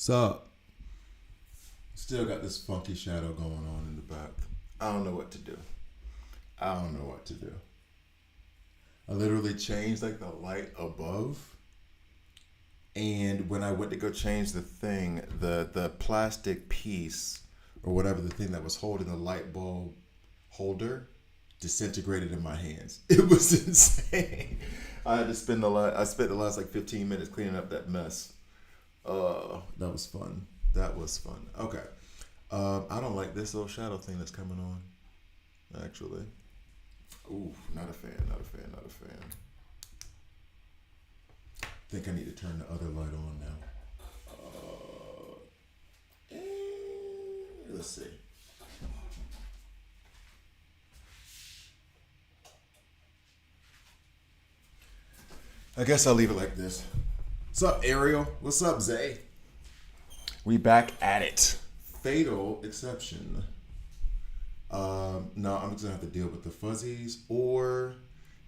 Sup? Still got this funky shadow going on in the back. I don't know what to do. I don't know what to do. I literally changed like the light above. And when I went to go change the thing, the plastic piece or whatever the thing that was holding the light bulb holder disintegrated in my hands. It was insane. I had to spend I spent the last like 15 minutes cleaning up that mess. That was fun. That was fun. Okay. I don't like this little shadow thing that's coming on. Actually. Ooh, not a fan, not a fan, not a fan. I think I need to turn the other light on now. Let's see. I guess I'll leave it like this. What's up, Ariel? What's up, Zay? We back at it. Fatal exception. No, I'm just gonna have to deal with the fuzzies or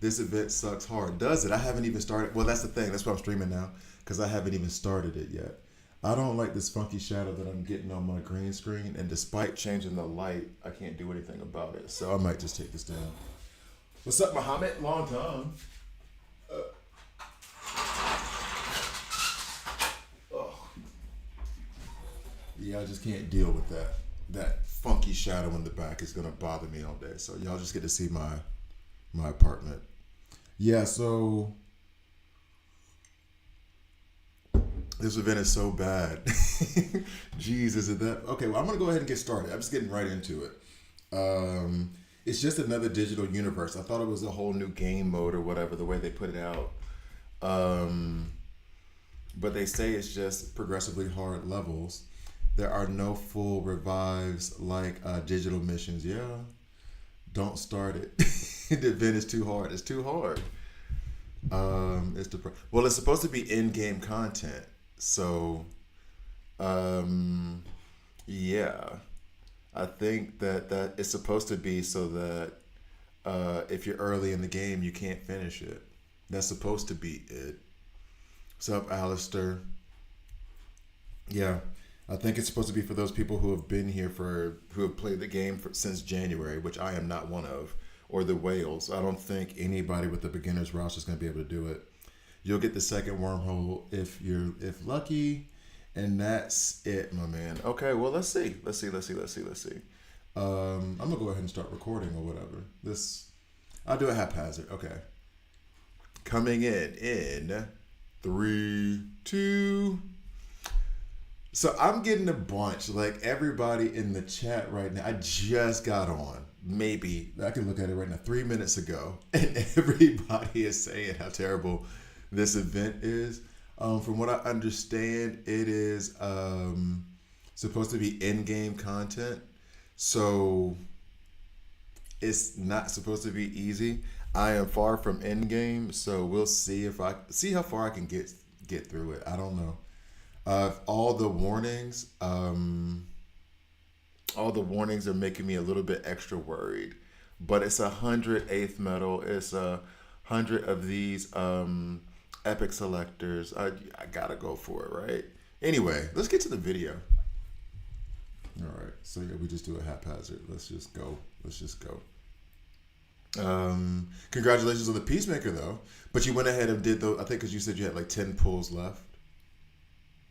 this event sucks hard. Does it? I haven't even started. Well, that's the thing. That's why I'm streaming now because I haven't even started it yet. I don't like this funky shadow that I'm getting on my green screen, and despite changing the light, I can't do anything about it. So I might just take this down. What's up, Muhammad? Long time. Yeah, I just can't deal with that. That funky shadow in the back is gonna bother me all day. So y'all just get to see my apartment. Yeah, so this event is so bad. Jeez, is it that? Okay, well, I'm gonna go ahead and get started. I'm just getting right into it. It's just another digital universe. I thought it was a whole new game mode or whatever, the way they put it out. But they say it's just progressively hard levels. There are no full revives like digital missions. Yeah, don't start it. The event is too hard. It's too hard. It's supposed to be in-game content. So, yeah, I think that it's supposed to be so that if you're early in the game, you can't finish it. That's supposed to be it. What's up, Alistair? Yeah. I think it's supposed to be for those people who have been here who have played the game since January, which I am not one of, or the whales. I don't think anybody with the beginner's roster is going to be able to do it. You'll get the second wormhole if lucky, and that's it, my man. Okay, well, let's see. I'm gonna go ahead and start recording or whatever. I'll do it haphazard. Okay. Coming in 3, 2. So I'm getting a bunch, like everybody in the chat right now. I just got on. Maybe I can look at it right now 3 minutes ago, and everybody is saying how terrible this event is. From what I understand, it is supposed to be in-game content, so it's not supposed to be easy. I am far from in-game, so we'll see how far I can get through it. I don't know. All the warnings are making me a little bit extra worried. But it's 100 eighth metal. It's 100 of these epic selectors. I gotta go for it, right? Anyway, let's get to the video. All right, so yeah, we just do a haphazard. Let's just go. Congratulations on the Peacemaker though. But you went ahead and did I think because you said you had like 10 pulls left.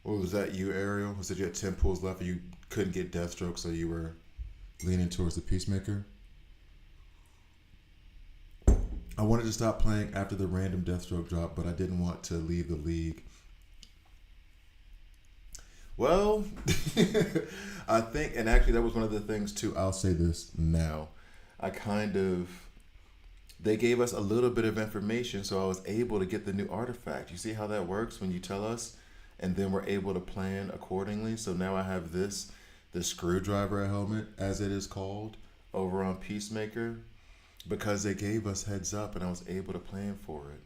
Or was that you, Ariel? Who said you had 10 pulls left and you couldn't get Deathstroke, so you were leaning towards the Peacemaker? I wanted to stop playing after the random Deathstroke drop, but I didn't want to leave the league. Well, I think, and actually that was one of the things too, I'll say this now. They gave us a little bit of information, so I was able to get the new artifact. You see how that works when you tell us? And then we're able to plan accordingly. So now I have the screwdriver helmet, as it is called, over on Peacemaker, because they gave us heads up and I was able to plan for it.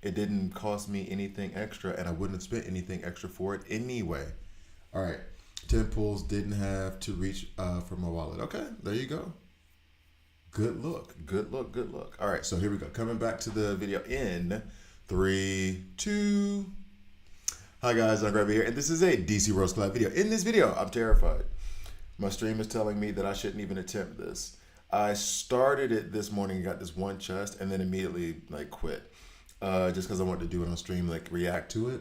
It didn't cost me anything extra, and I wouldn't have spent anything extra for it anyway. All right, 10 pulls, didn't have to reach for my wallet. Okay, there you go. Good look. All right, so here we go. Coming back to the video in 3, 2. Hi guys, I'm Gravy here, and this is a DC Rose Collab video. In this video, I'm terrified. My stream is telling me that I shouldn't even attempt this. I started it this morning and got this one chest, and then immediately quit, just because I wanted to do it on stream, react to it.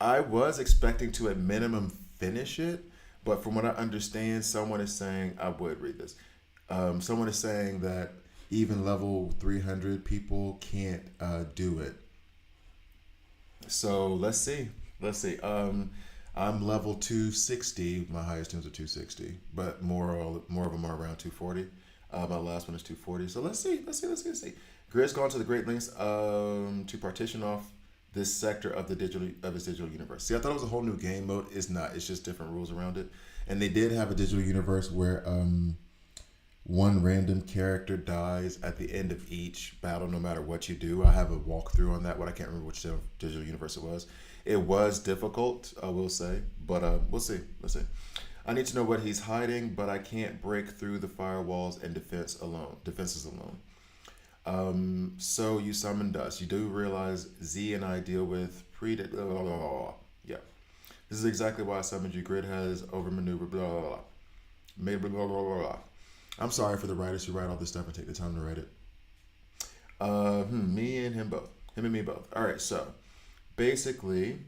I was expecting to at minimum finish it, but from what I understand, someone is saying I would read this. Someone is saying that even level 300 people can't do it. So let's see. I'm level 260. My highest tunes are 260, but more of them are around 240. My last one is 240. So let's see. Grid's gone to the great lengths to partition off this sector of his digital universe. See, I thought it was a whole new game mode. It's not. It's just different rules around it. And they did have a digital universe where one random character dies at the end of each battle, no matter what you do. I have a walkthrough on that one. I can't remember which digital universe it was. It was difficult, I will say, but we'll see. Let's see. I need to know what he's hiding, but I can't break through the firewalls and defenses alone. So you summoned us. You do realize Z and I deal with yeah. This is exactly why I summoned you. Grid has overmaneuvered blah blah blah. Made blah blah blah blah. I'm sorry for the writers who write all this stuff and take the time to write it. Me and him both. Him and me both. All right, so basically,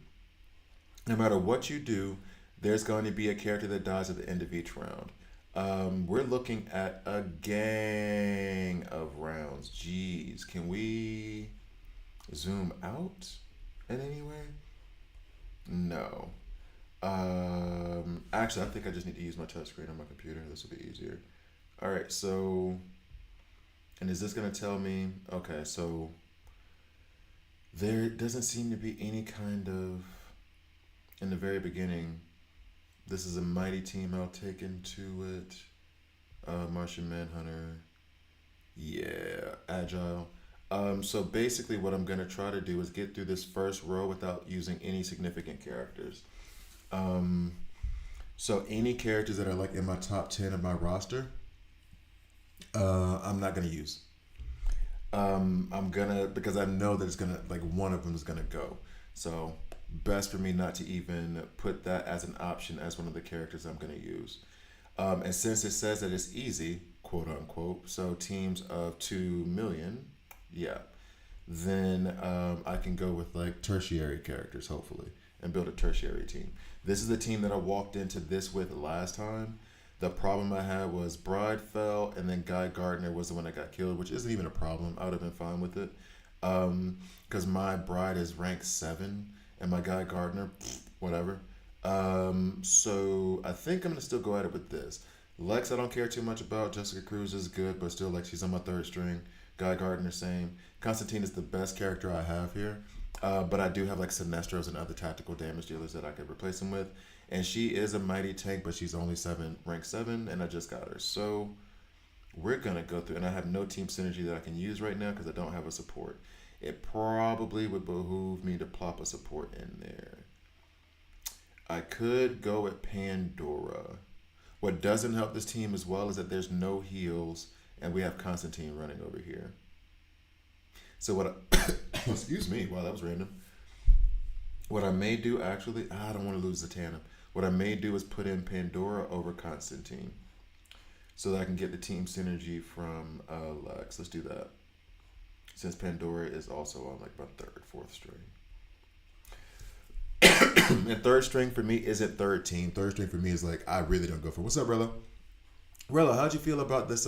no matter what you do, there's going to be a character that dies at the end of each round. We're looking at a gang of rounds. Jeez, can we zoom out in any way? No. Actually, I think I just need to use my touchscreen on my computer. This will be easier. All right, so, and is this going to tell me, okay, so there doesn't seem to be any kind of, in the very beginning, this is a mighty team I'll take into it. Martian Manhunter, yeah, Agile. So basically what I'm going to try to do is get through this first row without using any significant characters. So any characters that are in my top 10 of my roster, I'm not gonna use. Because I know that it's gonna one of them is gonna go. So best for me not to even put that as an option as one of the characters I'm gonna use. And since it says that it's easy, quote unquote, so teams of 2 million, yeah, then I can go with tertiary characters hopefully and build a tertiary team. This is the team that I walked into this with last time. The problem I had was Bride fell, and then Guy Gardner was the one that got killed, which isn't even a problem. I would have been fine with it. Because my Bride is rank 7, and my Guy Gardner, whatever. So I think I'm going to still go at it with this. Lex I don't care too much about. Jessica Cruz is good, but still she's on my 3rd string. Guy Gardner, same. Constantine is the best character I have here. But I do have Sinestros and other tactical damage dealers that I could replace him with. And she is a mighty tank, but she's only rank 7, and I just got her. So we're going to go through, and I have no team synergy that I can use right now because I don't have a support. It probably would behoove me to plop a support in there. I could go with Pandora. What doesn't help this team as well is that there's no heals, and we have Constantine running over here. So what excuse me, wow, that was random. What I may do actually, I don't want to lose the tandem. What I may do is put in Pandora over Constantine so that I can get the team synergy from Lex. Let's do that. Since Pandora is also on my 3rd, 4th string. And 3rd string for me isn't 3rd team. 3rd string for me is I really don't go for it. What's up, Rella? Rella, how'd you feel about this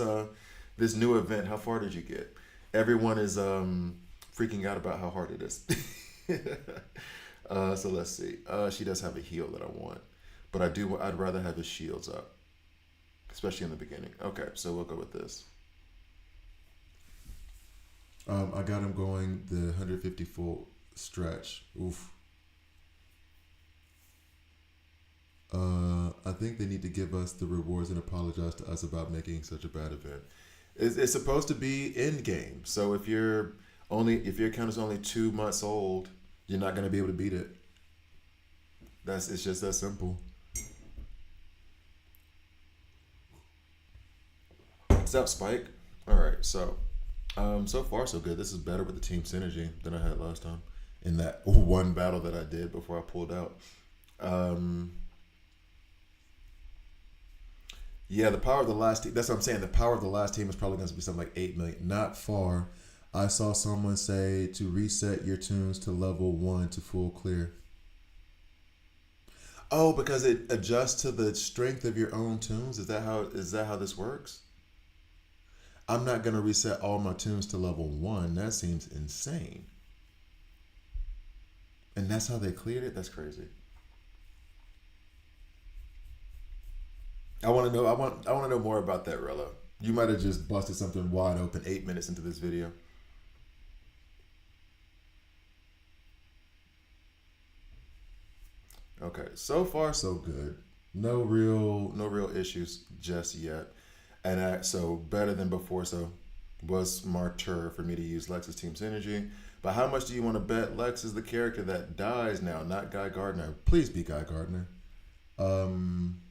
this new event? How far did you get? Everyone is freaking out about how hard it is. So let's see. She does have a heal that I want, but I'd rather have his shields up, especially in the beginning. Okay, so we'll go with this. I got him going the 150 full stretch. Oof. I think they need to give us the rewards and apologize to us about making such a bad event. It's supposed to be end game, so if your account is only 2 months old, you're not going to be able to beat it. It's just that simple. What's up, Spike? All right, so so far so good. This is better with the team synergy than I had last time. in that one battle that I did before I pulled out. Um, yeah, the power of the last team. That's what I'm saying. The power of the last team is probably going to be something like 8 million. Not far. I saw someone say to reset your tunes to level 1 to full clear. Oh, because it adjusts to the strength of your own tunes. Is that how this works? I'm not gonna reset all my tunes to level 1. That seems insane. And that's how they cleared it. That's crazy. I want to know. I want to know more about that, Rella. You might have just busted something wide open 8 minutes into this video. Okay, so far so good. No real issues just yet. And so better than before. So was smarter for me to use Lex's team synergy. But how much do you want to bet Lex is the character that dies now, not Guy Gardner? Please be Guy Gardner. Um.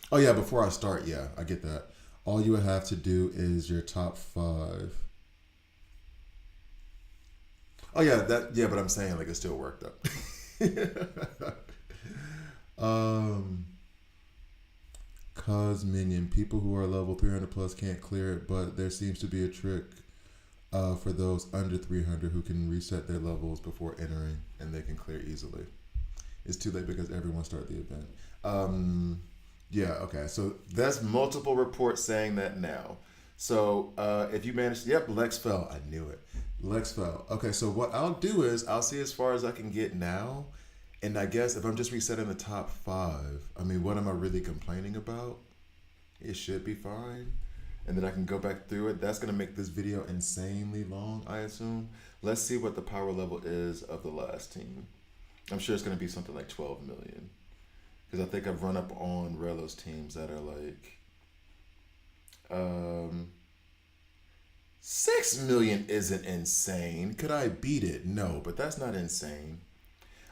Oh yeah, before I start, yeah, I get that. All you would have to do is your top five. Oh yeah, but I'm saying like it still worked though. um. Cause minion, people who are level 300 plus can't clear it, but there seems to be a trick for those under 300 who can reset their levels before entering and they can clear easily. It's too late because everyone started the event. Yeah, okay. So that's multiple reports saying that now. So if you manage, yep, Lex fell. I knew it. Lex fell. Okay, so what I'll do is I'll see as far as I can get now. And I guess if I'm just resetting the top five, I mean, what am I really complaining about? It should be fine. And then I can go back through it. That's going to make this video insanely long, I assume. Let's see what the power level is of the last team. I'm sure it's going to be something like 12 million. Because I think I've run up on Relo's teams that are like... 6 million isn't insane. Could I beat it? No, but that's not insane.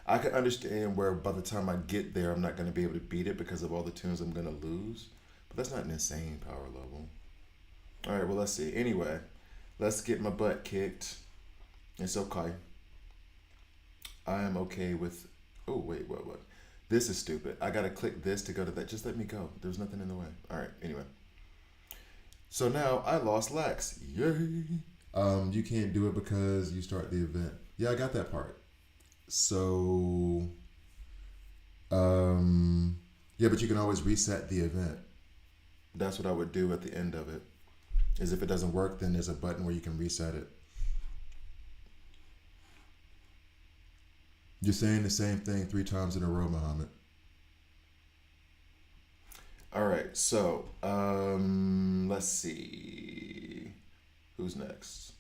I can understand where by the time I get there, I'm not going to be able to beat it because of all the tunes I'm going to lose. But that's not an insane power level. All right, well, let's see. Anyway, let's get my butt kicked. It's okay. I am okay with... Oh, wait, what? This is stupid. I got to click this to go to that. Just let me go. There's nothing in the way. All right, anyway. So now I lost Lex. Yay. You can't do it because you start the event. Yeah, I got that part. So, yeah, but you can always reset the event. That's what I would do at the end of it. Is if it doesn't work, then there's a button where you can reset it. You're saying the same thing 3 times in a row, Muhammad. All right, so let's see. Who's next?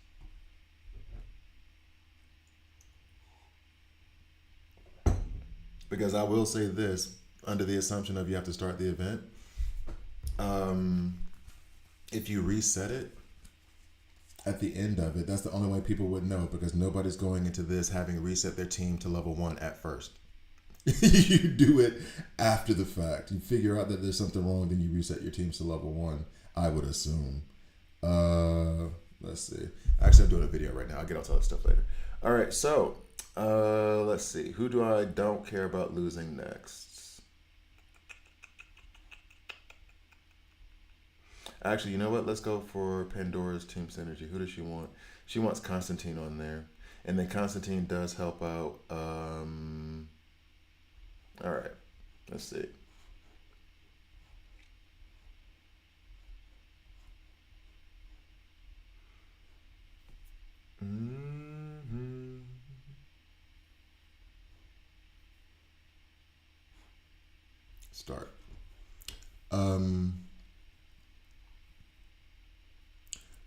Because I will say this, under the assumption of you have to start the event, if you reset it at the end of it, that's the only way people would know because nobody's going into this having reset their team to level 1 at first. You do it after the fact. You figure out that there's something wrong, then you reset your teams to level 1, I would assume. Let's see. Actually, I'm doing a video right now. I'll get onto all that stuff later. All right, so let's see. Who do I don't care about losing next? Actually, you know what? Let's go for Pandora's team synergy. Who does she want? She wants Constantine on there. And then Constantine does help out. All right. Let's see. Mm-hmm. Start.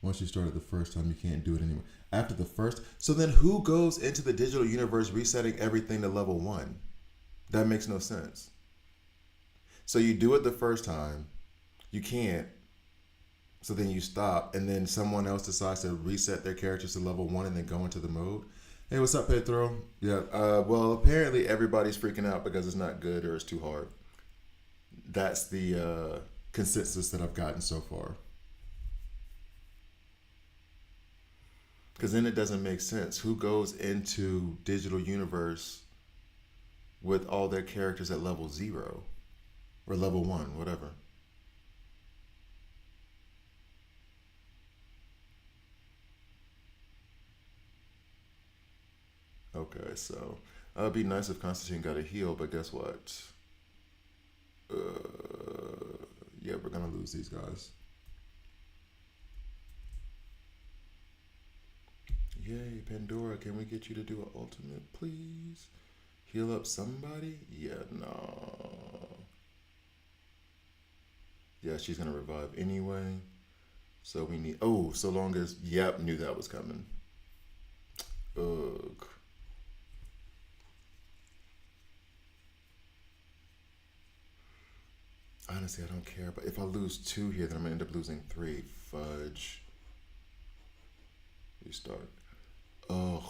Once you start it the first time, you can't do it anymore. After the first, so then who goes into the digital universe resetting everything to level 1? That makes no sense. So you do it the first time, you can't, so then you stop, and then someone else decides to reset their characters to level 1 and then go into the mode. Hey, what's up, Pedro? Yeah, well, apparently everybody's freaking out because it's not good or it's too hard. That's the consensus that I've gotten so far. Because then it doesn't make sense. Who goes into digital universe with all their characters at level 0 or level 1, whatever? Okay, so it'd be nice if Constantine got a heal, but guess what? Yeah, we're gonna lose these guys. Yay, Pandora, can we get you to do an ultimate, please? Heal up somebody? Yeah, no. Yeah, she's gonna revive anyway. So we need. Oh, so long as. Yep, knew that was coming. Ugh. Honestly, I don't care. But if I lose 2 here, then I'm gonna end up losing 3. Fudge. Restart. Ugh.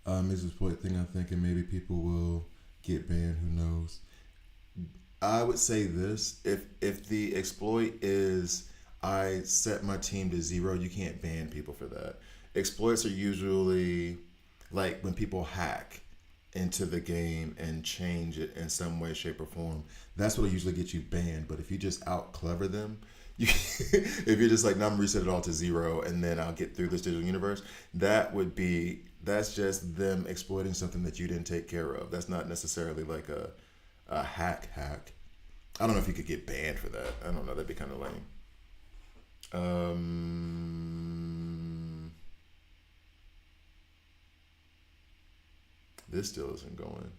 Mrs. Point thing, I'm thinking maybe people will get banned. Who knows? I would say this: if the exploit is I set my team to 0, you can't ban people for that. Exploits are usually like when people hack into the game and change it in some way, shape, or form. That's what will usually get you banned. But if you just out clever them, you, if you're just like, no, I'm gonna reset it all to 0 and then I'll get through this digital universe, that's just them exploiting something that you didn't take care of. That's not necessarily like a hack. I don't know if you could get banned for that. I don't know. That'd be kind of lame. This still isn't going.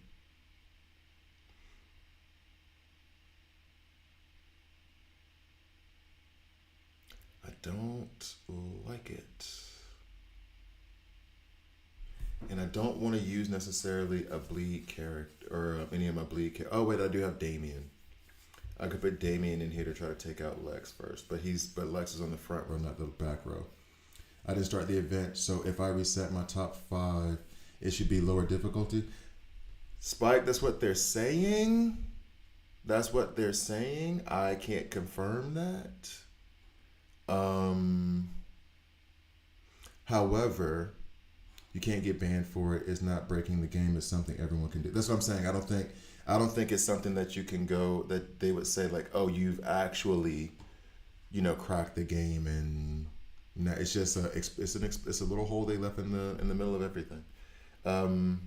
I don't like it. And I don't want to use necessarily a bleed character or any of my bleed characters. Oh wait, I do have Damien. I could put Damien in here to try to take out Lex first, but Lex is on the front row, not the back row. I didn't start the event, so if I reset my top 5, it should be lower difficulty. Spike, that's what they're saying. That's what they're saying. I can't confirm that. Um, However, you can't get banned for it. It's not breaking the game. It's something everyone can do. That's what I'm saying. I don't think it's something that you can go that they would say like, oh, you've actually, cracked the game, and no, it's just it's a little hole they left in the middle of everything. Um,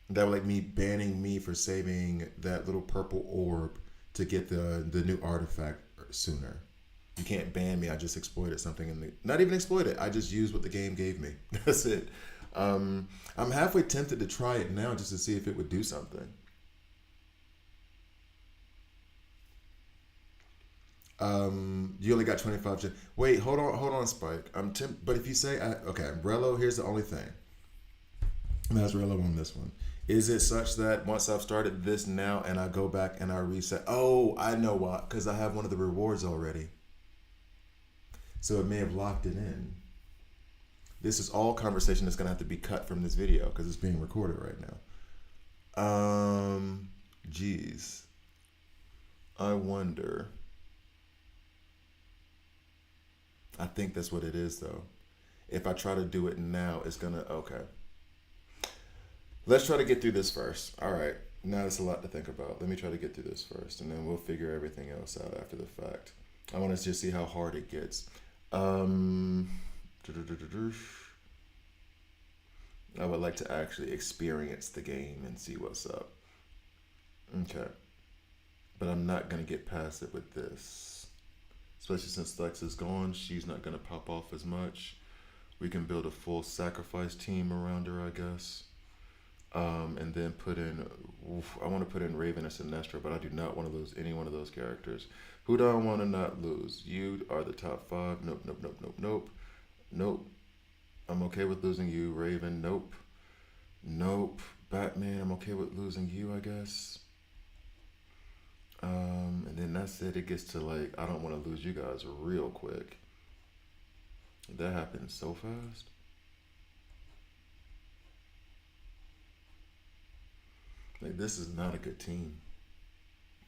that would like me banning me for saving that little purple orb to get the new artifact sooner. You can't ban me. I just exploited something not even exploited. I just used what the game gave me. That's it. I'm halfway tempted to try it now just to see if it would do something. You only got 25. Wait, hold on, Spike. But if you say, okay, Rello, here's the only thing. That's Rello on this one. Is it such that once I've started this now and I go back and I reset? Oh, I know why. Because I have one of the rewards already. So it may have locked it in. This is all conversation that's going to have to be cut from this video because it's being recorded right now. Geez. I wonder. I think that's what it is, though. If I try to do it now, it's going to... Okay. Let's try to get through this first. All right. Now that's a lot to think about. Let me try to get through this first, and then we'll figure everything else out after the fact. I want to just see how hard it gets. I would like to actually experience the game and see what's up. Okay. But I'm not going to get past it with this. Especially since Lex is gone, she's not going to pop off as much. We can build a full sacrifice team around her, I guess. And then I want to put in Raven and Sinestro, but I do not want to lose any one of those characters. Who do I want to not lose? You are the top 5. Nope, nope, nope, nope, nope. Nope. I'm okay with losing you. Raven, nope. Nope. Batman, I'm okay with losing you, I guess. And then that's it. It gets to like, I don't want to lose you guys real quick. That happened so fast. Like, this is not a good team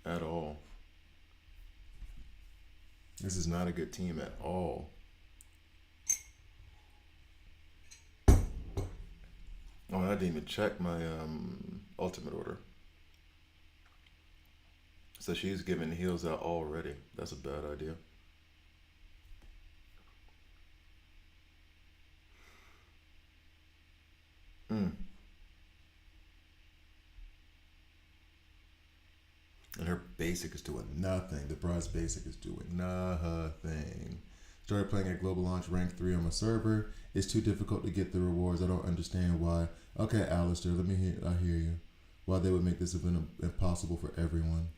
at all. This is not a good team at all. Oh, I didn't even check my ultimate order. So she's giving heals out already. That's a bad idea. Mm. And her basic is doing nothing. The prize basic is doing nothing. Started playing at Global Launch rank 3 on my server. It's too difficult to get the rewards. I don't understand why. Okay, Alistair, let me hear. I hear you. Why they would make this event impossible for everyone.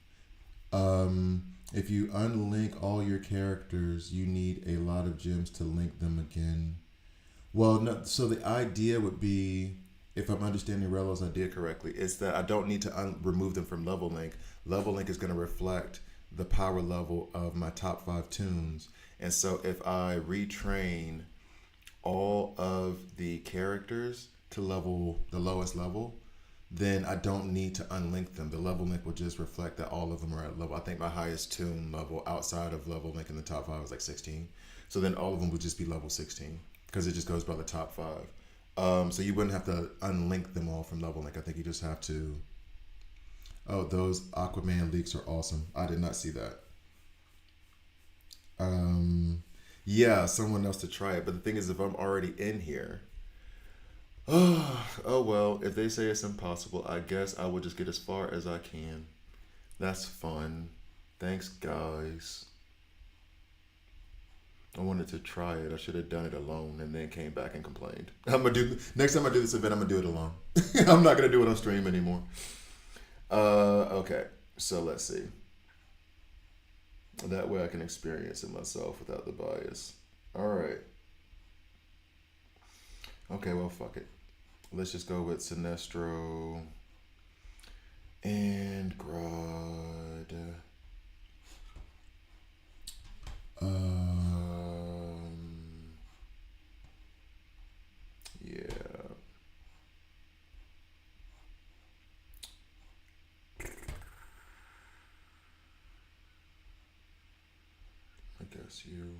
If you unlink all your characters, you need a lot of gems to link them again. Well, no, so the idea would be, if I'm understanding Rello's idea correctly, is that I don't need to remove them from level link. Level link is going to reflect the power level of my top 5 tunes. And so if I retrain all of the characters to the lowest level, then I don't need to unlink them. The level link will just reflect that all of them are at level. I think my highest tune level outside of level link in the top 5 was like 16. So then all of them would just be level 16 because it just goes by the top 5. So you wouldn't have to unlink them all from level link. I think you just have to. Oh, those Aquaman leaks are awesome. I did not see that. Yeah, someone else to try it. But the thing is, if I'm already in here, oh well, if they say it's impossible, I guess I will just get as far as I can. That's fun. Thanks, guys. I wanted to try it. I should have done it alone and then came back and complained. I'm gonna do next time I do this event. I'm gonna do it alone. I'm not gonna do it on stream anymore. Okay. So let's see. That way I can experience it myself without the bias. All right. Okay. Well, fuck it. Let's just go with Sinestro and Grodd. Yeah. I guess you.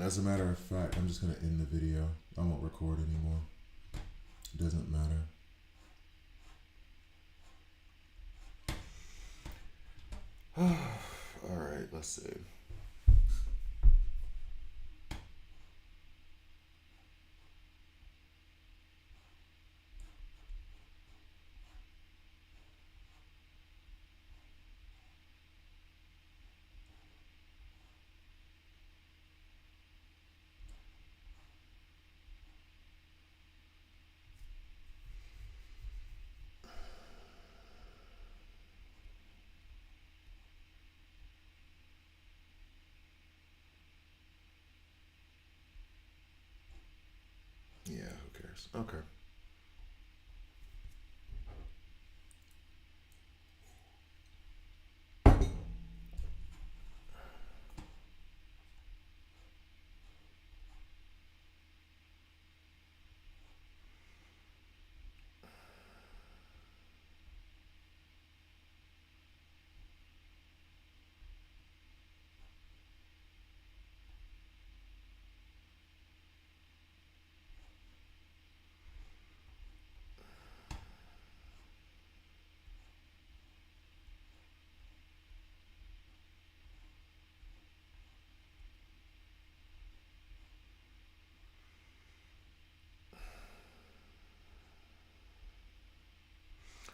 As a matter of fact, I'm just gonna end the video. I won't record anymore. It doesn't matter. All right, let's see. Yeah, who cares? Okay.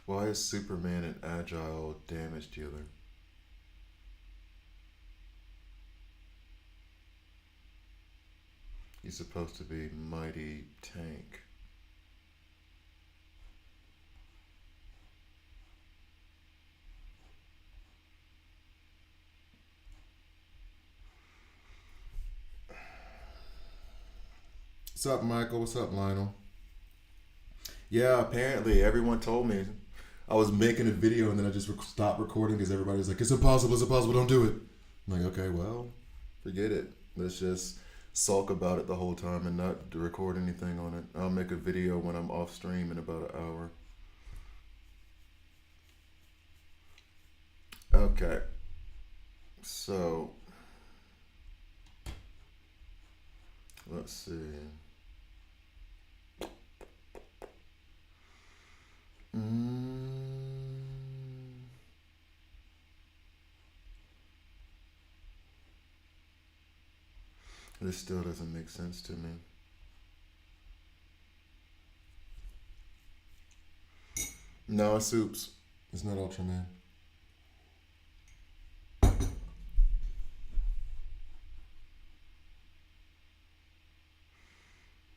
Why is Superman an agile damage dealer? He's supposed to be mighty tank. What's up, Michael? What's up, Lionel? Yeah, apparently everyone told me I was making a video and then I just stopped recording because everybody was like, "It's impossible, don't do it." I'm like, okay, well, Forget it. Let's just sulk about it the whole time and not record anything on it. I'll make a video when I'm off stream in about an hour. Okay. So, let's see. Mm, this still doesn't make sense to me. No, it's soups. It's not Ultraman.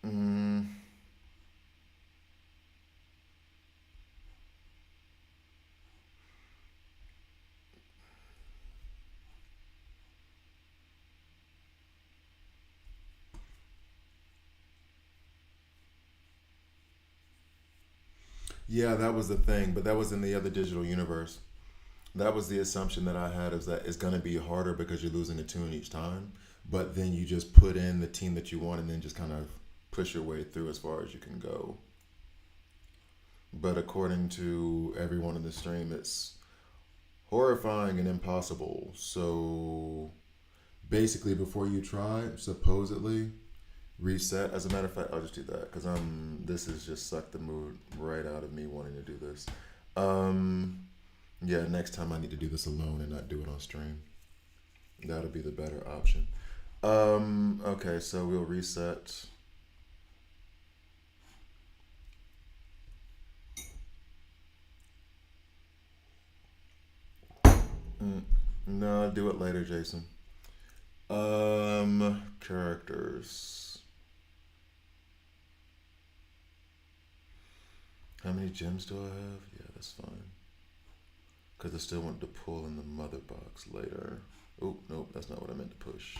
Mm, yeah, that was the thing, but that was in the other digital universe. That was the assumption that I had, is that it's going to be harder because you're losing a tune each time, but then you just put in the team that you want and then just kind of push your way through as far as you can go. But according to everyone in the stream, it's horrifying and impossible. So basically, before you try, supposedly reset. As a matter of fact, I'll just do that because This has just sucked the mood right out of me wanting to do this. Um, yeah, next time I need to do this alone and not do it on stream. That'll be the better option. Okay, so we'll reset. Mm, no, I'll do it later, Jason. Characters. How many gems do I have? Yeah, that's fine. Because I still want to pull in the mother box later. Oh, nope, that's not what I meant to push.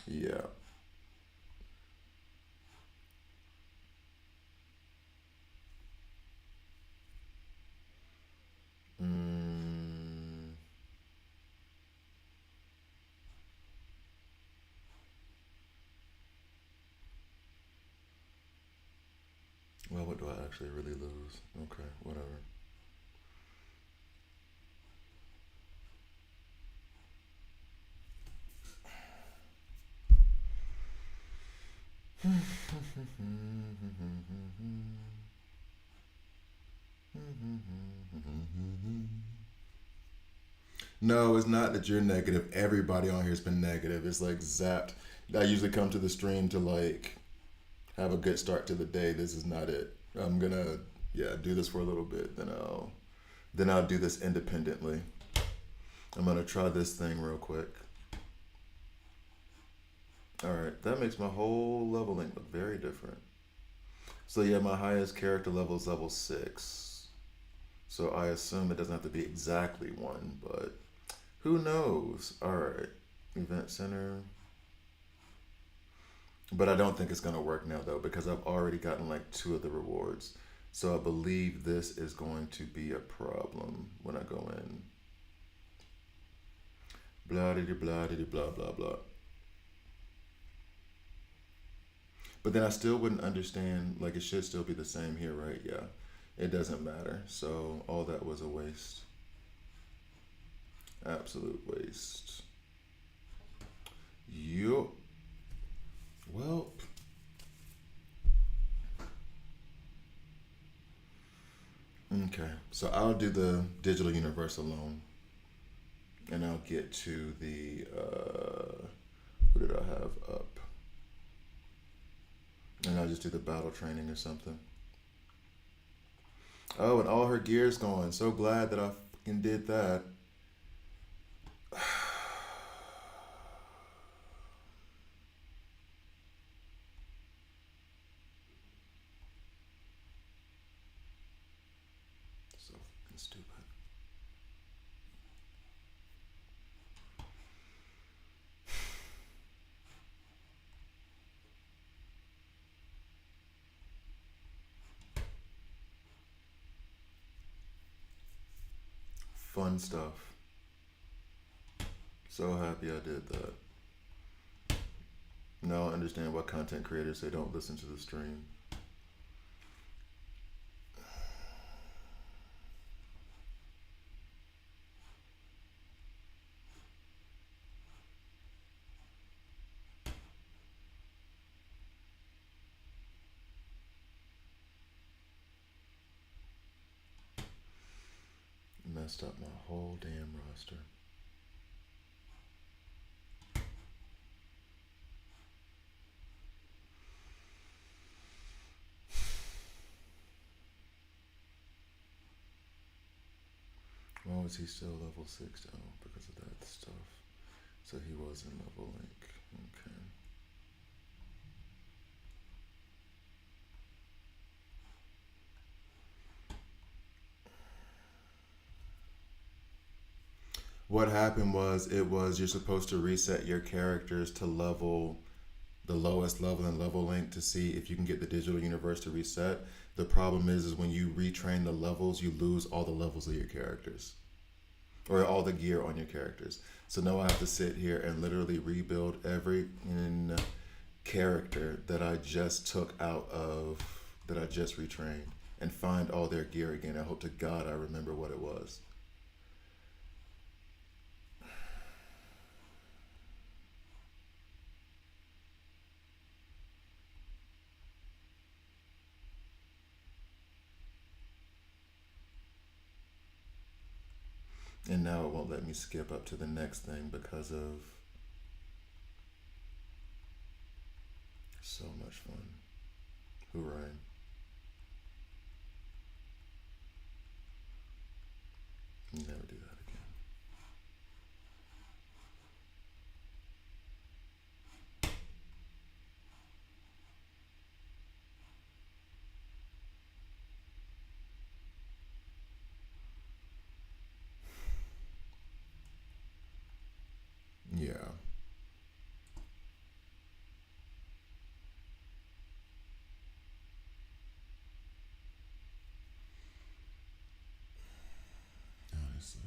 Yeah. Mm, well, what do I actually really lose? Okay, whatever. No, it's not that you're negative. Everybody on here has been negative. It's like zapped. I usually come to the stream to like have a good start to the day. This is not it. I'm gonna do this for a little bit. Then I'll do this independently. I'm gonna try this thing real quick. All right, that makes my whole leveling look very different. So yeah, my highest character level is level 6. So I assume it doesn't have to be exactly one, but who knows? All right, event center. But I don't think it's gonna work now though because I've already gotten like 2 of the rewards. So I believe this is going to be a problem when I go in. Blah blah blah blah blah. But then I still wouldn't understand. Like it should still be the same here, right? Yeah, it doesn't matter. So all that was a waste. Absolute waste. Yup. Well, okay. So I'll do the digital universe alone, and I'll get to the who did I have up? And I'll just do the battle training or something. Oh, and all her gear's gone. So glad that I fucking did that. So fucking stupid. Fun stuff. So happy I did that. Now I understand why content creators say don't listen to the stream. Messed up my whole damn roster. Why was he still level 6 though? Because of that stuff. So he was in level link. Okay. What happened was you're supposed to reset your characters to level the lowest level in level link to see if you can get the digital universe to reset. The problem is when you retrain the levels, you lose all the levels of your characters or all the gear on your characters. So now I have to sit here and literally rebuild every character that I just took out of that I just retrained and find all their gear again. I hope to God I remember what it was. And now it won't let me skip up to the next thing because of so much fun. Hooray. Never do that again. Yeah. Honestly.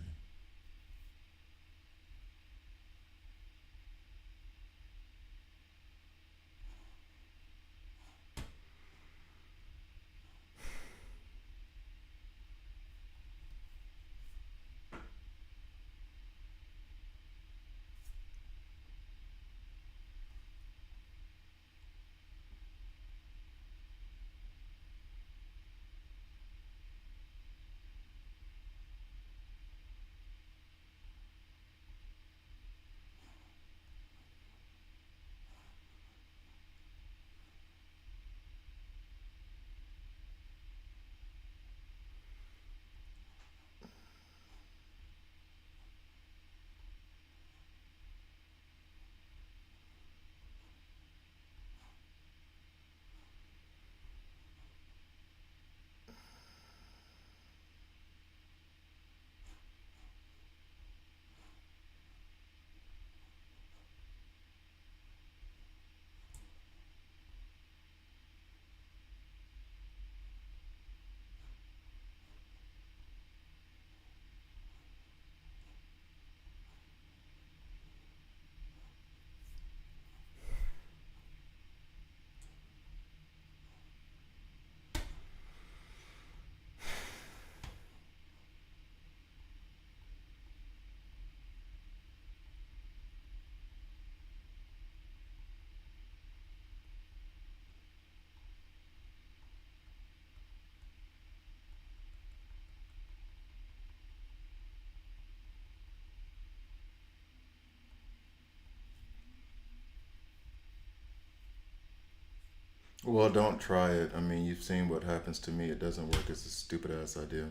Well, don't try it. I mean, you've seen what happens to me. It doesn't work. It's a stupid ass idea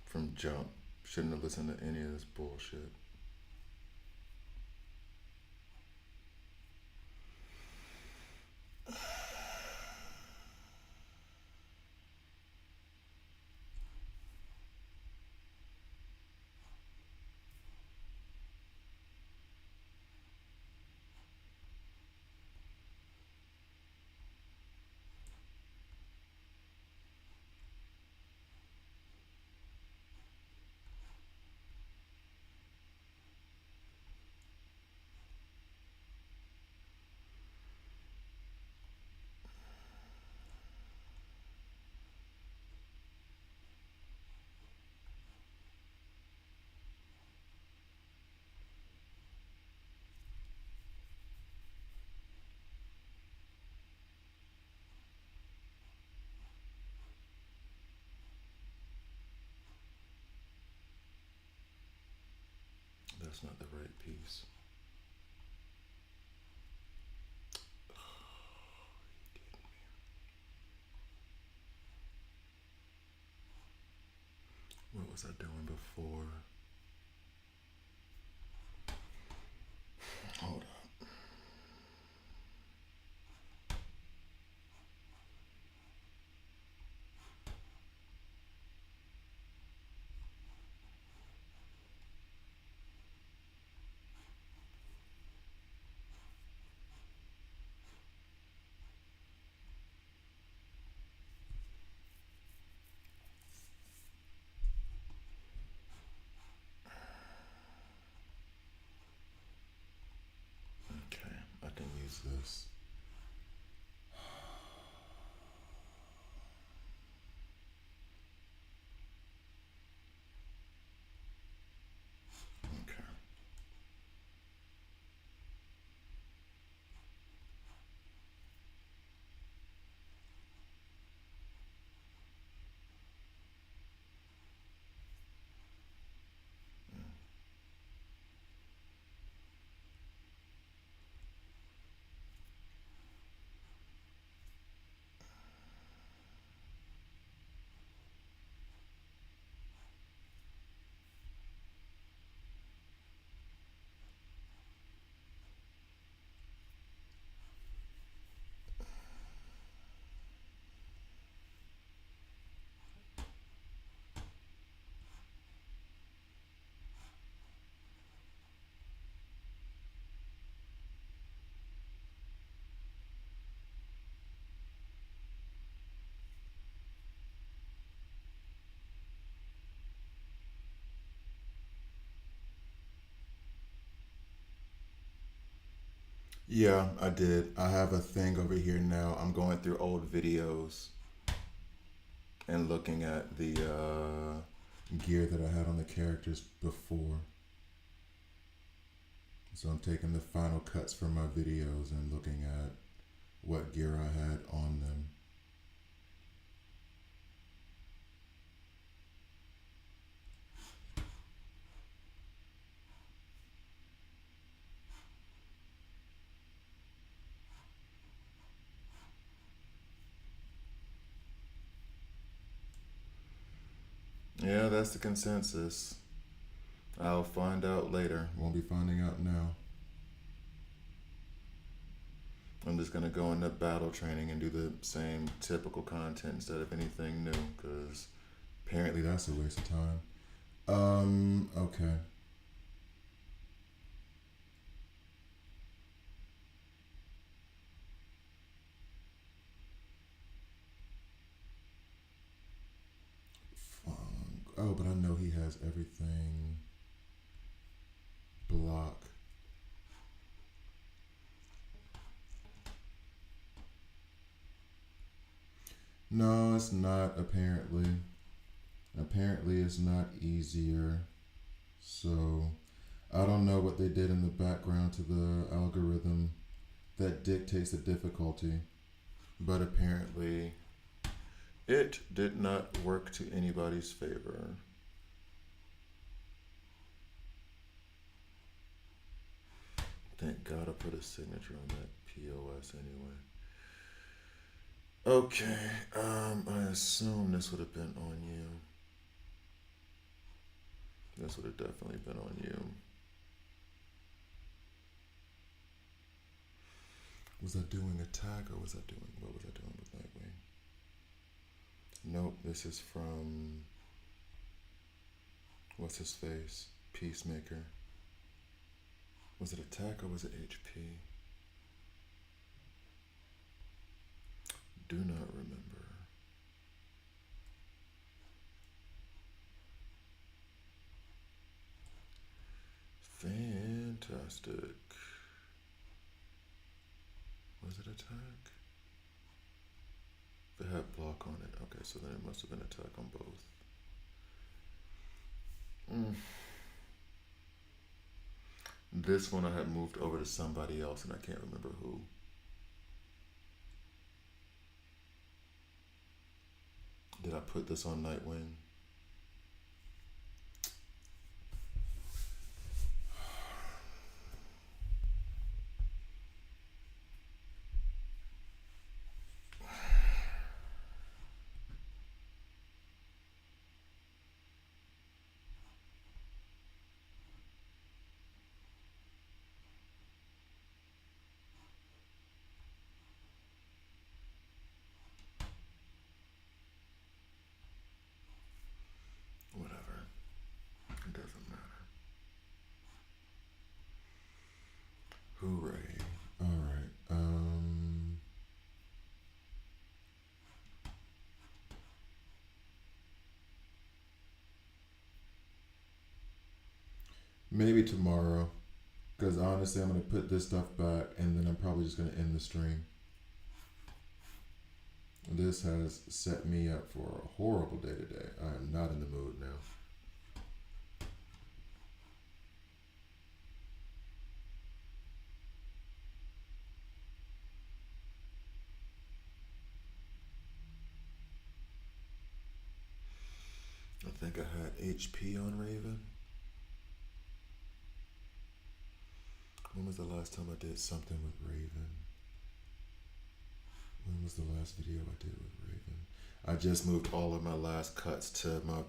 from jump. Shouldn't have listened to any of this bullshit. that's not the right piece. What was I doing before? Hold up. Okay, I can use this. Okay. Yeah, I did. I have a thing over here now. I'm going through old videos and looking at the gear that I had on the characters before. So I'm taking the final cuts from my videos and looking at what gear I had on them. Yeah, that's the consensus. I'll find out later. Won't be finding out now. I'm just gonna go into battle training and do the same typical content instead of anything new, because apparently that's a waste of time. Okay. Oh, but I know he has everything block. No, it's not apparently. Apparently, it's not easier. So, I don't know what they did in the background to the algorithm that dictates the difficulty, but apparently, it did not work to anybody's favor. Thank God I put a signature on that POS anyway. Okay, I assume this would have been on you. This would have definitely been on you. Was I doing attack or was I doing, what was I doing with Nightwing? Nope, this is from, what's his face? Peacemaker. Was it attack or was it HP? Do not remember. Fantastic. Was it attack? If it had block on it. Okay, so then it must have been attack on both. This one I had moved over to somebody else and I can't remember who. Did I put this on Nightwing? Maybe tomorrow. Because honestly, I'm going to put this stuff back and then I'm probably just going to end the stream. This has set me up for a horrible day today. I am not in the mood now. I think I had HP on Raven. When was the last time I did something with Raven? When was the last video I did with Raven? I just moved all of my last cuts to my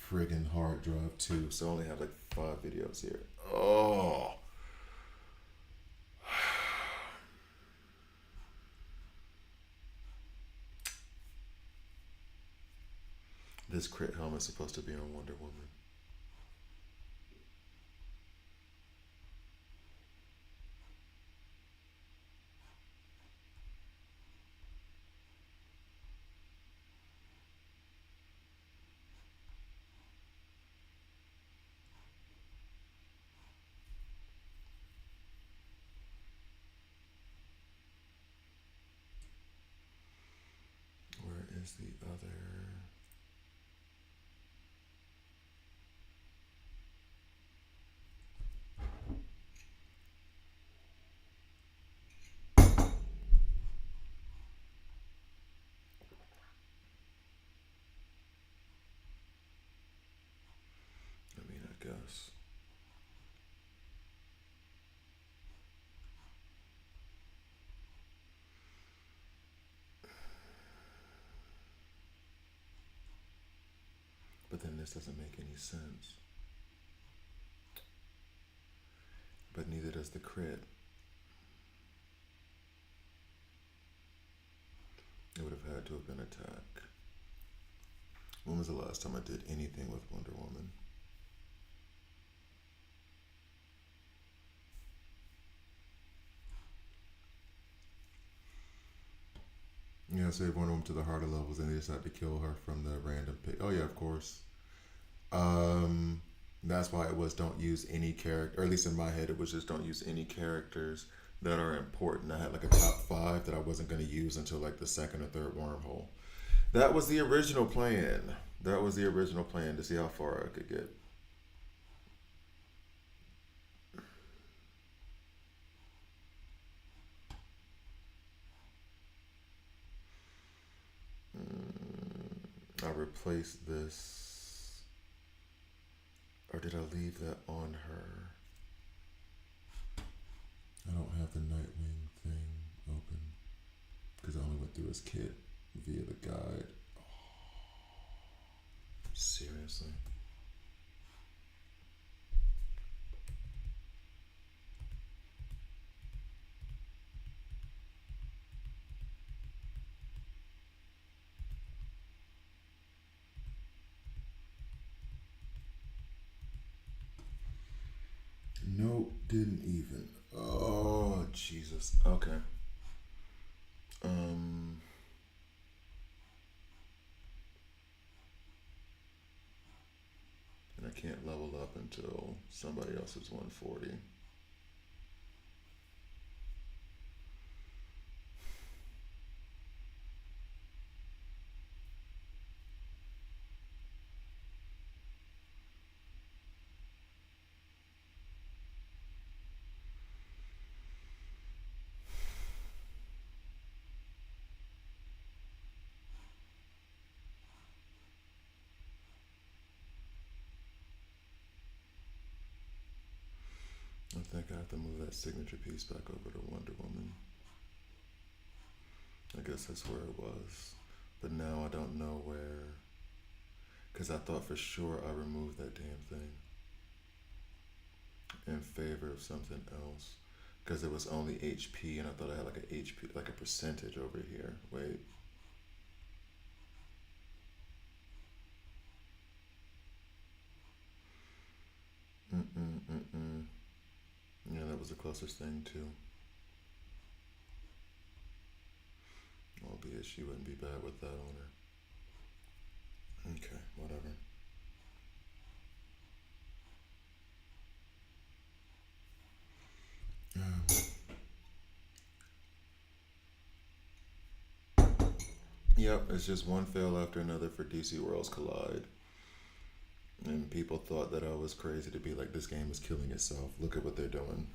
friggin' hard drive too, so I only have like 5 videos here. Oh. This crit helmet's supposed to be on Wonder Woman. Where is the other? I mean, I guess. But then this doesn't make any sense. But neither does the crit. It would have had to have been attack. When was the last time I did anything with Wonder Woman? Yeah, save Wonder Woman to the harder levels and they decide to kill her from the random pick. Oh yeah, of course. That's why it was don't use any character, or at least in my head it was just don't use any characters that are important. I had like a top 5 that I wasn't going to use until like the second or third wormhole. That was the original plan. That was the original plan, to see how far I could get. I replaced this. Or did I leave that on her? I don't have the Nightwing thing open because I only went through his kit via the guide. Oh, seriously? Nope, didn't even. Oh, Jesus. Okay. And I can't level up until somebody else is 140. I think I have to move that signature piece back over to Wonder Woman. I guess that's where it was. But now I don't know where. Because I thought for sure I removed that damn thing in favor of something else. Because it was only HP and I thought I had like a HP, like a percentage over here. Wait. Yeah, that was the closest thing too. Albeit she wouldn't be bad with that on her. Okay, whatever. Yep, it's just one fail after another for DC Worlds Collide. And people thought that I was crazy to be like, this game is killing itself. Look at what they're doing.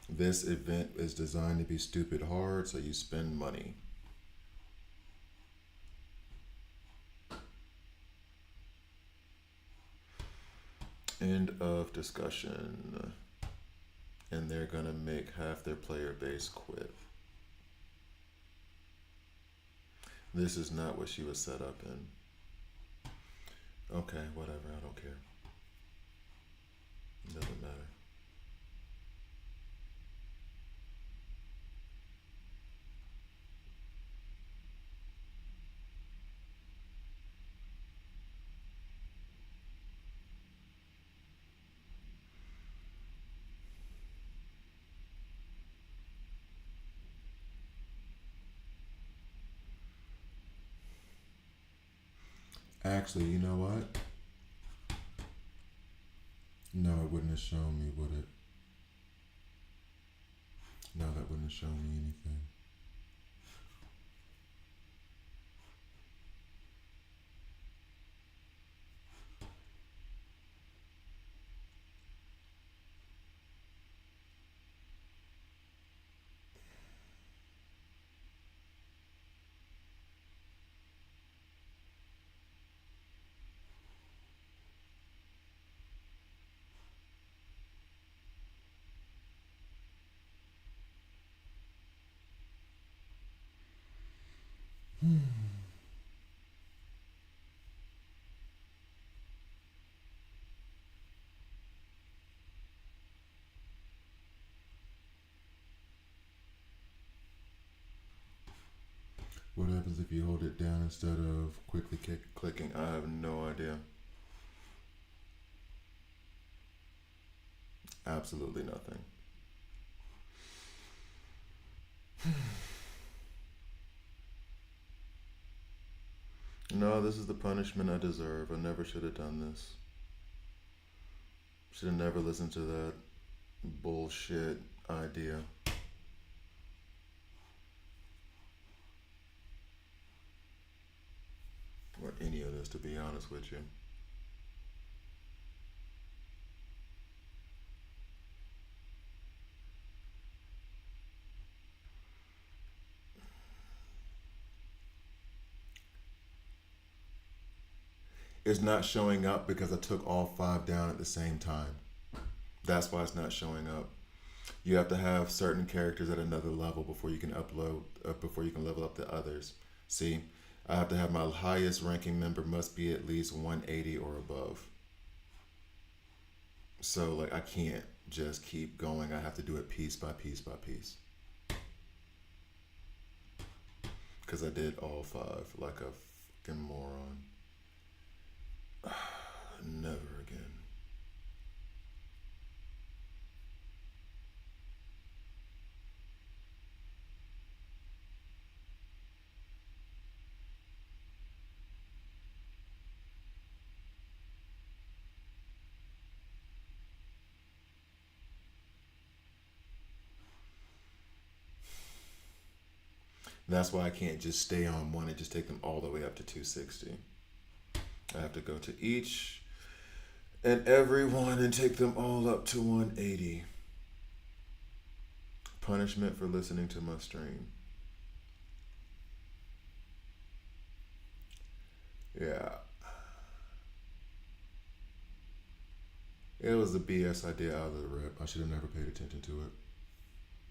This event is designed to be stupid hard, so you spend money. End of discussion. And they're gonna make half their player base quit. This is not what she was set up in. Okay, whatever, I don't care. It doesn't matter. Actually, you know what? No, it wouldn't have shown me, would it? No, that wouldn't have shown me anything. What happens if you hold it down instead of quickly clicking? I have no idea. Absolutely nothing. No, this is the punishment I deserve. I never should have done this. Should have never listened to that bullshit idea. Or any of this, to be honest with you. It's not showing up because I took all 5 down at the same time. That's why it's not showing up. You have to have certain characters at another level before you can before you can level up the others. See, I have to have my highest ranking member must be at least 180 or above. So like I can't just keep going. I have to do it piece by piece by piece. Because I did all 5 like a fucking moron. Never again. That's why I can't just stay on one and just take them all the way up to 260. I have to go to each and every one and take them all up to 180. Punishment for listening to my stream. Yeah. It was a BS idea out of the rip. I should have never paid attention to it.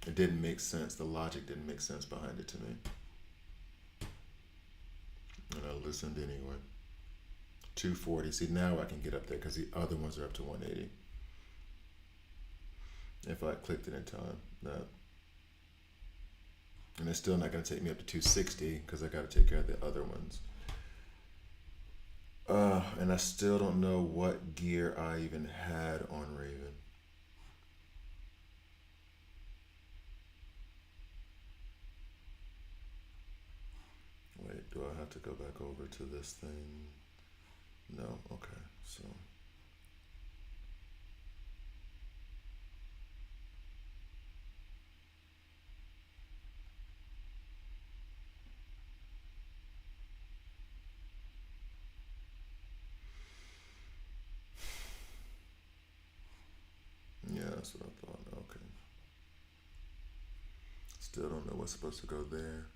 It didn't make sense. The logic didn't make sense behind it to me. And I listened anyway. 240. See, now I can get up there because the other ones are up to 180. If I clicked it in time. That. And it's still not going to take me up to 260 because I got to take care of the other ones. And I still don't know what gear I even had on Raven. Wait, do I have to go back over to this thing? No, okay, so. That's what I thought. Okay. Still don't know what's supposed to go there.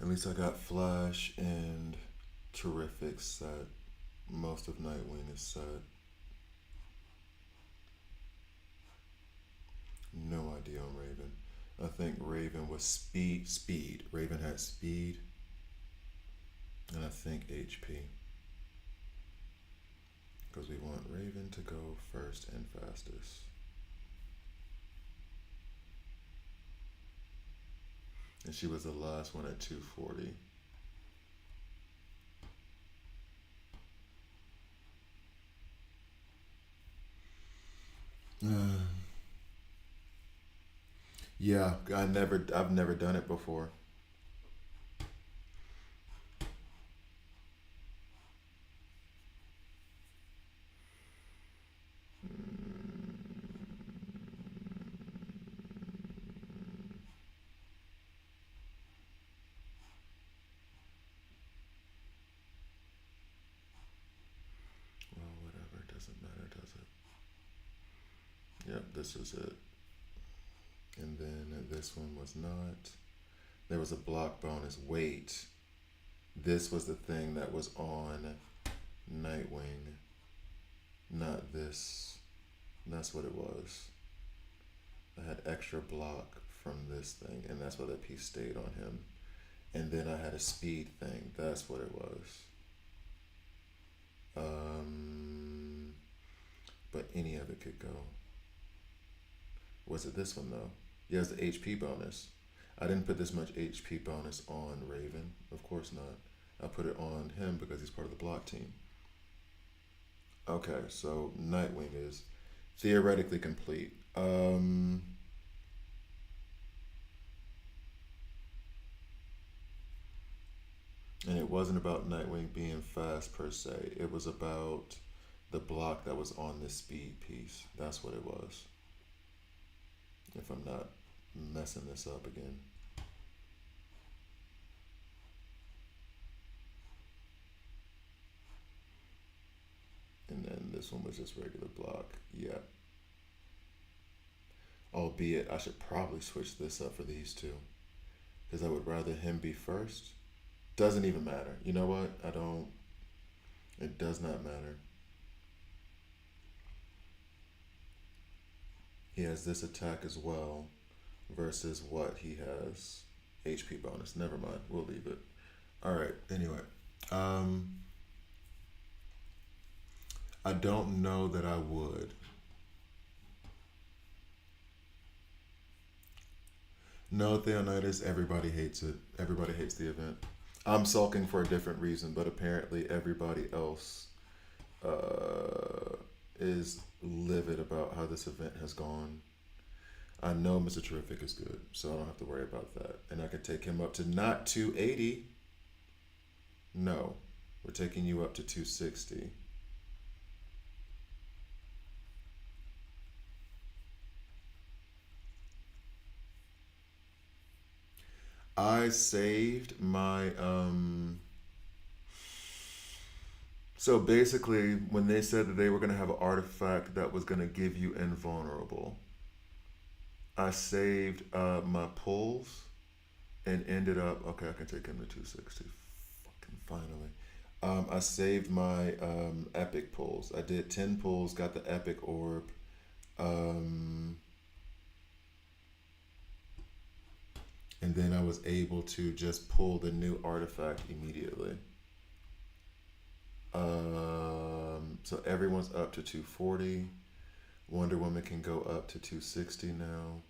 At least I got Flash and Terrific set. Most of Nightwing is set. No idea on Raven. I think Raven was speed. Raven had speed. And I think HP. Because we want Raven to go first and fastest. And she was the last one at 240. Yeah, I've never done it before. Well, whatever, it doesn't matter, does it? Yep, this is it. And then this one was not. There was a block bonus. Wait, this was the thing that was on Nightwing, not this. That's what it was. I had extra block from this thing, and that's why that piece stayed on him. And then I had a speed thing. That's what it was. But any of it could go. Was it this one though? Yeah, it's the HP bonus. I didn't put this much HP bonus on Raven. Of course not. I put it on him because he's part of the block team. Okay, so Nightwing is theoretically complete. And it wasn't about Nightwing being fast per se. It was about the block that was on this speed piece. That's what it was. If I'm not messing this up again. And then this one was just regular block. Yeah. Albeit, I should probably switch this up for these two. Because I would rather him be first. Doesn't even matter. You know what? I don't. It does not matter. He has this attack as well versus what he has. HP bonus. Never mind. We'll leave it. Alright, anyway. I don't know that I would. No, Theonitis, everybody hates it. Everybody hates the event. I'm sulking for a different reason, but apparently everybody else is livid about how this event has gone. I know Mr. Terrific is good, so I don't have to worry about that. And I can take him up to not 280. No, we're taking you up to 260. I saved my so basically when they said that they were gonna have an artifact that was gonna give you invulnerable, I saved my pulls and ended up okay, I can take him to 260. Fucking finally. I saved my epic pulls. I did 10 pulls, got the epic orb. And then I was able to just pull the new artifact immediately. So everyone's up to 240. Wonder Woman can go up to 260 now.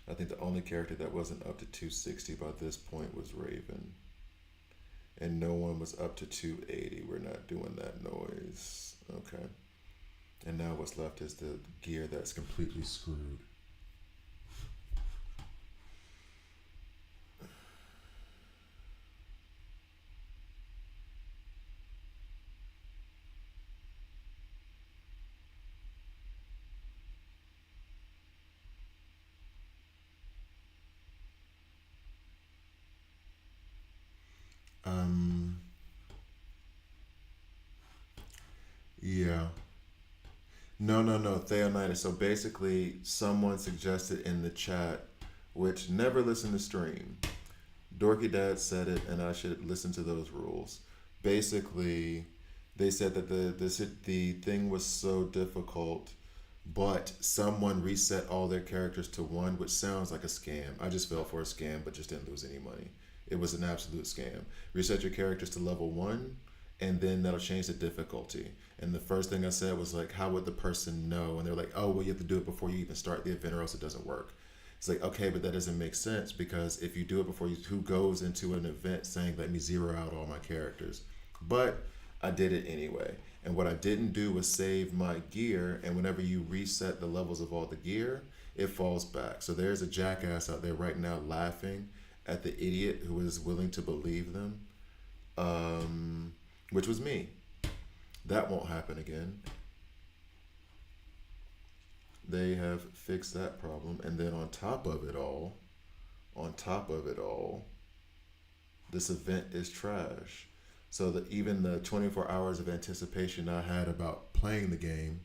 I think the only character that wasn't up to 260 by this point was Raven. And no one was up to 280. We're not doing that noise. Okay. And now what's left is the gear that's completely screwed. Yeah. No, Theonitis. So basically, someone suggested in the chat, which never listened to stream. Dorky Dad said it, and I should listen to those rules. Basically, they said that the thing was so difficult, but someone reset all their characters to one, which sounds like a scam. I just fell for a scam, but just didn't lose any money. It was an absolute scam. Reset your characters to level one, and then that'll change the difficulty. And the first thing I said was like, how would the person know? And they're like, oh, well, you have to do it before you even start the event, or else it doesn't work. It's like, okay, but that doesn't make sense because if you do it before you, who goes into an event saying, let me zero out all my characters? But I did it anyway. And what I didn't do was save my gear. And whenever you reset the levels of all the gear, it falls back. So there's a jackass out there right now laughing at the idiot who is willing to believe them, which was me. That won't happen again. They have fixed that problem. And then on top of it all, this event is trash. So that even the 24 hours of anticipation I had about playing the game,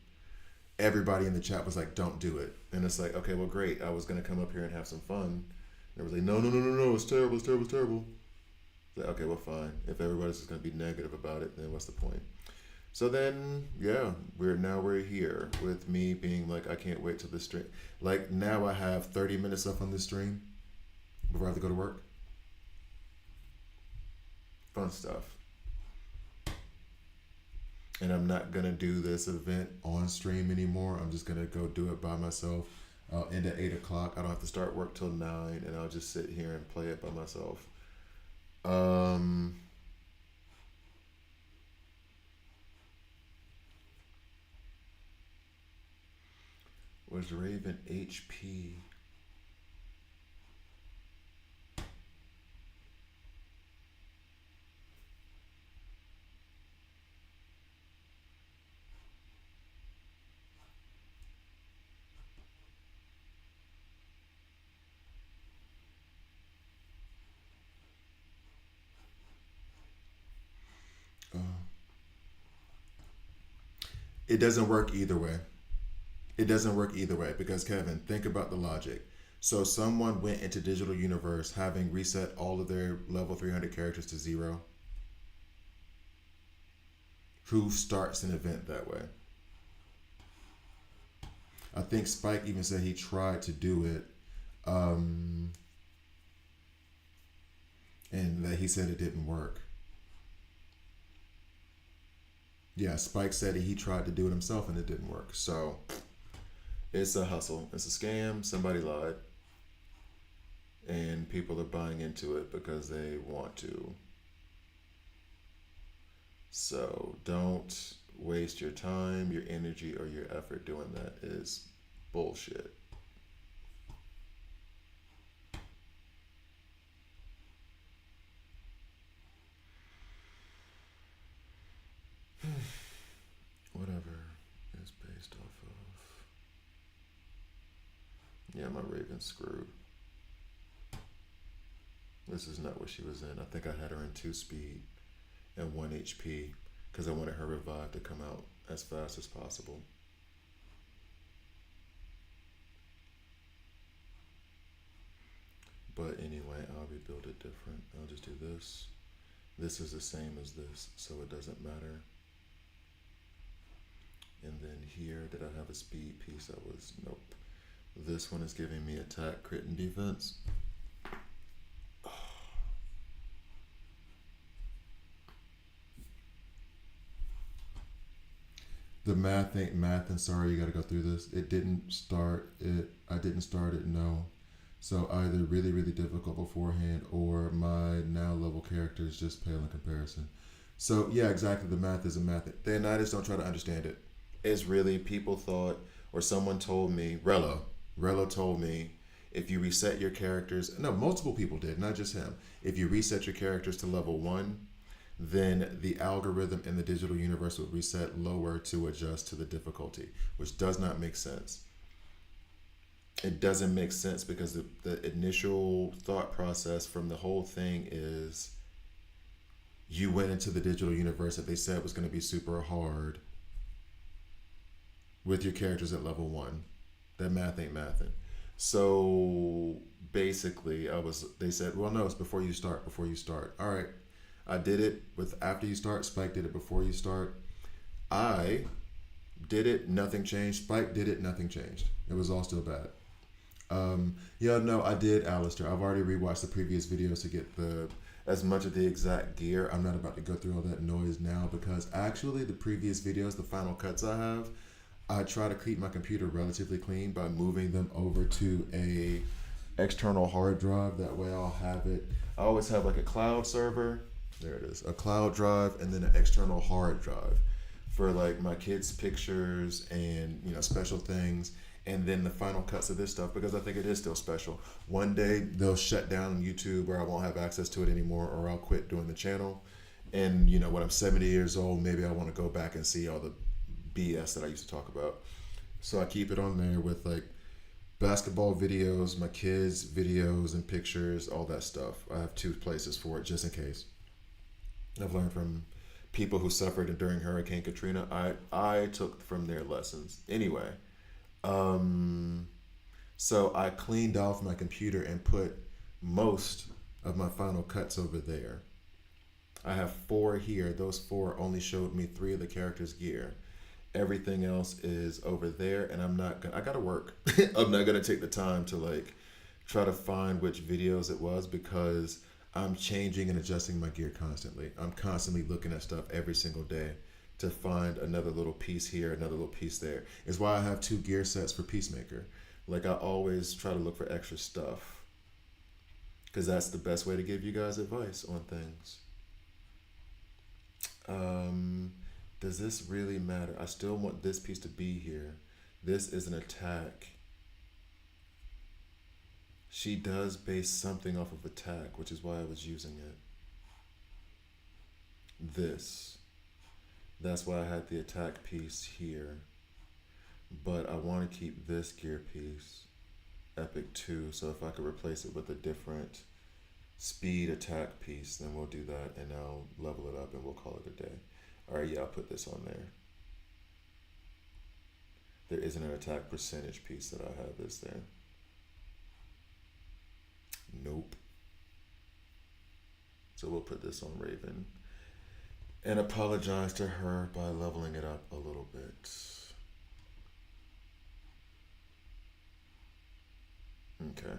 everybody in the chat was like, don't do it. And it's like, okay, well, great. I was going to come up here and have some fun. And they were like, no, it's terrible, it's terrible, it's terrible. It's like, okay, well, fine. If everybody's just going to be negative about it, then what's the point? So then, yeah, we're here with me being like, I can't wait till the stream. Like now I have 30 minutes left on this stream before I have to go to work. Fun stuff. And I'm not gonna do this event on stream anymore. I'm just gonna go do it by myself. I'll end at 8 o'clock. I don't have to start work till 9, and I'll just sit here and play it by myself. Was Raven HP? Uh, it doesn't work either way. It doesn't work either way because Kevin, think about the logic. So someone went into digital universe having reset all of their level 300 characters to zero. Who starts an event that way? I think Spike even said he tried to do it, and that he said it didn't work. Yeah, Spike said he tried to do it himself and it didn't work. So it's a hustle. It's a scam. Somebody lied. And people are buying into it because they want to. So don't waste your time, your energy, or your effort doing that. Is bullshit. Whatever is based off of. Yeah, my Raven's screwed. This is not what she was in. I think I had her in 2 speed and 1 HP because I wanted her revive to come out as fast as possible. But anyway, I'll rebuild it different. I'll just do this. This is the same as this, so it doesn't matter. And then here, did I have a speed piece? I was, nope. This one is giving me attack, crit, and defense. The math ain't math, and sorry you gotta go through this. It didn't start it. I didn't start it, no. So either really, really difficult beforehand or my now level character is just pale in comparison. So yeah, exactly. The math is a math. Then I just don't try to understand it. It's really people thought, or someone told me, Rello told me, if you reset your characters, no, multiple people did, not just him. If you reset your characters to level 1, then the algorithm in the digital universe would reset lower to adjust to the difficulty, which does not make sense. It doesn't make sense because the initial thought process from the whole thing is you went into the digital universe that they said was going to be super hard with your characters at level 1. That math ain't mathin'. So basically, they said, well, no, it's before you start. Before you start. All right, I did it with after you start. Spike did it before you start. I did it. Nothing changed. Spike did it. Nothing changed. It was all still bad. Yeah, no, I did, Alistair. I've already rewatched the previous videos to get the as much of the exact gear. I'm not about to go through all that noise now because actually the previous videos, the final cuts I have, I try to keep my computer relatively clean by moving them over to a external hard drive. That way I'll have it. I always have like a cloud server. There it is. A cloud drive and then an external hard drive for like my kids' pictures and special things. And then the final cuts of this stuff because I think it is still special. One day they'll shut down YouTube or I won't have access to it anymore or I'll quit doing the channel. And when I'm 70 years old, maybe I want to go back and see all the BS that I used to talk about. So I keep it on there with like basketball videos, my kids' videos and pictures, all that stuff. I have 2 places for it just in case. I've learned from people who suffered during Hurricane Katrina. I took from their lessons. Anyway, so I cleaned off my computer and put most of my final cuts over there. I have 4 here. Those 4 only showed me 3 of the characters' gear. Everything else is over there, and I gotta work. I'm not gonna take the time to like try to find which videos it was because I'm changing and adjusting my gear constantly. I'm constantly looking at stuff every single day to find another little piece here, another little piece there. It's why I have 2 gear sets for Peacemaker. Like I always try to look for extra stuff because that's the best way to give you guys advice on things. Does this really matter? I still want this piece to be here. This is an attack. She does base something off of attack, which is why I was using it. That's why I had the attack piece here. But I want to keep this gear piece epic too. So if I could replace it with a different speed attack piece, then we'll do that and I'll level it up and we'll call it a day. All right, yeah, I'll put this on there. There isn't an attack percentage piece that I have, is there? Nope. So we'll put this on Raven and apologize to her by leveling it up a little bit. Okay.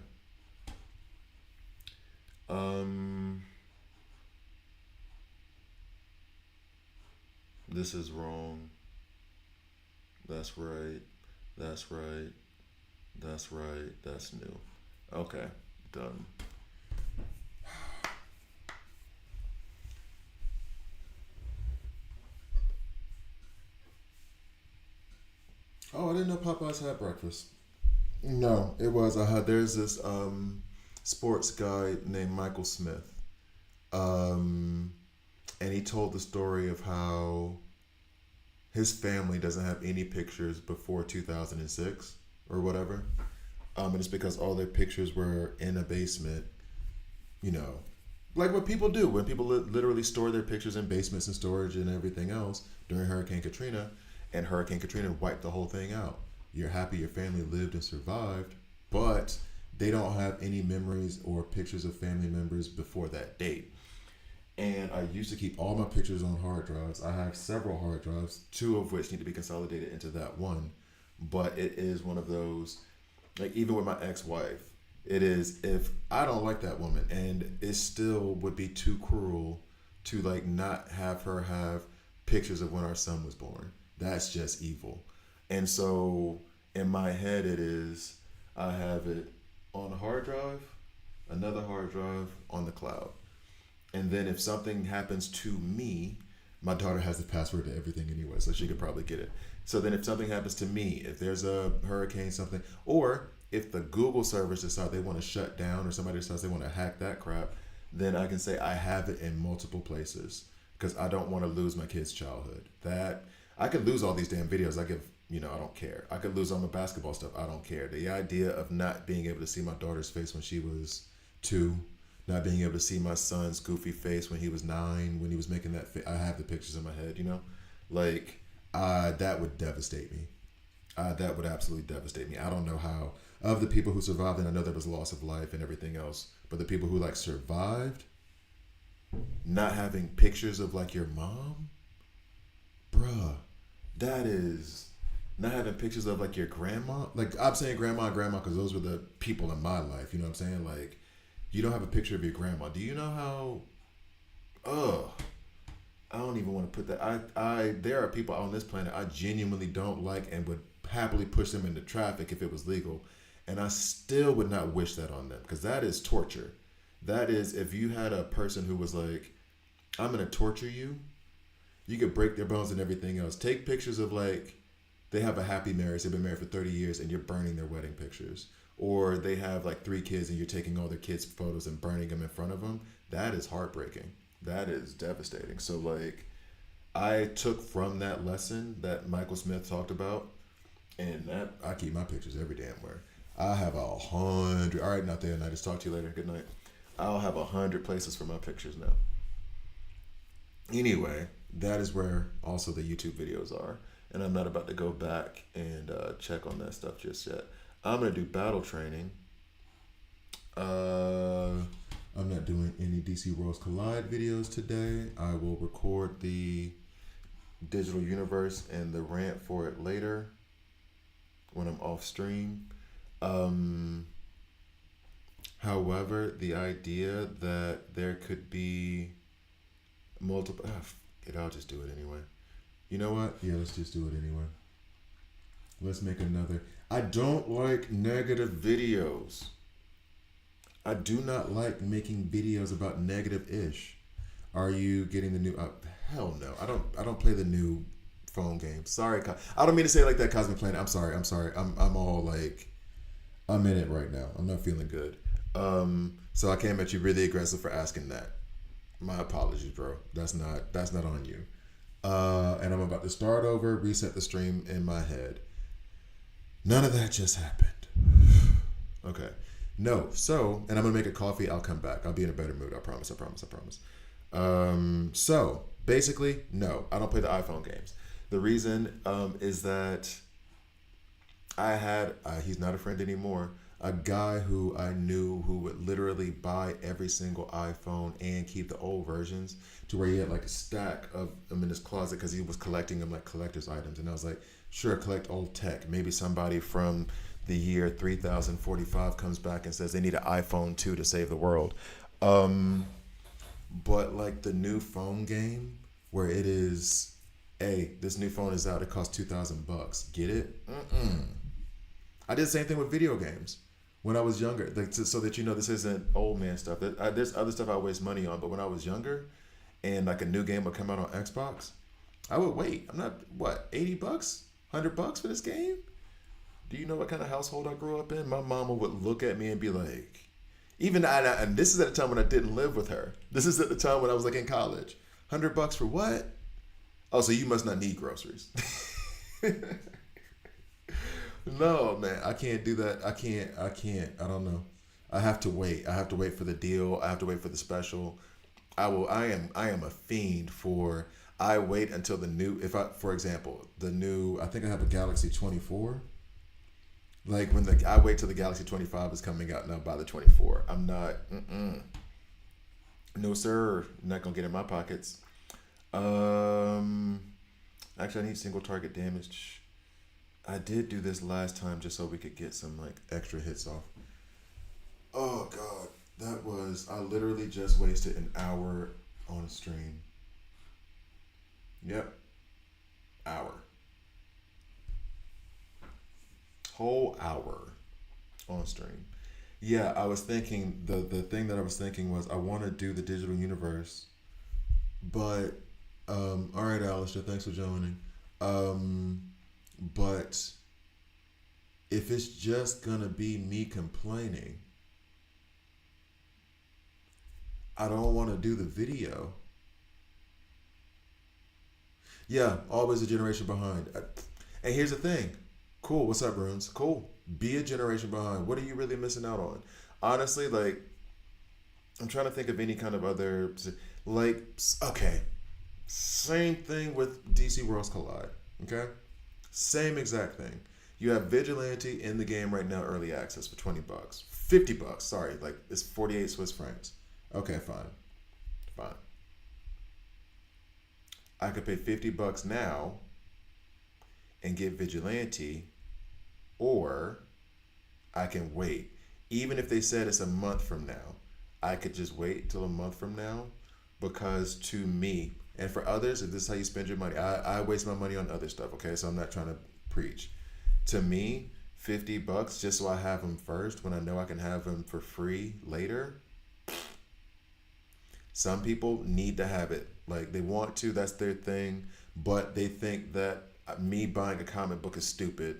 This is wrong. That's right. That's right. That's right. That's new. Okay. Done. Oh, I didn't know Popeyes had breakfast. No, it was. There's this sports guy named Michael Smith. And he told the story of how his family doesn't have any pictures before 2006 or whatever. And it's because all their pictures were in a basement, like what people do when people literally store their pictures in basements and storage and everything else during Hurricane Katrina, and Hurricane Katrina wiped the whole thing out. You're happy your family lived and survived, but they don't have any memories or pictures of family members before that date. And I used to keep all my pictures on hard drives. I have several hard drives, 2 of which need to be consolidated into that one. But it is one of those, like even with my ex-wife, it is, if I don't like that woman and it still would be too cruel to like not have her have pictures of when our son was born. That's just evil. And so in my head it is, I have it on a hard drive, another hard drive on the cloud. And then if something happens to me, my daughter has the password to everything anyway, so she could probably get it. So then if something happens to me, if there's a hurricane, something, or if the Google servers decide they want to shut down or somebody decides they want to hack that crap, then I can say I have it in multiple places because I don't want to lose my kid's childhood. That I could lose all these damn videos. I don't care. I could lose all my basketball stuff. I don't care. The idea of not being able to see my daughter's face when she was 2, not being able to see my son's goofy face when he was 9, when he was making that I have the pictures in my head, like that would devastate me. That would absolutely devastate me. I don't know how. Of the people who survived, and I know there was loss of life and everything else, but the people who like survived, not having pictures of like your mom, bruh, that is not having pictures of like your grandma. Like I'm saying grandma and grandma because those were the people in my life. You know what I'm saying? Like you don't have a picture of your grandma. Do you know how? Ugh. I don't even want to put that. There are people on this planet I genuinely don't like and would happily push them into traffic if it was legal, and I still would not wish that on them because that is torture. That is if you had a person who was like, "I'm gonna torture you." You could break their bones and everything else. Take pictures of like they have a happy marriage. They've been married for 30 years, and you're burning their wedding pictures. Or they have like 3 kids, and you're taking all their kids' photos and burning them in front of them. That is heartbreaking. That is devastating. So like I took from that lesson that Michael Smith talked about, and that I keep my pictures every damn where. I have 100. All right, not there, and I just talk to you later. Good night. I'll have 100 places for my pictures now. Anyway, that is where also the YouTube videos are, and I'm not about to go back and check on that stuff just yet. I'm gonna do battle training. I'm not doing any DC Worlds Collide videos today. I will record the digital universe and the rant for it later when I'm off stream. However, the idea that there could be multiple... I'll just do it anyway. You know what? Yeah, let's just do it anyway. Let's make another. I don't like negative videos. I do not like making videos about negative-ish. Are you getting the new... hell no. I don't play the new phone game. Sorry. I don't mean to say it like that, Cosmic Planet. I'm sorry. I'm all like... I'm in it right now. I'm not feeling good. So I came at you really aggressive for asking that. My apologies, bro. That's not on you. And I'm about to start over, reset the stream in my head. None of that just happened. Okay. No. So, and I'm going to make a coffee. I'll come back. I'll be in a better mood. I promise. So, basically, no. I don't play the iPhone games. The reason is that I had, he's not a friend anymore, a guy who I knew who would literally buy every single iPhone and keep the old versions to where he had like a stack of them in his closet because he was collecting them like collector's items. And I was like, sure, collect old tech. Maybe somebody from the year 3045 comes back and says they need an iPhone 2 to save the world. But like the new phone game where it is, hey, this new phone is out, it costs $2,000. Get it? I did the same thing with video games when I was younger. Like, so that you know this isn't old man stuff. There's other stuff I waste money on, but when I was younger and like a new game would come out on Xbox, I would wait. I'm not, what, $80? $100 for this game? Do you know what kind of household I grew up in? My mama would look at me and be like, and this is at a time when I didn't live with her. This is at the time when I was like in college. $100 for what? Oh, so you must not need groceries. No, man, I can't do that. I can't. I don't know. I have to wait. I have to wait for the deal. I have to wait for the special. I am a fiend for, I wait until the new, for example, the new, I think I have a Galaxy 24. Like I wait till the Galaxy 25 is coming out and I'll buy the 24. I'm not, no sir, not gonna get in my pockets. Actually I need single target damage. I did do this last time just so we could get some like extra hits off. Oh God, I literally just wasted an hour on a stream. Yep, hour. Whole hour on stream. Yeah, I was thinking, the thing that I was thinking was I want to do the digital universe, but, all right, Alistair, thanks for joining. But if it's just going to be me complaining, I don't want to do the video. Yeah, always a generation behind. And here's the thing. Cool. What's up, Runes? Cool. Be a generation behind. What are you really missing out on? Honestly, like, I'm trying to think of any kind of other, like, okay. Same thing with DC Worlds Collide. Okay? Same exact thing. You have Vigilante in the game right now, early access for $20, $50. Sorry, like it's 48 Swiss francs. Okay, fine, fine. I could pay $50 now and get Vigilante, or I can wait. Even if they said it's a month from now, I could just wait till a month from now, because to me, and for others, if this is how you spend your money, I waste my money on other stuff, okay? So I'm not trying to preach. To me, $50 just so I have them first when I know I can have them for free later. Some people need to have it. Like they want to, that's their thing, but they think that me buying a comic book is stupid.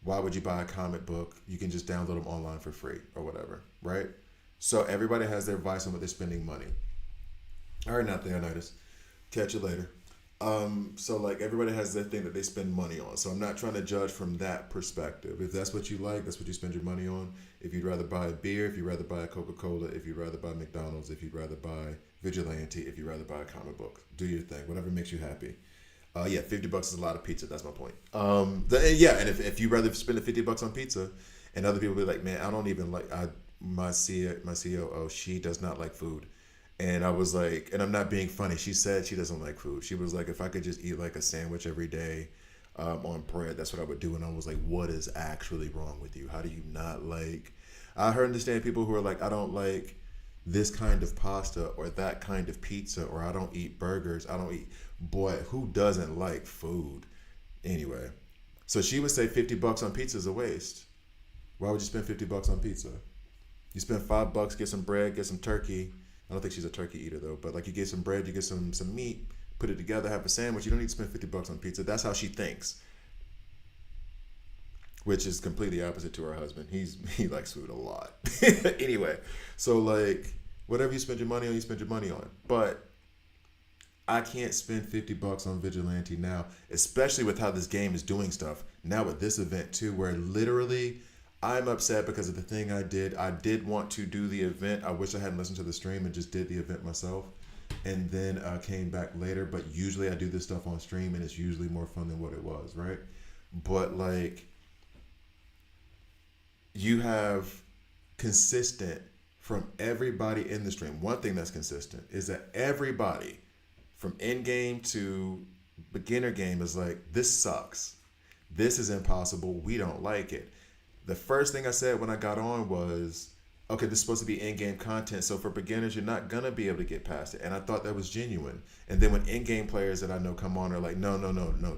Why would you buy a comic book? You can just download them online for free or whatever, right? So everybody has their vice on what they're spending money. All right, now Theonidas. Catch you later. So like everybody has their thing that they spend money on. So I'm not trying to judge from that perspective. If that's what you like, that's what you spend your money on. If you'd rather buy a beer, if you'd rather buy a Coca-Cola, if you'd rather buy McDonald's, if you'd rather buy Vigilante, if you'd rather buy a comic book, do your thing. Whatever makes you happy. Yeah, $50 is a lot of pizza. That's my point. Yeah, and if you rather spend the $50 on pizza, and other people be like, man, I don't even like my COO, she does not like food. And I was like, and I'm not being funny. She said she doesn't like food. She was like, if I could just eat like a sandwich every day on bread, that's what I would do. And I was like, what is actually wrong with you? How do you not like? I heard understand people who are like, I don't like this kind of pasta or that kind of pizza, or I don't eat burgers. I don't eat. Boy, who doesn't like food? Anyway, so she would say $50 on pizza is a waste. Why would you spend $50 on pizza? You spend $5, get some bread, get some turkey. I don't think she's a turkey eater though, but like you get some bread, you get some meat, put it together, have a sandwich. You don't need to spend $50 on pizza. That's how she thinks, which is completely opposite to her husband. He likes food a lot. Anyway, so like whatever you spend your money on, you spend your money on. But I can't spend $50 on Vigilante now, especially with how this game is doing stuff. Now with this event too, where literally I'm upset because of the thing I did. I did want to do the event. I wish I hadn't listened to the stream and just did the event myself, and then came back later. But usually I do this stuff on stream, and it's usually more fun than what it was, right? But like, you have consistent from everybody in the stream. One thing that's consistent is that everybody from end game to beginner game is like, this sucks. This is impossible. We don't like it. The first thing I said when I got on was, okay, this is supposed to be in-game content, so for beginners, you're not going to be able to get past it. And I thought that was genuine. And then when in-game players that I know come on are like, no,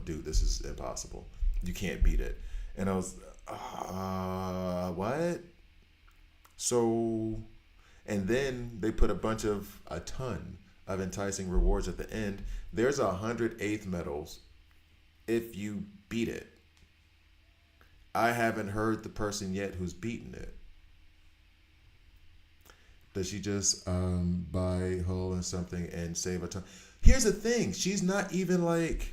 dude, this is impossible. You can't beat it. And I was, what? So, and then they put a ton of enticing rewards at the end. There's 108th medals if you beat it. I haven't heard the person yet who's beaten it. Does she just buy Hull and something and save a ton? Here's the thing. She's not even like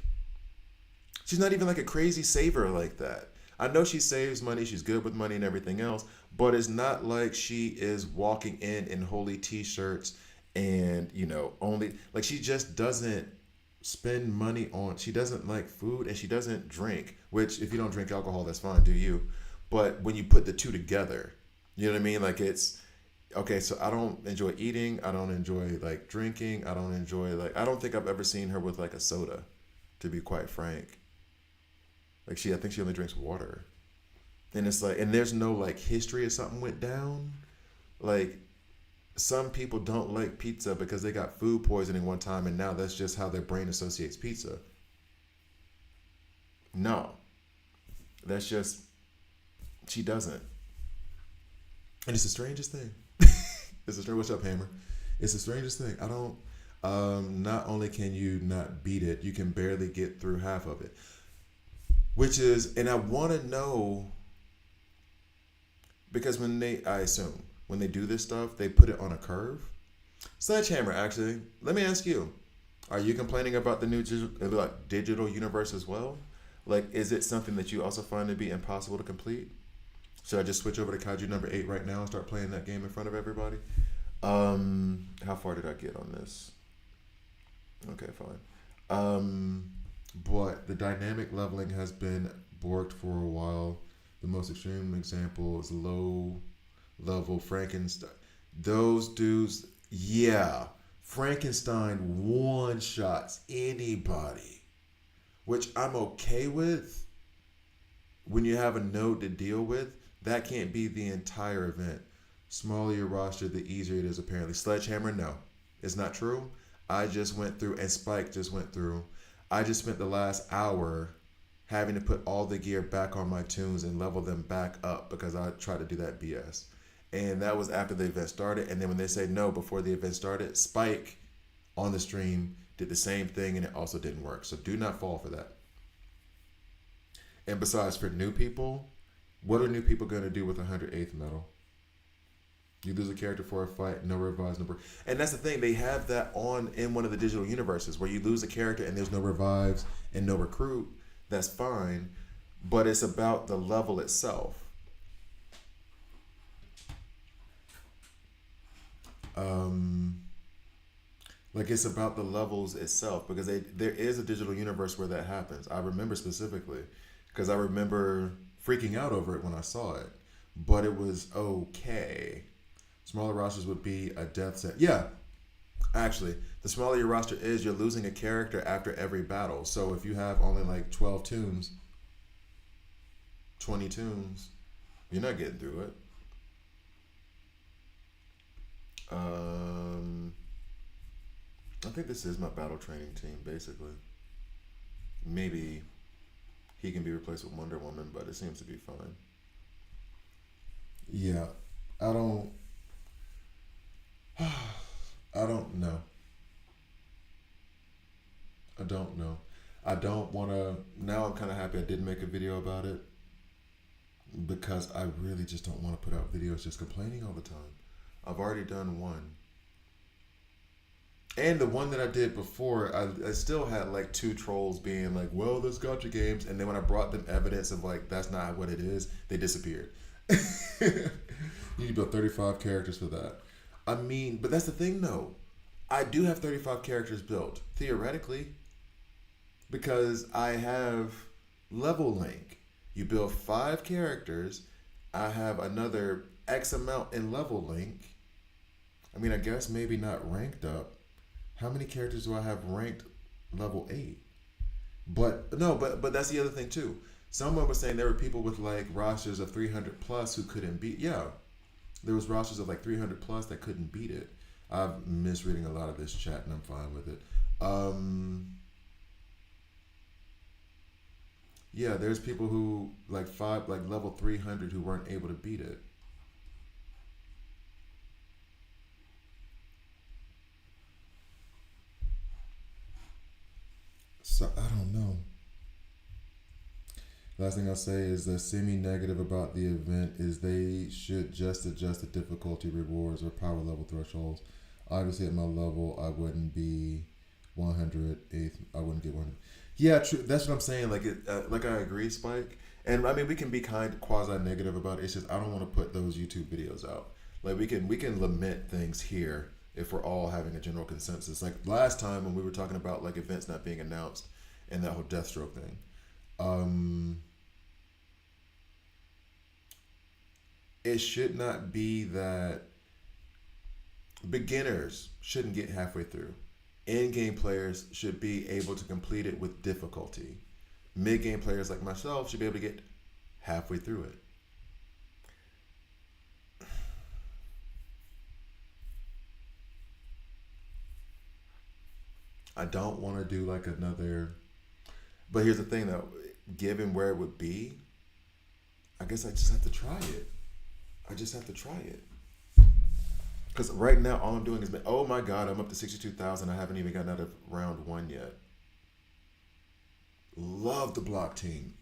a crazy saver like that. I know she saves money. She's good with money and everything else. But it's not like she is walking in holy t-shirts and, only like, she just doesn't spend money on, she doesn't like food, and she doesn't drink, which if you don't drink alcohol, that's fine, do you? But when you put the two together, you know what I mean? Like, it's okay. So I don't enjoy eating. I don't enjoy like drinking. I don't enjoy I don't think I've ever seen her with like a soda, to be quite frank. Like I think she only drinks water. And it's like, and there's no like history of something went down. Like, some people don't like pizza because they got food poisoning one time, and now that's just how their brain associates pizza. No. That's just, she doesn't. And it's the strangest thing. What's up, Hammer? It's the strangest thing. I don't, not only can you not beat it, you can barely get through half of it. Which is, and I want to know, because I assume, when they do this stuff, they put it on a curve. Sledgehammer, actually, let me ask you, are you complaining about the new digital universe as well? Like, is it something that you also find to be impossible to complete? Should I just switch over to Kaiju number 8 right now and start playing that game in front of everybody? How far did I get on this? Okay, fine. But the dynamic leveling has been borked for a while. The most extreme example is low level Frankenstein. Those dudes, yeah. Frankenstein one shots anybody, which I'm okay with. When you have a node to deal with, that can't be the entire event. Smaller your roster, the easier it is apparently. Sledgehammer, no. It's not true. I just went through, and Spike just went through. I just spent the last hour having to put all the gear back on my tunes and level them back up because I tried to do that BS. And that was after the event started. And then when they say no before the event started, Spike on the stream did the same thing and it also didn't work. So do not fall for that. And besides, for new people, what are new people going to do with 108th metal? You lose a character for a fight, no revives, no. And that's the thing, they have that on in one of the digital universes where you lose a character and there's no revives and no recruit. That's fine, but it's about the level itself. Like it's about the levels itself because there is a digital universe where that happens. I remember specifically because I remember freaking out over it when I saw it, but it was okay. Smaller rosters would be a death set. Yeah, actually, the smaller your roster is, you're losing a character after every battle. So if you have only like 12 tunes, 20 tunes, you're not getting through it. I think this is my battle training team, basically. Maybe he can be replaced with Wonder Woman, but it seems to be fine. Yeah, I don't. I don't know. I don't know. I don't want to. Now I'm kind of happy I did make a video about it because I really just don't want to put out videos just complaining all the time. I've already done one. And the one that I did before, I still had like two trolls being like, well, there's gotcha games. And then when I brought them evidence of like, that's not what it is, they disappeared. You need about 35 characters for that. I mean, but that's the thing though. I do have 35 characters built, theoretically, because I have level link. You build 5 characters. I have another X amount in level link. I mean, I guess maybe not ranked up. How many characters do I have ranked level 8? But no, but that's the other thing too. Someone was saying there were people with like rosters of 300 plus who couldn't beat. Yeah, there was rosters of like 300 plus that couldn't beat it. I'm misreading a lot of this chat and I'm fine with it. Yeah, there's people who like level 300 who weren't able to beat it. So I don't know. Last thing I'll say is the semi-negative about the event is they should just adjust the difficulty rewards or power level thresholds. Obviously, at my level, I wouldn't be 108th. I wouldn't get 100. Yeah, true. That's what I'm saying. Like I agree, Spike. And I mean, we can be kind quasi-negative about it. It's just I don't want to put those YouTube videos out. Like we can lament things here if we're all having a general consensus. Like last time when we were talking about like events not being announced and that whole Deathstroke thing. It should not be that beginners shouldn't get halfway through. In-game players should be able to complete it with difficulty. Mid-game players like myself should be able to get halfway through it. I don't want to do like another. But here's the thing though, given where it would be, I guess I just have to try it. I just have to try it. Because right now, all I'm doing is, oh my God, I'm up to 62,000. I haven't even gotten out of round 1 yet. Love the block team.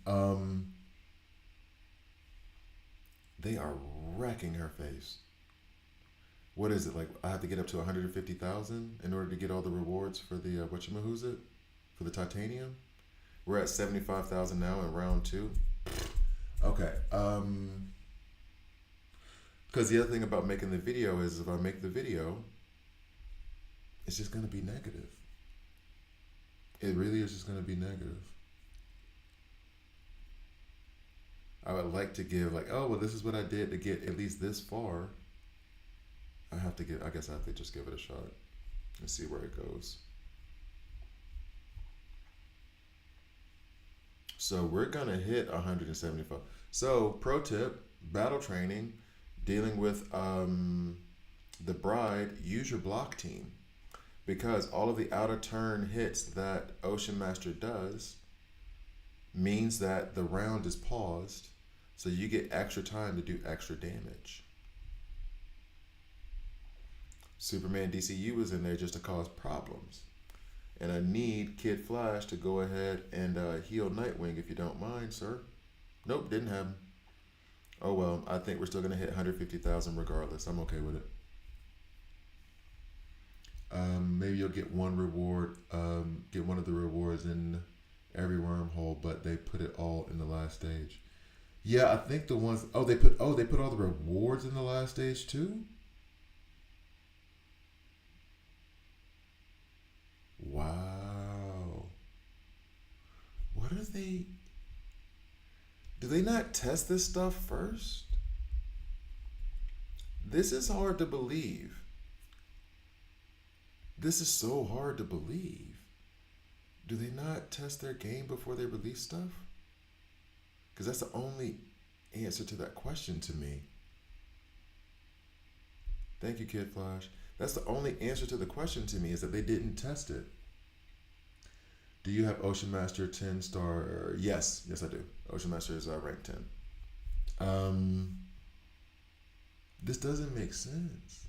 They are wrecking her face. What is it, like I have to get up to 150,000 in order to get all the rewards for the, whatchamahoosit? For the titanium? We're at 75,000 now in round 2. Okay. Because the other thing about making the video is if I make the video, it's just going to be negative. It really is just going to be negative. would like to give like, oh well, this is what I did to get at least this far. I have to get. I guess I have to just give it a shot and see where it goes. So we're gonna hit 175. So pro tip: battle training, dealing with the bride. Use your block team because all of the outer turn hits that Ocean Master does means that the round is paused, so you get extra time to do extra damage. Superman DCU was in there just to cause problems. And I need Kid Flash to go ahead and heal Nightwing if you don't mind, sir. Nope, didn't happen. Oh well, I think we're still going to hit 150,000 regardless. I'm okay with it. Maybe you'll get one reward, get one of the rewards in every wormhole, but they put it all in the last stage. Yeah, I think the ones. They put all the rewards in the last stage too. Wow. What are they? Do they not test this stuff first? This is hard to believe. This is so hard to believe. Do they not test their game before they release stuff? Because that's the only answer to that question to me. Thank you, Kid Flash. That's the only answer to the question to me is that they didn't test it. Do you have Ocean Master 10 star? Yes, I do. Ocean Master is rank 10. This doesn't make sense.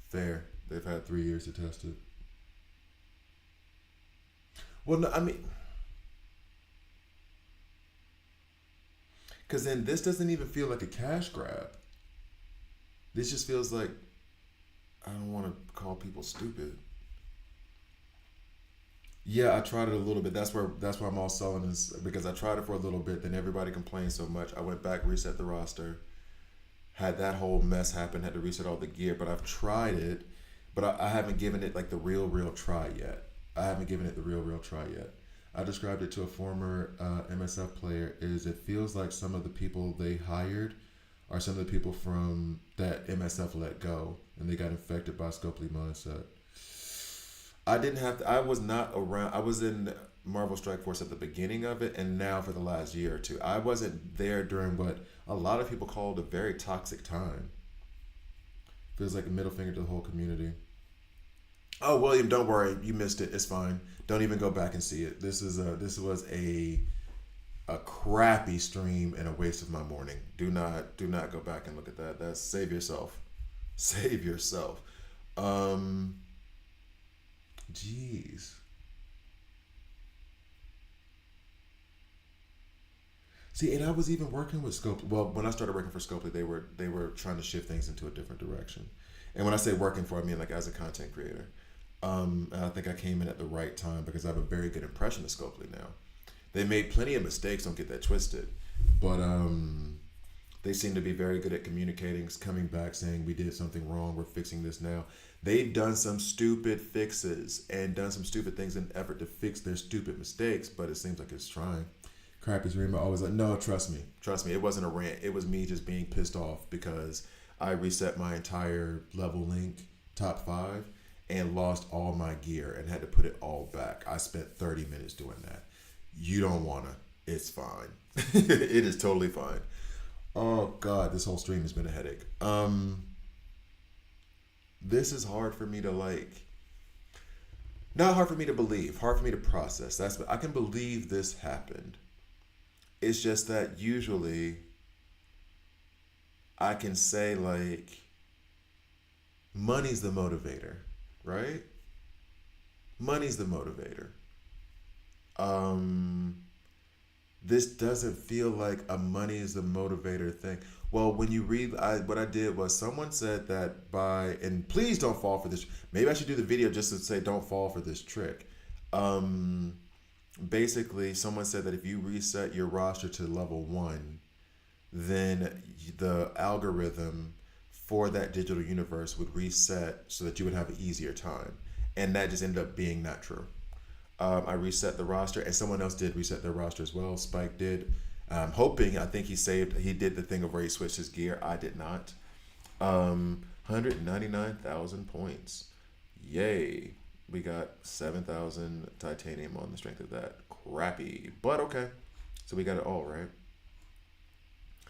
Fair. They've had 3 years to test it. Well, no, I mean, because then this doesn't even feel like a cash grab. This just feels like I don't want to call people stupid. Yeah, I tried it a little bit. That's why I'm all selling this because I tried it for a little bit. Then everybody complained so much. I went back, reset the roster, had that whole mess happen. Had to reset all the gear. But I've tried it, but I haven't given it like the real try yet. I haven't given it the real try yet. I described it to a former MSF player. Is it feels like some of the people they hired are some of the people from that MSF let go and they got infected by Scopely mindset. I didn't have to, I was not around. I was in Marvel Strike Force at the beginning of it and now for the last year or two. I wasn't there during what a lot of people called a very toxic time. Feels like a middle finger to the whole community. Oh, William, don't worry. You missed it. It's fine. Don't even go back and see it. This was a crappy stream and a waste of my morning. Do not go back and look at that. That's save yourself. Save yourself. Jeez. See, and I was even working with Scope. Well, when I started working for Scopely, they were trying to shift things into a different direction. And when I say working for, I mean like as a content creator. And I think I came in at the right time because I have a very good impression of Scopely now. They made plenty of mistakes, don't get that twisted. But they seem to be very good at communicating, coming back, saying we did something wrong, we're fixing this now. They've done some stupid fixes and done some stupid things in an effort to fix their stupid mistakes, but it seems like it's trying. Crap is Rima always like, no, trust me, it wasn't a rant. It was me just being pissed off because I reset my entire level link top 5 and lost all my gear and had to put it all back. I spent 30 minutes doing that. You don't wanna. It's fine. It is totally fine. Oh God, this whole stream has been a headache. This is hard for me to like. Not hard for me to believe. Hard for me to process. I can believe this happened. It's just that usually I can say like money's the motivator, right? Money's the motivator. This doesn't feel like a money is the motivator thing. Well, when you read, what I did was someone said that and please don't fall for this. Maybe I should do the video just to say don't fall for this trick. Basically, someone said that if you reset your roster to level 1, then the algorithm for that digital universe would reset so that you would have an easier time. And that just ended up being not true. I reset the roster, and someone else did reset their roster as well. Spike did. Hoping, I think he did the thing of where he switched his gear. I did not. 199,000 points. Yay. We got 7,000 titanium on the strength of that. Crappy. But okay. So we got it all, right?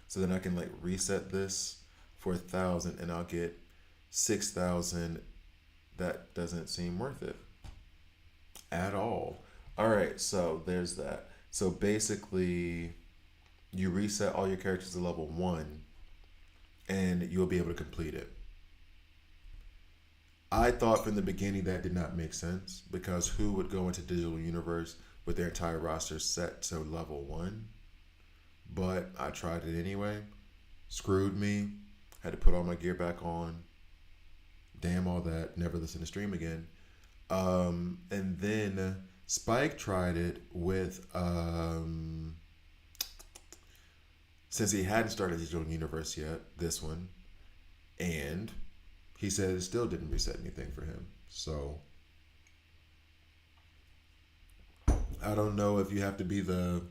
So then I can like reset this for 1,000 and I'll get 6,000. That doesn't seem worth it at all. All right, so there's that. So basically, you reset all your characters to level 1 and you'll be able to complete it. I thought from the beginning that did not make sense because who would go into Digital Universe with their entire roster set to level 1? But I tried it anyway. Screwed me. Had to put all my gear back on. Damn all that. Never listen to stream again. And then Spike tried it with since he hadn't started Digital Universe yet, this one, and he said it still didn't reset anything for him. So I don't know if you have to be the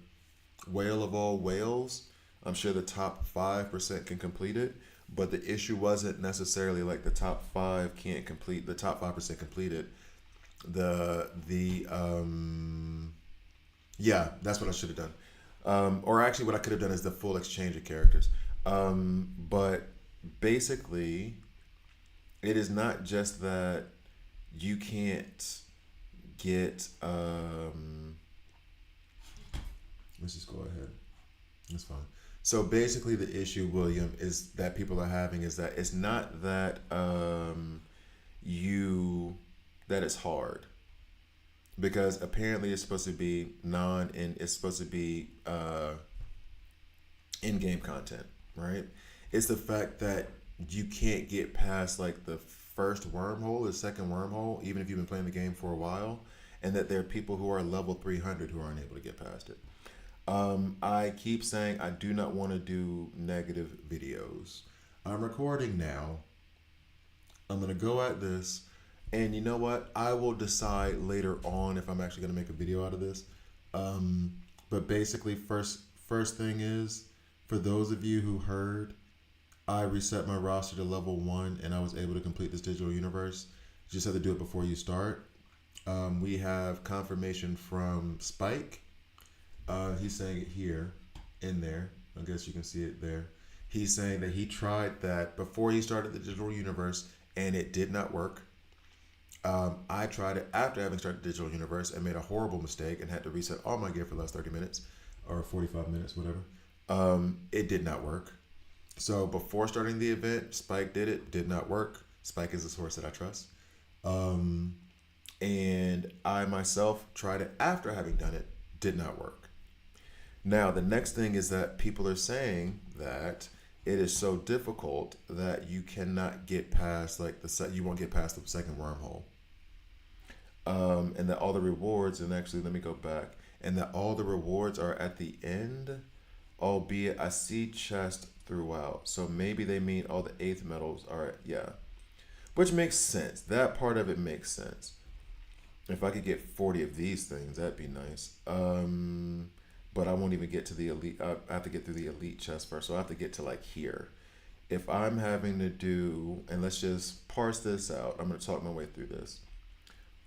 whale of all whales. I'm sure the top 5% can complete it, but the issue wasn't necessarily like the top 5 can't complete, the top 5% complete it. Yeah, that's what I should have done. Or actually what I could have done is the full exchange of characters. But basically it is not just that you can't get let's just go ahead. That's fine. So basically the issue, William, is that people are having is that it's not that that it's hard. Because apparently it's supposed to be it's supposed to be in-game content, right? It's the fact that you can't get past like the first wormhole, the second wormhole, even if you've been playing the game for a while, and that there are people who are level 300 who aren't able to get past it. I keep saying I do not want to do negative videos. I'm recording now. I'm going to go at this. And you know what? I will decide later on if I'm actually going to make a video out of this. But basically, first thing is, for those of you who heard, I reset my roster to level 1 and I was able to complete this Digital Universe. You just have to do it before you start. We have confirmation from Spike. He's saying it here, in there. I guess you can see it there. He's saying that he tried that before he started the Digital Universe and it did not work. I tried it after having started Digital Universe and made a horrible mistake and had to reset all my gear for the last 30 minutes or 45 minutes, whatever. It did not work. So before starting the event, Spike did not work. Spike is a source that I trust. And I myself tried it after having done it, did not work. Now, the next thing is that people are saying that it is so difficult that you cannot get past you won't get past the second wormhole. And that all the rewards, and actually let me go back, and that all the rewards are at the end, albeit I see chest throughout. So maybe they mean all the 8th medals are, yeah. Which makes sense. That part of it makes sense. If I could get 40 of these things, that'd be nice. But I won't even get to the elite. I have to get through the elite chest first. So I have to get to like here. If I'm having to do, and let's just parse this out. I'm going to talk my way through this.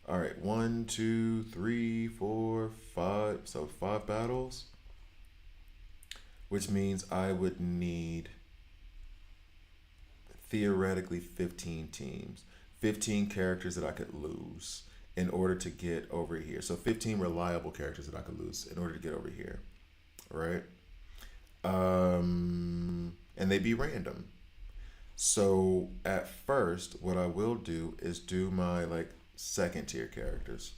All right. 1, 2, 3, 4, 5. So 5 battles. Which means I would need theoretically 15 teams. 15 characters that I could lose in order to get over here. So 15 reliable characters that I could lose in order to get over here, right? And they'd be random. So at first, what I will do is do my like second tier characters.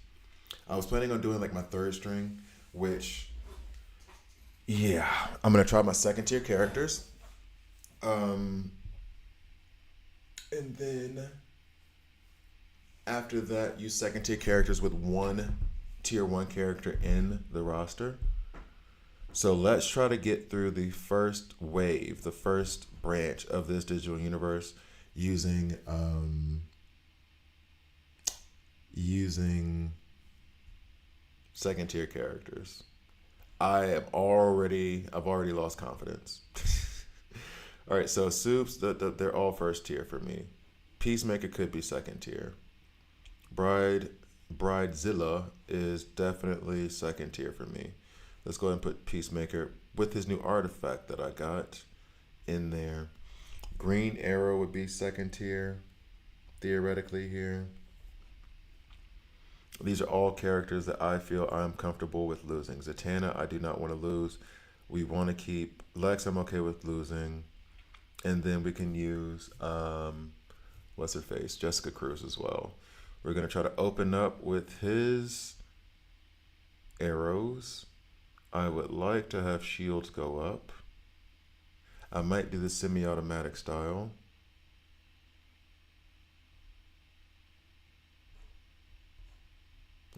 I was planning on doing like my 3rd string, which, yeah, I'm gonna try my second tier characters. And then after that, use second tier characters with 1 tier 1 character in the roster. So let's try to get through the first wave, the first branch of this Digital Universe using Second tier characters. I've already lost confidence. All right, so soups, they're all first tier for me. Peacemaker could be second tier. Bride, Bridezilla is definitely second tier for me. Let's go ahead and put Peacemaker with his new artifact that I got in there. Green Arrow would be second tier, theoretically here. These are all characters that I feel I'm comfortable with losing. Zatanna, I do not want to lose. We want to keep Lex. I'm okay with losing, and then we can use what's her face, Jessica Cruz as well. We're gonna try to open up with his arrows. I would like to have shields go up. I might do the semi-automatic style.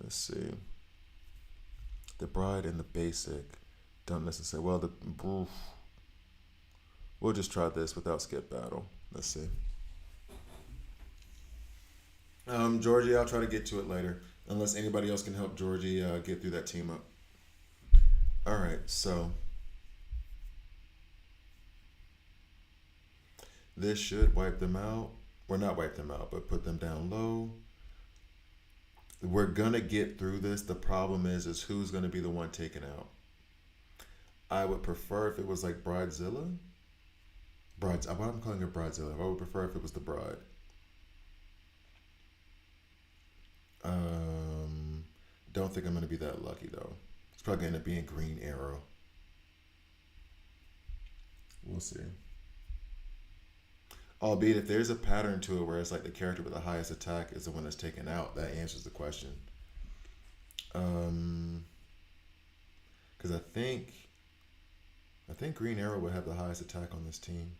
Let's see. The bride and the basic don't necessarily. Well, we'll just try this without skip battle. Let's see. Georgie, I'll try to get to it later, unless anybody else can help Georgie get through that team up. All right, so this should wipe them out. Or not wipe them out, but put them down low. We're gonna get through this. The problem is who's gonna be the one taken out. I would prefer if it was like Bridezilla. I'm calling her Bridezilla. I would prefer if it was the bride. Don't think I'm gonna be that lucky though. It's probably gonna end up being Green Arrow. We'll see. Albeit if there's a pattern to it where it's like the character with the highest attack is the one that's taken out, that answers the question. Because I think Green Arrow would have the highest attack on this team.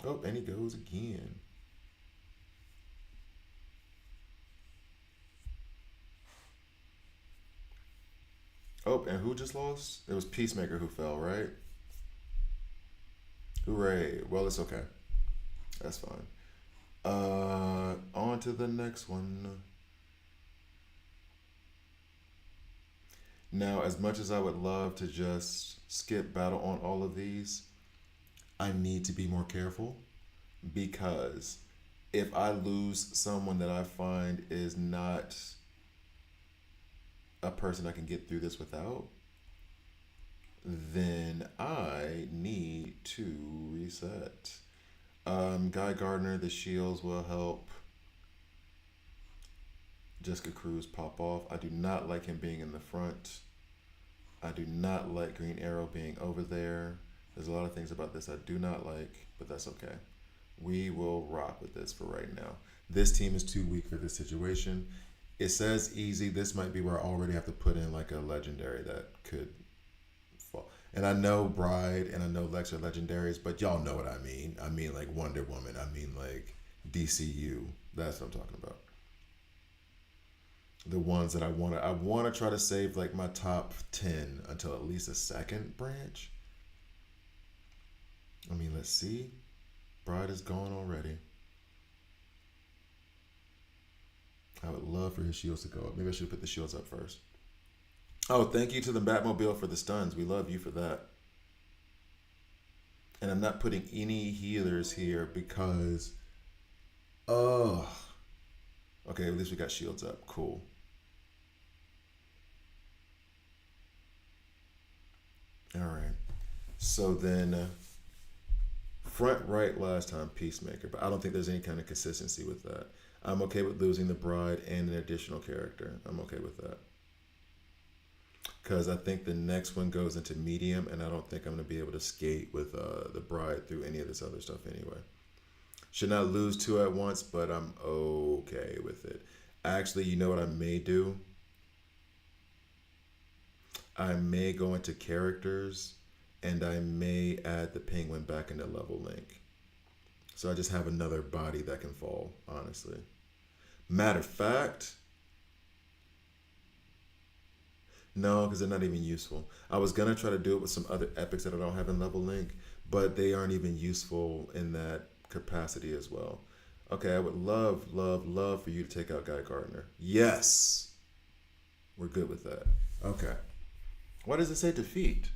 Oh, and he goes again. Oh, and who just lost? It was Peacemaker who fell, right? Hooray. Well, it's okay. That's fine. On to the next one. Now, as much as I would love to just skip battle on all of these, I need to be more careful because if I lose someone that I find is not a person I can get through this without, then I need to reset. Guy Gardner, the shields will help Jessica Cruz pop off. I do not like him being in the front. I do not like Green Arrow being over there. There's a lot of things about this I do not like, but that's okay. We will rock with this for right now. This team is too weak for this situation. It says easy. This might be where I already have to put in like a legendary that could fall. And I know Bride and I know Lex are legendaries, but y'all know what I mean. I mean like Wonder Woman. I mean like DCU. That's what I'm talking about. The ones that I want to try to save like my top 10 until at least a second branch. I mean, let's see. Bride is gone already. I would love for his shields to go up. Maybe I should put the shields up first. Oh, thank you to the Batmobile for the stuns. We love you for that. And I'm not putting any healers here because, oh, okay, at least we got shields up. Cool. All right. So then, front right last time, Peacemaker, but I don't think there's any kind of consistency with that. I'm okay with losing the bride and an additional character. I'm okay with that. Because I think the next one goes into medium, and I don't think I'm going to be able to skate with the bride through any of this other stuff anyway. Should not lose two at once, but I'm okay with it. Actually, you know what I may do? I may go into characters, and I may add the penguin back into level link. So I just have another body that can fall, honestly. Matter of fact, no, because they're not even useful. I was going to try to do it with some other epics that I don't have in level link, but they aren't even useful in that capacity as well. Okay, I would love, love, love for you to take out Guy Gardner. Yes. We're good with that. Okay. Why does it say defeat?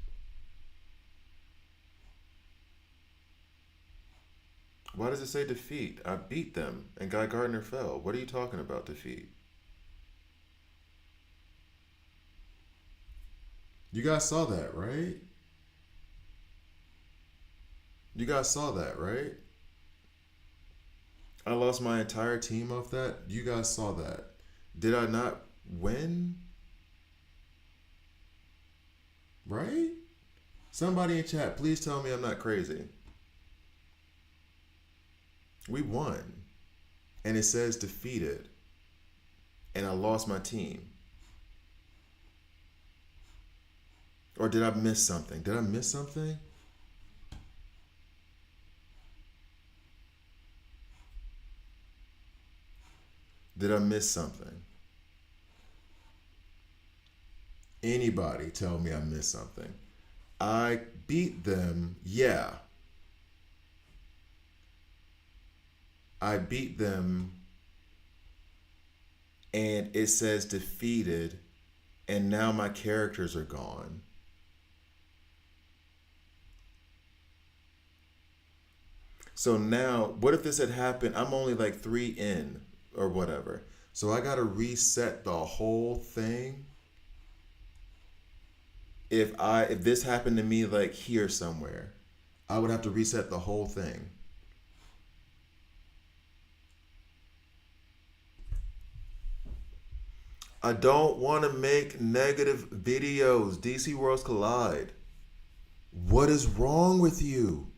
Why does it say defeat? I beat them and Guy Gardner fell. What are you talking about, defeat? You guys saw that, right? You guys saw that, right? I lost my entire team off that. You guys saw that. Did I not win? Right? Somebody in chat, please tell me I'm not crazy. We won. And it says defeated. And I lost my team. Or did I miss something? Did I miss something? Did I miss something? Anybody tell me I missed something? I beat them, yeah. I beat them and it says defeated and now my characters are gone. So now, what if this had happened? I'm only like 3 in or whatever. So I got to reset the whole thing. If this happened to me like here somewhere, I would have to reset the whole thing. I don't want to make negative videos. DC Worlds Collide. What is wrong with you?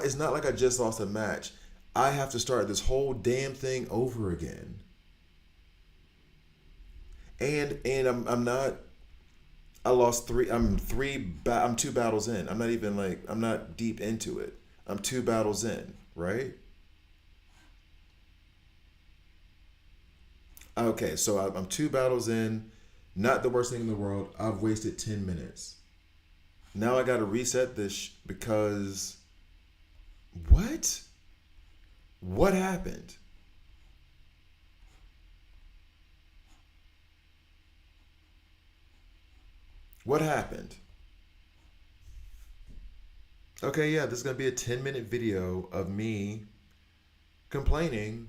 It's not like I just lost a match. I have to start this whole damn thing over again. And I'm not. I lost 3. I'm 2 battles in. I'm not even like. I'm not deep into it. I'm 2 battles in, right? Okay, so I'm 2 battles in. Not the worst thing in the world. I've wasted 10 minutes. Now I got to reset this because. What? What happened? What happened? Okay, yeah, this is going to be a 10-minute video of me complaining.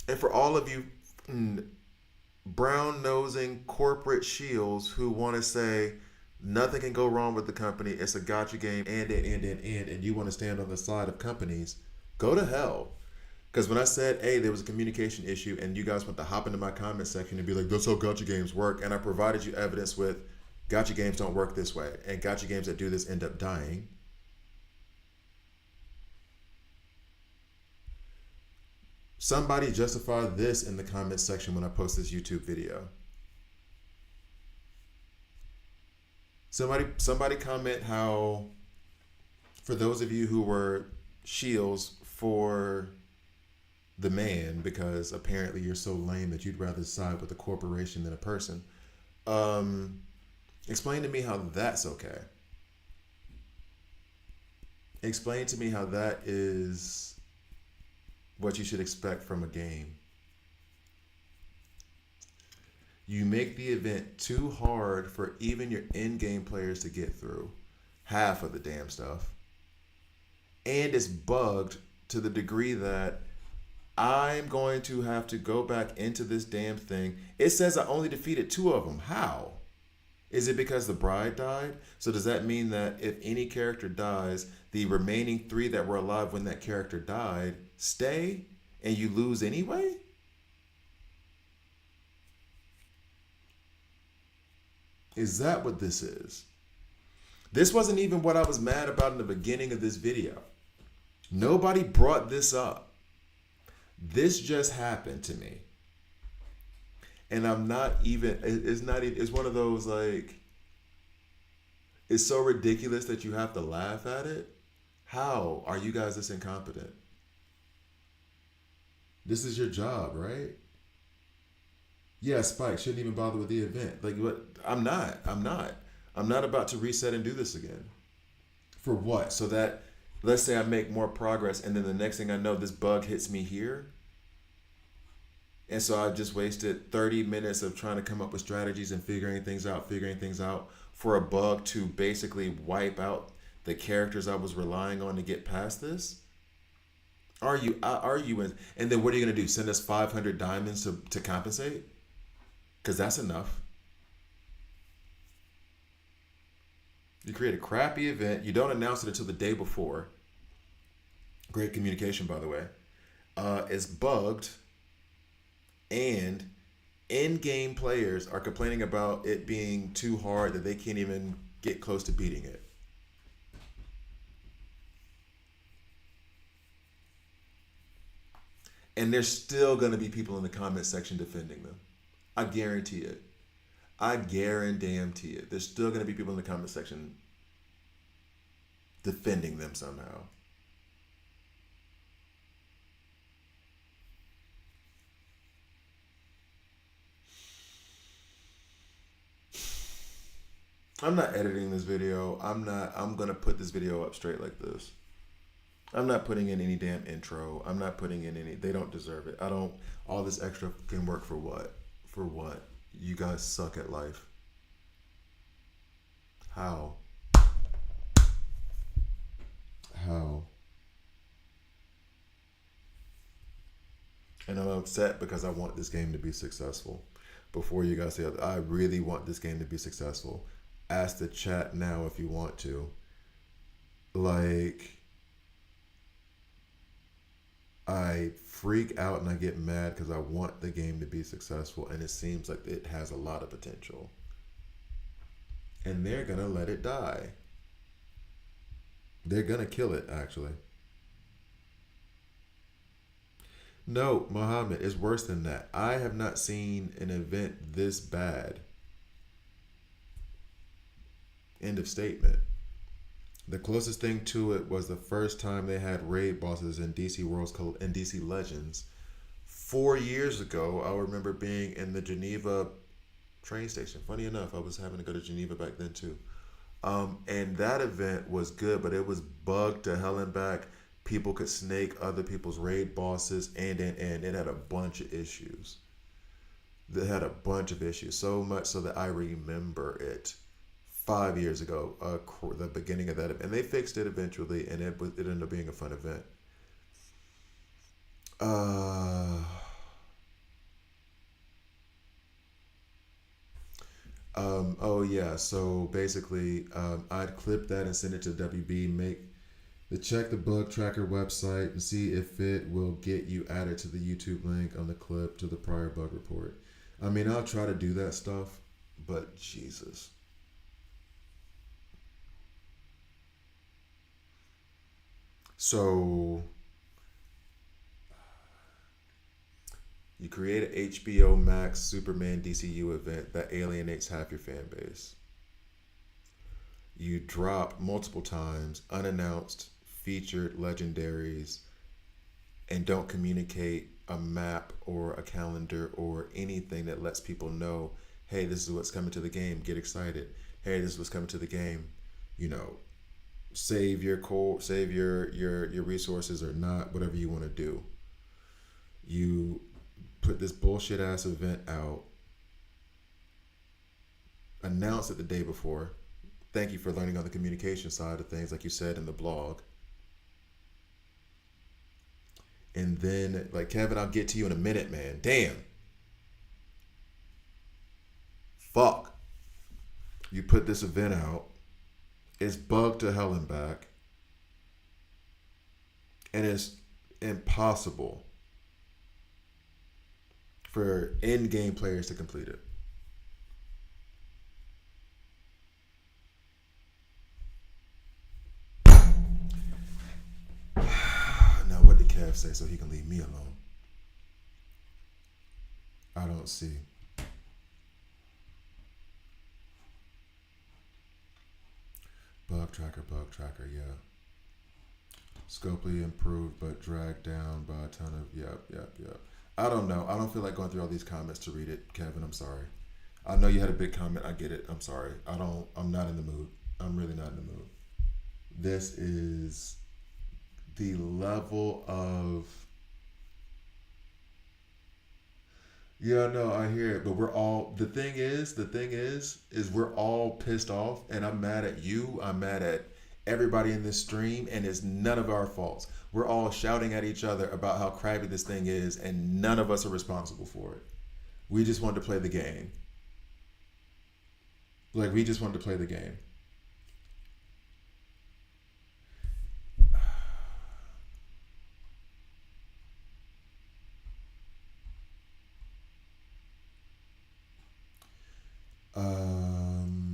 And for all of you brown-nosing corporate shields who want to say nothing can go wrong with the company, it's a gotcha game, and you want to stand on the side of companies, go to hell. Because when I said, hey, there was a communication issue, and you guys want to hop into my comment section and be like, that's how gotcha games work, and I provided you evidence with gotcha games don't work this way, and gotcha games that do this end up dying. Somebody justify this in the comment section when I post this YouTube video. Somebody comment how, for those of you who were shields for the man, because apparently you're so lame that you'd rather side with a corporation than a person. Explain to me how that's okay. Explain to me how that is what you should expect from a game. You make the event too hard for even your in-game players to get through. Half of the damn stuff. And it's bugged to the degree that I'm going to have to go back into this damn thing. It says I only defeated 2 of them. How? Is it because the bride died? So does that mean that if any character dies, the remaining 3 that were alive when that character died stay and you lose anyway? Is that what this is? This wasn't even what I was mad about in the beginning of this video. Nobody brought this up. This just happened to me. And I'm not even, it's one of those like, it's so ridiculous that you have to laugh at it. How are you guys this incompetent? This is your job, right? Yeah, Spike shouldn't even bother with the event. Like, what? I'm not about to reset and do this again. For what? So that Let's say I make more progress, and then the next thing I know, this bug hits me here. And so I just wasted 30 minutes of trying to come up with strategies and figuring things out for a bug to basically wipe out the characters I was relying on to get past this. Are you and then what are you going to do? Send us 500 diamonds to compensate? Because that's enough. You create a crappy event. You don't announce it until the day before. Great communication, by the way. It's bugged, and in-game players are complaining about it being too hard that they can't even get close to beating it. And there's still going to be people in the comment section defending them. I guarantee it. I guarantee it. There's still going to be people in the comment section defending them somehow. I'm not editing this video. I'm going to put this video up straight like this. I'm not putting in any damn intro. I'm not putting in any. They don't deserve it. I don't. All this extra can work for what? For what? You guys suck at life. How? How? And I'm upset because I want this game to be successful. Before you guys say, I really want this game to be successful. Ask the chat now if you want to. Like, I freak out and I get mad because I want the game to be successful, and it seems like it has a lot of potential. And they're going to let it die. They're going to kill it, actually. No, Muhammad, it's worse than that. I have not seen an event this bad. End of statement. The closest thing to it was the first time they had raid bosses in DC Worlds and DC Legends. 4 years ago, I remember being in the Geneva train station. Funny enough, I was having to go to Geneva back then too. And that event was good, but it was bugged to hell and back. People could snake other people's raid bosses, and it had a bunch of issues. It had a bunch of issues, so much so that I remember it 5 years ago, the beginning of that, and they fixed it eventually, and it ended up being a fun event. Oh yeah, so basically, I'd clip that and send it to WB. Check the bug tracker website and see if it will get you added to the YouTube link on the clip to the prior bug report. I mean, I'll try to do that stuff, but Jesus. So you create an HBO Max Superman DCU event that alienates half your fan base. You drop multiple times unannounced featured legendaries and don't communicate a map or a calendar or anything that lets people know, hey, this is what's coming to the game. Get excited. Hey, this is what's coming to the game. You know, save your resources or not, whatever you want to do. You put this bullshit ass event out, announce it the day before. Thank you for learning on the communication side of things, like you said in the blog. And then, like, Kevin, I'll get to you in a minute, man. Damn. Fuck. You put this event out. It's bugged to hell and back. And it's impossible for in-game players to complete it. Now, what did Kev say so he can leave me alone? I don't see. Bug tracker, yeah. Scopely improved, but dragged down by a ton of, yep. I don't know. I don't feel like going through all these comments to read it, Kevin. I'm sorry. I know you had a big comment. I get it. I'm sorry. I'm not in the mood. I'm really not in the mood. This is the level of, yeah, no, I hear it, but we're all, the thing is we're all pissed off, and I'm mad at you. I'm mad at everybody in this stream, and it's none of our faults. We're all shouting at each other about how crappy this thing is, and none of us are responsible for it. We just want to play the game. Like, we just want to play the game. Um,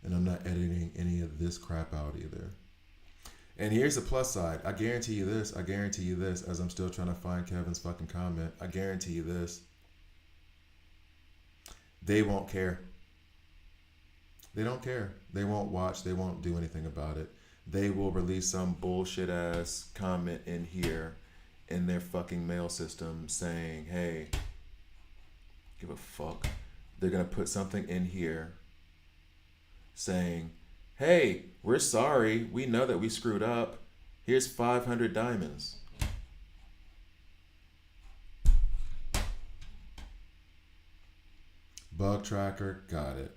and I'm not editing any of this crap out either. And here's the plus side. I guarantee you this. I guarantee you this. As I'm still trying to find Kevin's fucking comment, I guarantee you this. They won't care. They don't care. They won't watch. They won't do anything about it. They will release some bullshit ass comment in here in their fucking mail system saying, hey, give a fuck. They're going to put something in here saying, hey, we're sorry. We know that we screwed up. Here's 500 diamonds. Bug tracker, got it.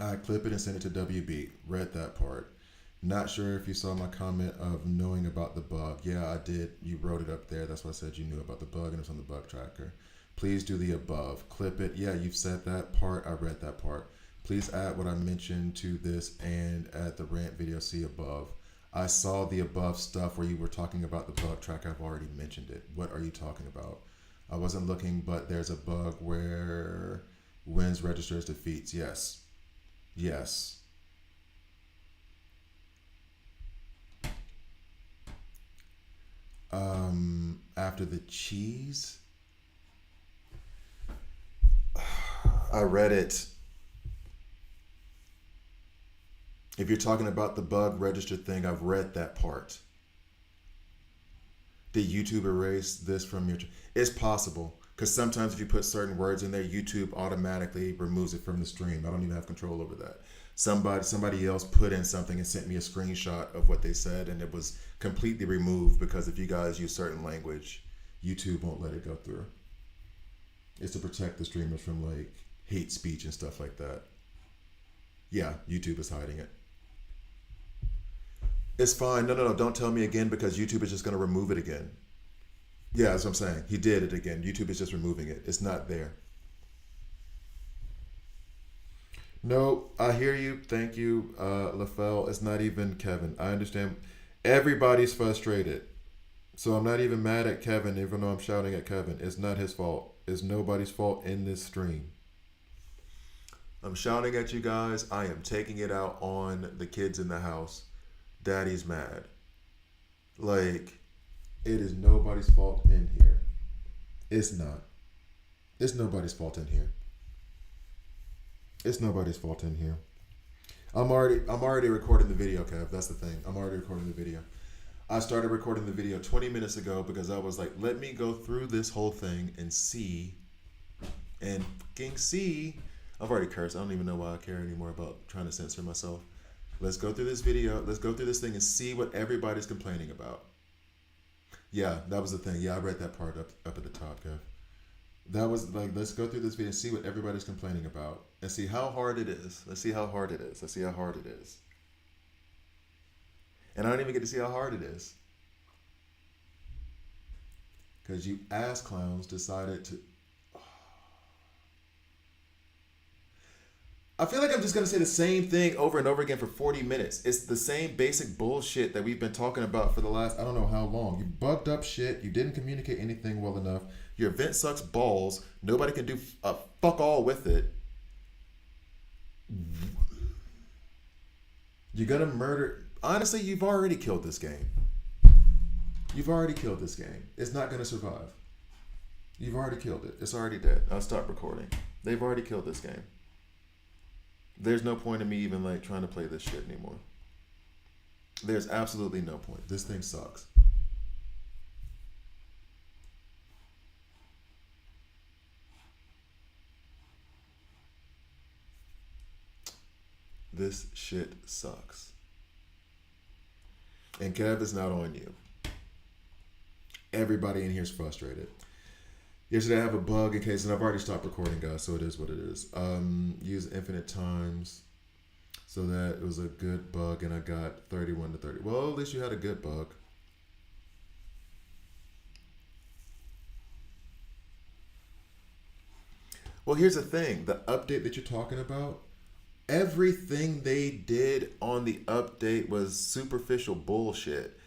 I clip it and send it to WB. Read that part. Not sure if you saw my comment of knowing about the bug. Yeah, I did. You wrote it up there. That's why I said you knew about the bug and it's on the bug tracker. Please do the above. Clip it. Yeah, you've said that part. I read that part. Please add what I mentioned to this and add the rant video C above. I saw the above stuff where you were talking about the bug tracker. I've already mentioned it. What are you talking about? I wasn't looking, but there's a bug where wins registers defeats. Yes. Yes. After the cheese, I read it. If you're talking about the bug register thing, I've read that part. Did YouTube erase this from your? It's possible. Because sometimes if you put certain words in there, YouTube automatically removes it from the stream. I don't even have control over that. Somebody else put in something and sent me a screenshot of what they said, and it was completely removed because if you guys use certain language, YouTube won't let it go through. It's to protect the streamers from like hate speech and stuff like that. Yeah, YouTube is hiding it. It's fine. No, don't tell me again because YouTube is just going to remove it again. Yeah, that's what I'm saying. He did it again. YouTube is just removing it. It's not there. No, I hear you. Thank you, LaFell. It's not even Kevin. I understand. Everybody's frustrated. So I'm not even mad at Kevin, even though I'm shouting at Kevin. It's not his fault. It's nobody's fault in this stream. I'm shouting at you guys. I am taking it out on the kids in the house. Daddy's mad. Like, it is nobody's fault in here. It's not. It's nobody's fault in here. It's nobody's fault in here. I'm already recording the video, Kev. That's the thing. I'm already recording the video. I started recording the video 20 minutes ago because I was like, let me go through this whole thing and see. And fucking see. I've already cursed. I don't even know why I care anymore about trying to censor myself. Let's go through this video. Let's go through this thing and see what everybody's complaining about. Yeah, that was the thing. Yeah, I read that part up at the top, Kev. That was like, let's go through this video and see what everybody's complaining about and see how hard it is. Let's see how hard it is. Let's see how hard it is. And I don't even get to see how hard it is. Because you ass clowns decided to... I feel like I'm just going to say the same thing over and over again for 40 minutes. It's the same basic bullshit that we've been talking about for the last, I don't know how long. You bugged up shit. You didn't communicate anything well enough. Your event sucks balls. Nobody can do fuck all with it. You're going to murder... Honestly, you've already killed this game. You've already killed this game. It's not going to survive. You've already killed it. It's already dead. I'll stop recording. They've already killed this game. There's no point in me even like trying to play this shit anymore. There's absolutely no point. This thing sucks. This shit sucks. And Kev, it's not on you. Everybody in here is frustrated. Yesterday I have a bug in case, and I've already stopped recording, guys, so it is what it is. Use infinite times, so that it was a good bug, and I got 31 to 30. Well, at least you had a good bug. Well, here's the thing. The update that you're talking about, everything they did on the update was superficial bullshit.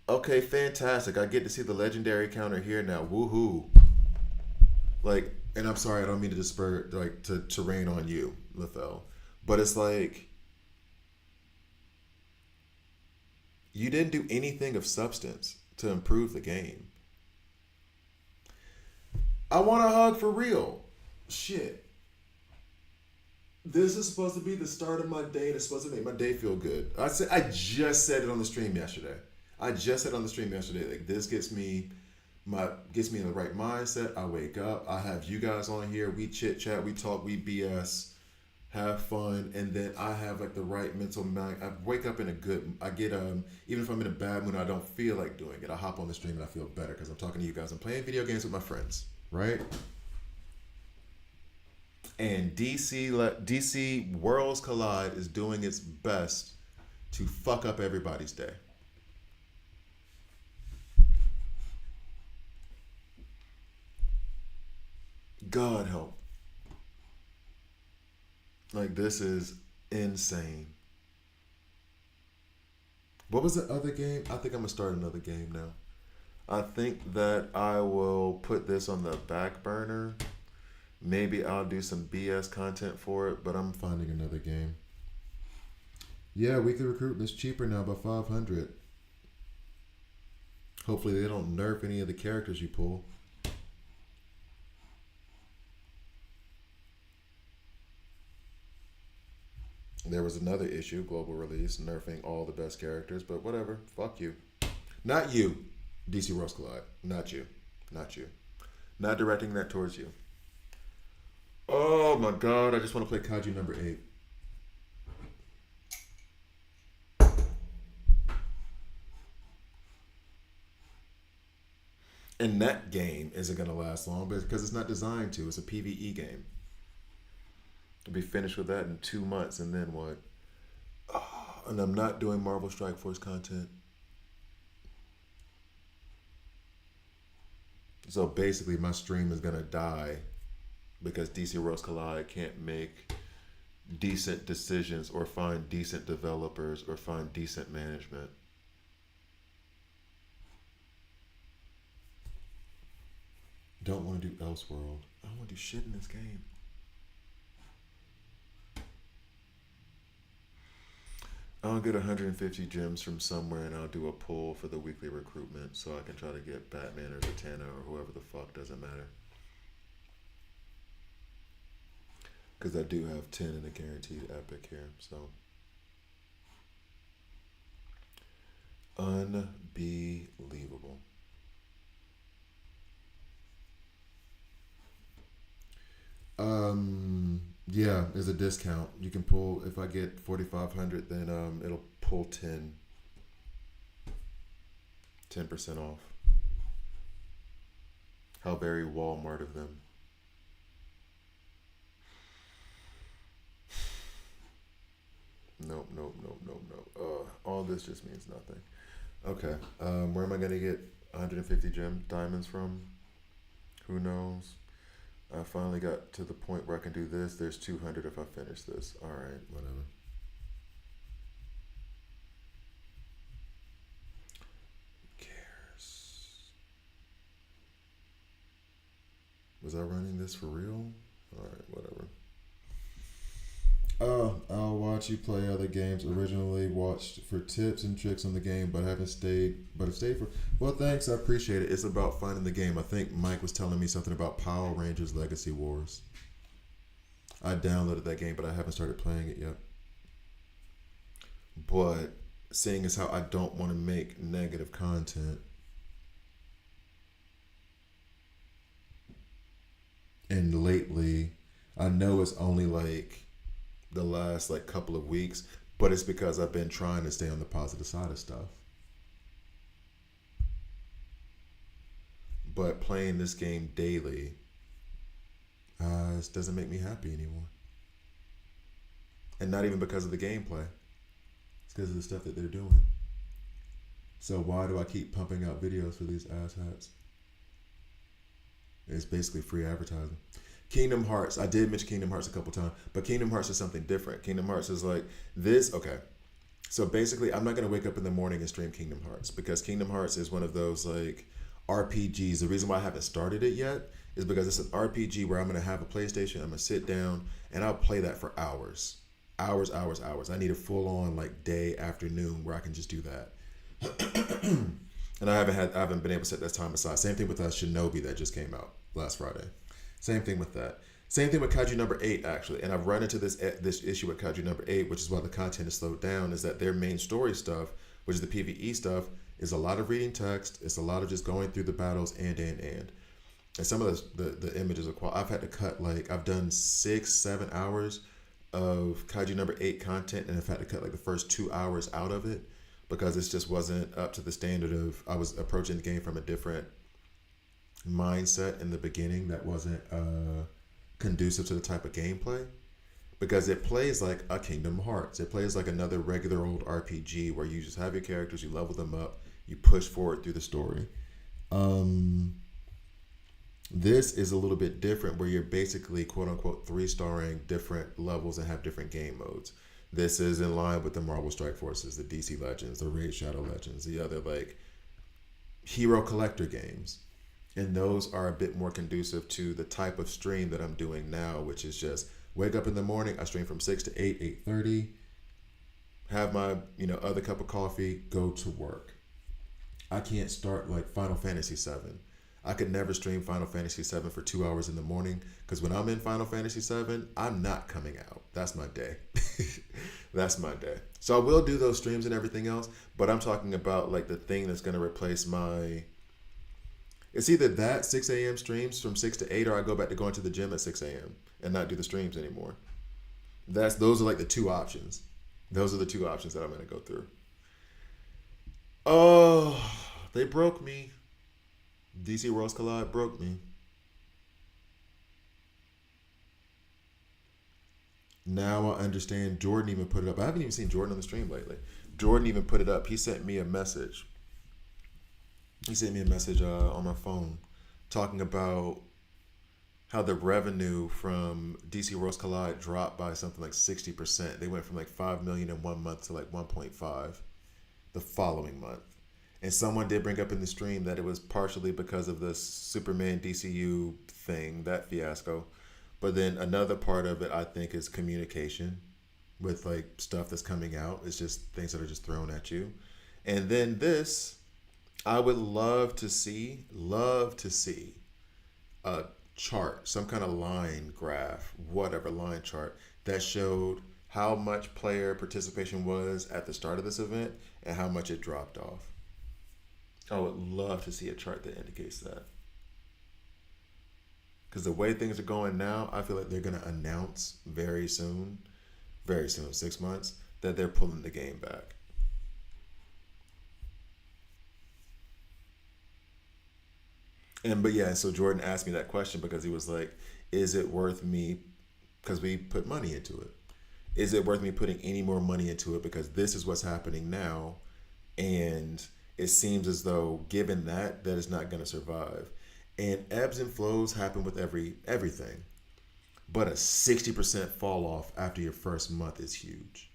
Okay, fantastic. I get to see the legendary counter here now. Woohoo. Like, and I'm sorry, I don't mean to to rain on you, LaFell. But it's like, you didn't do anything of substance to improve the game. I want a hug for real. Shit. This is supposed to be the start of my day. It's supposed to make my day feel good. I just said it on the stream yesterday. Like, this gets me in the right mindset. I wake up. I have you guys on here. We chit chat. We talk. We BS. Have fun, and then I have like the right mental mind. I wake up in a good. I get even if I'm in a bad mood, I don't feel like doing it. I hop on the stream and I feel better because I'm talking to you guys. I'm playing video games with my friends, right? And DC Worlds Collide is doing its best to fuck up everybody's day. God help. Like, this is insane. What was the other game? I think I'm gonna start another game now. I think that I will put this on the back burner. Maybe I'll do some BS content for it, but I'm finding another game. Yeah, weekly recruitment's cheaper now by 500. Hopefully they don't nerf any of the characters you pull. There was another issue, global release, nerfing all the best characters, but whatever. Fuck you. Not you, DC Worlds Collide. Not you. Not you. Not directing that towards you. Oh my god, I just want to play Kaiju number 8. And that game isn't going to last long because it's not designed to. It's a PvE game. I'll be finished with that in 2 months, and then what? Oh, and I'm not doing Marvel Strike Force content. So basically, my stream is going to die because DC Worlds Collide can't make decent decisions or find decent developers or find decent management. Don't want to do Elseworld. I don't want to do shit in this game. I'll get 150 gems from somewhere and I'll do a poll for the weekly recruitment so I can try to get Batman or Zatanna or whoever the fuck, doesn't matter. Because I do have 10 in a guaranteed epic here, so. Unbelievable. Yeah, there's a discount. You can pull, if I get 4,500, then it'll pull 10% off. How very Walmart of them. Nope. All this just means nothing. Okay, where am I going to get 150 diamonds from? Who knows? I finally got to the point where I can do this. There's 200 if I finish this. All right, whatever. Who cares? Was I running this for real? All right, whatever. I'll watch you play other games. Originally watched for tips and tricks on the game, but haven't stayed. But have stayed for. Well, thanks. I appreciate it. It's about finding the game. I think Mike was telling me something about Power Rangers Legacy Wars. I downloaded that game, but I haven't started playing it yet. But seeing as how I don't want to make negative content, and lately, I know it's only like the last like couple of weeks, but it's because I've been trying to stay on the positive side of stuff. But playing this game daily it doesn't make me happy anymore. And not even because of the gameplay. It's because of the stuff that they're doing. So why do I keep pumping out videos for these asshats? It's basically free advertising. Kingdom Hearts. I did mention Kingdom Hearts a couple times, but Kingdom Hearts is something different. Kingdom Hearts is like this. Okay. So basically, I'm not going to wake up in the morning and stream Kingdom Hearts because Kingdom Hearts is one of those like RPGs. The reason why I haven't started it yet is because it's an RPG where I'm going to have a PlayStation. I'm going to sit down and I'll play that for hours. Hours, hours, hours. I need a full on like day, afternoon where I can just do that. And I haven't been able to set that time aside. Same thing with Shinobi that just came out last Friday. Same thing with that. Same thing with Kaiju number 8 actually. And I've run into this issue with Kaiju number 8, which is why the content is slowed down, is that their main story stuff, which is the PvE stuff, is a lot of reading text. It's a lot of just going through the battles and some of the images are I've had to cut like I've done 6-7 hours of Kaiju number 8 content, and I've had to cut like the first 2 hours out of it because it just wasn't up to the standard of I was approaching the game from a different mindset in the beginning that wasn't conducive to the type of gameplay, because it plays like a Kingdom Hearts. It plays like another regular old RPG where you just have your characters, you level them up, you push forward through the story. This is a little bit different where you're basically quote unquote 3-starring different levels and have different game modes. This is in line with the Marvel Strike Forces, the DC Legends, the Raid Shadow Legends, the other like hero collector games. And those are a bit more conducive to the type of stream that I'm doing now, which is just wake up in the morning, I stream from 6 to 8, 8:30, have my, other cup of coffee, go to work. I can't start like Final Fantasy VII. I could never stream Final Fantasy VII for 2 hours in the morning because when I'm in Final Fantasy VII, I'm not coming out. That's my day. That's my day. So I will do those streams and everything else, but I'm talking about like the thing that's going to replace my... It's either that 6 a.m. streams from 6 to 8, or I go back to going to the gym at 6 a.m. and not do the streams anymore. Those are like the two options. Those are the two options that I'm going to go through. Oh, they broke me. DC Worlds Collide broke me. Now I understand. Jordan even put it up. I haven't even seen Jordan on the stream lately. Jordan even put it up. He sent me a message. On my phone talking about how the revenue from DC Worlds Collide dropped by something like 60%. They went from like 5 million in 1 month to like 1.5 the following month. And someone did bring up in the stream that it was partially because of the Superman DCU thing, that fiasco. But then another part of it, I think, is communication with like stuff that's coming out. It's just things that are just thrown at you. And then this, I would love to see a chart, some kind of line graph, whatever line chart that showed how much player participation was at the start of this event and how much it dropped off. I would love to see a chart that indicates that. Because the way things are going now, I feel like they're going to announce very soon, 6 months, that they're pulling the game back. So Jordan asked me that question because he was like, is it worth me, because we put money into it. Is it worth me putting any more money into it? Because this is what's happening now. And it seems as though, given that is not going to survive. And ebbs and flows happen with everything. But a 60% fall off after your first month is huge.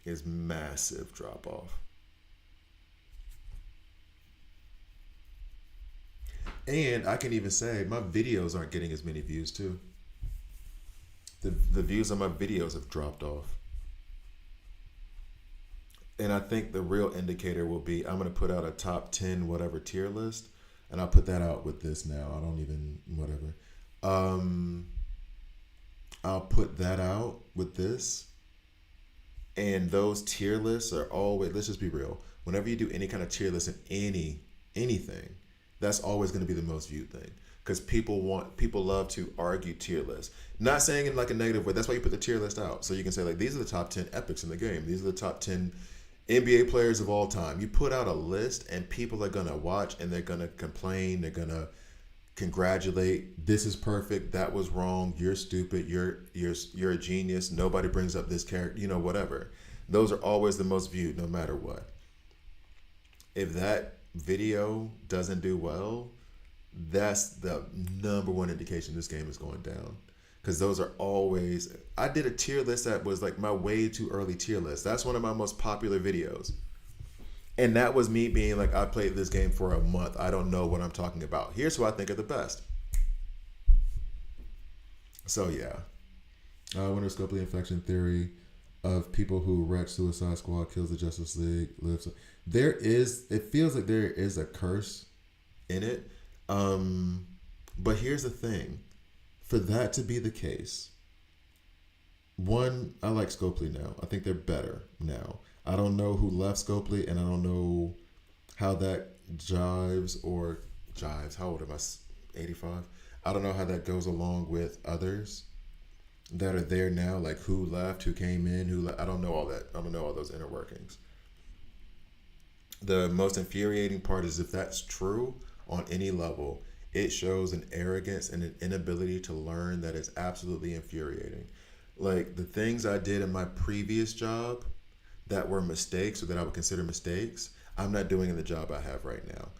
It's massive drop off. And I can even say my videos aren't getting as many views too. The views on my videos have dropped off. And I think the real indicator will be I'm going to put out a top 10 whatever tier list. And I'll put that out with this now. I don't even, whatever. I'll put that out with this. And those tier lists are always, let's just be real. Whenever you do any kind of tier list in anything, That's always going to be the most viewed thing because people love to argue tier lists. Not saying in like a negative way. That's why you put the tier list out so you can say like these are the top 10 epics in the game. These are the top 10 NBA players of all time. You put out a list and people are gonna watch and they're gonna complain. They're gonna congratulate. This is perfect. That was wrong. You're stupid. You're a genius. Nobody brings up this character. Whatever. Those are always the most viewed, no matter what. If that video doesn't do well, that's the number one indication this game is going down. Because those are always. I did a tier list that was like my way too early tier list. That's one of my most popular videos. And that was me being like, I played this game for a month. I don't know what I'm talking about. Here's who I think are the best. So yeah. Winter Scopely infection theory of people who wreck Suicide Squad, kills the Justice League, lives. It feels like there is a curse in it. But here's the thing. For that to be the case, one, I like Scopely now. I think they're better now. I don't know who left Scopely, and I don't know how that jives. How old am I? 85? I don't know how that goes along with others that are there now, like who left, who came in, I don't know all that. I don't know all those inner workings. The most infuriating part is if that's true on any level, it shows an arrogance and an inability to learn that is absolutely infuriating. Like the things I did in my previous job that were mistakes or that I would consider mistakes, I'm not doing in the job I have right now.